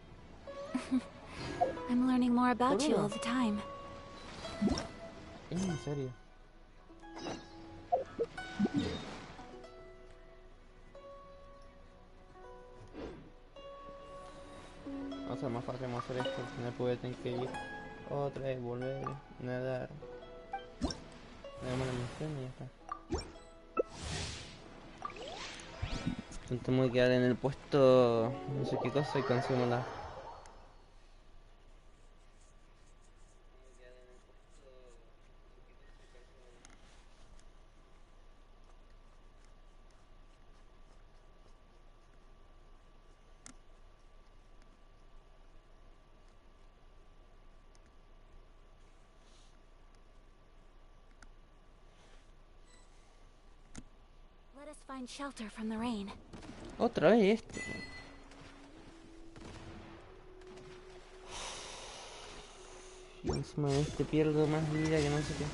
I'm learning more about you all the time. En serio. O sea, más fácil vamos a hacer esto. Al final puede tener que ir otra vez, volver, nadar. Damos la misión y ya está. Intentamos quedar en el puesto no sé qué cosa y conseguimos la... Let us find shelter from the rain. Otra vez esto. Y encima de este pierdo más vida que no sé qué.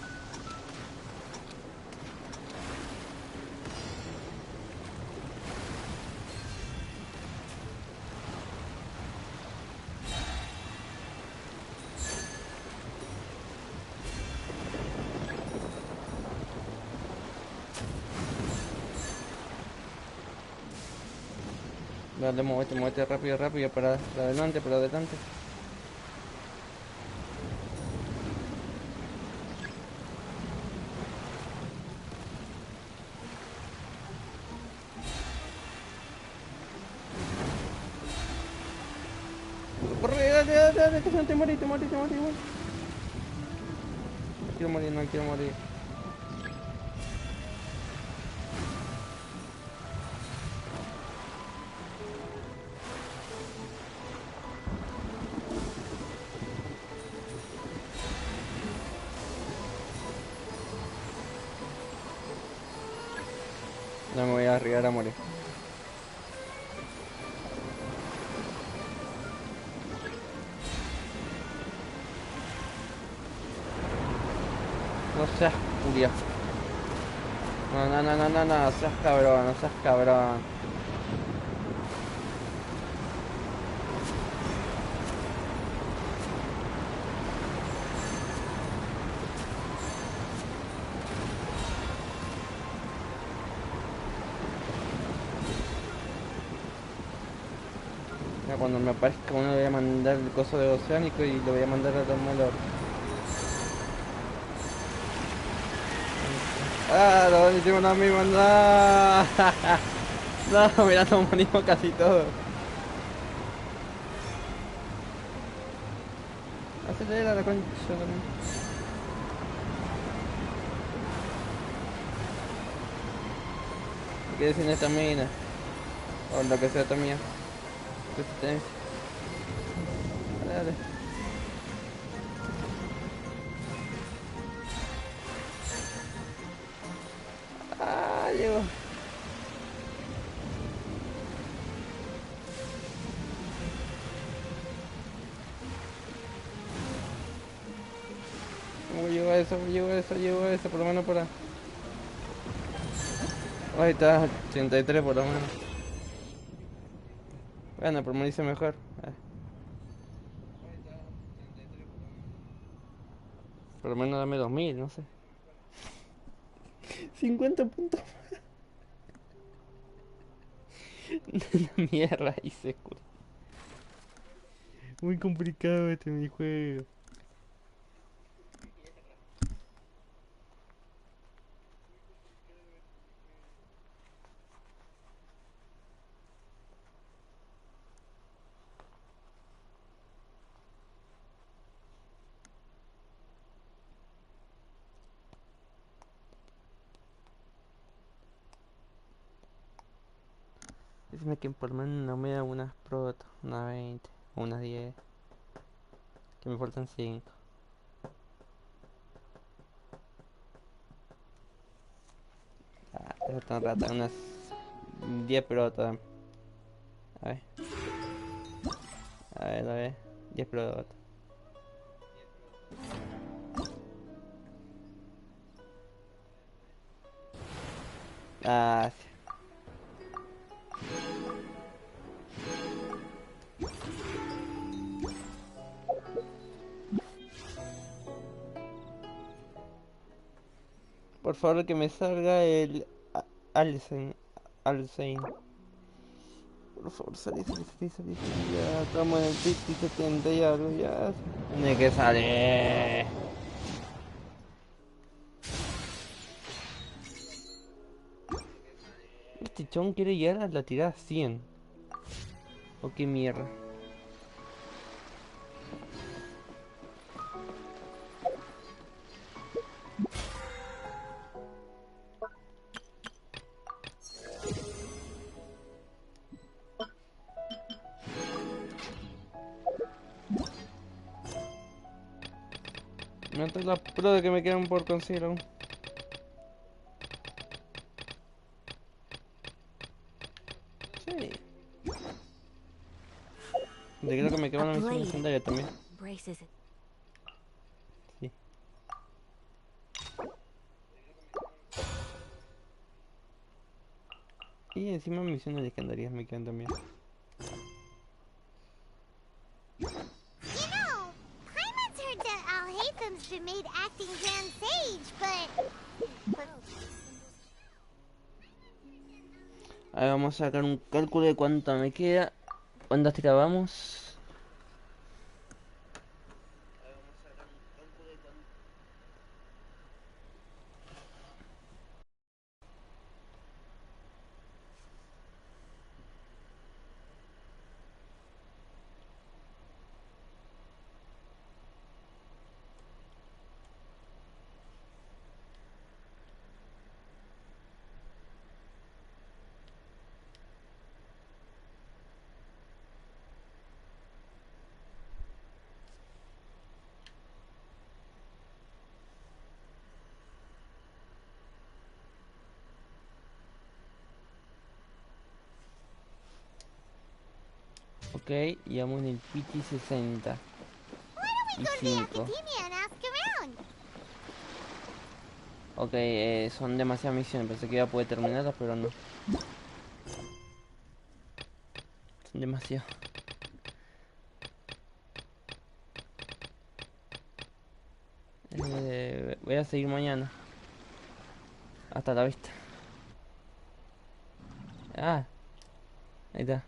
Dale, muévete rápido, rápido, para adelante, para adelante. Corre, dale, que no te morí. No quiero morir, no quiero morir. No me voy a arriesgar a morir. No seas curia. No, seas cabrón, no seas cabrón. Cuando me aparezca uno le voy a mandar el coso de oceánico y lo voy a mandar a tomar. Ah, lo hicimos una misma, no. No, mira, nos morimos casi todos. Acelera la concha también. ¿Qué decir esta mina? O lo que sea también. Resistencia. Dale, dale. Ah, llegó. Llevo eso, por lo menos por ahí. Ahí está, 83 por lo menos. Bueno, por me dice mejor. Por lo menos dame 2000, no sé. 50 puntos. La mierda, hice cura. Muy complicado este minijuego. Dime que por lo menos no me da unas proto, unas 20, unas 10. Que me faltan 5. Ah, pero tan rata, unas 10 proto. A ver. A ver. 10 proto. Ah, sí. Por favor que me salga el Alzen. Por favor, salí. Ya estamos en el Pixie 70 y algo, ya. Tiene que salir. Este chon quiere llegar a la tirada 100. O qué mierda. Me estoy la pro de que me quedan por conseguir aún. Sí. De creo que me queda una misión legendaria también. Sí. Y encima misiones legendarias me quedan también. Ahora vamos a sacar un cálculo de cuánto me queda. ¿Cuántas tiras vamos? Ok, y vamos en el PT 60. Y 5. Ok, son demasiadas misiones. Pensé que iba a poder terminarlas, pero no. Son demasiadas. Voy a seguir mañana. Hasta la vista. Ah, ahí está.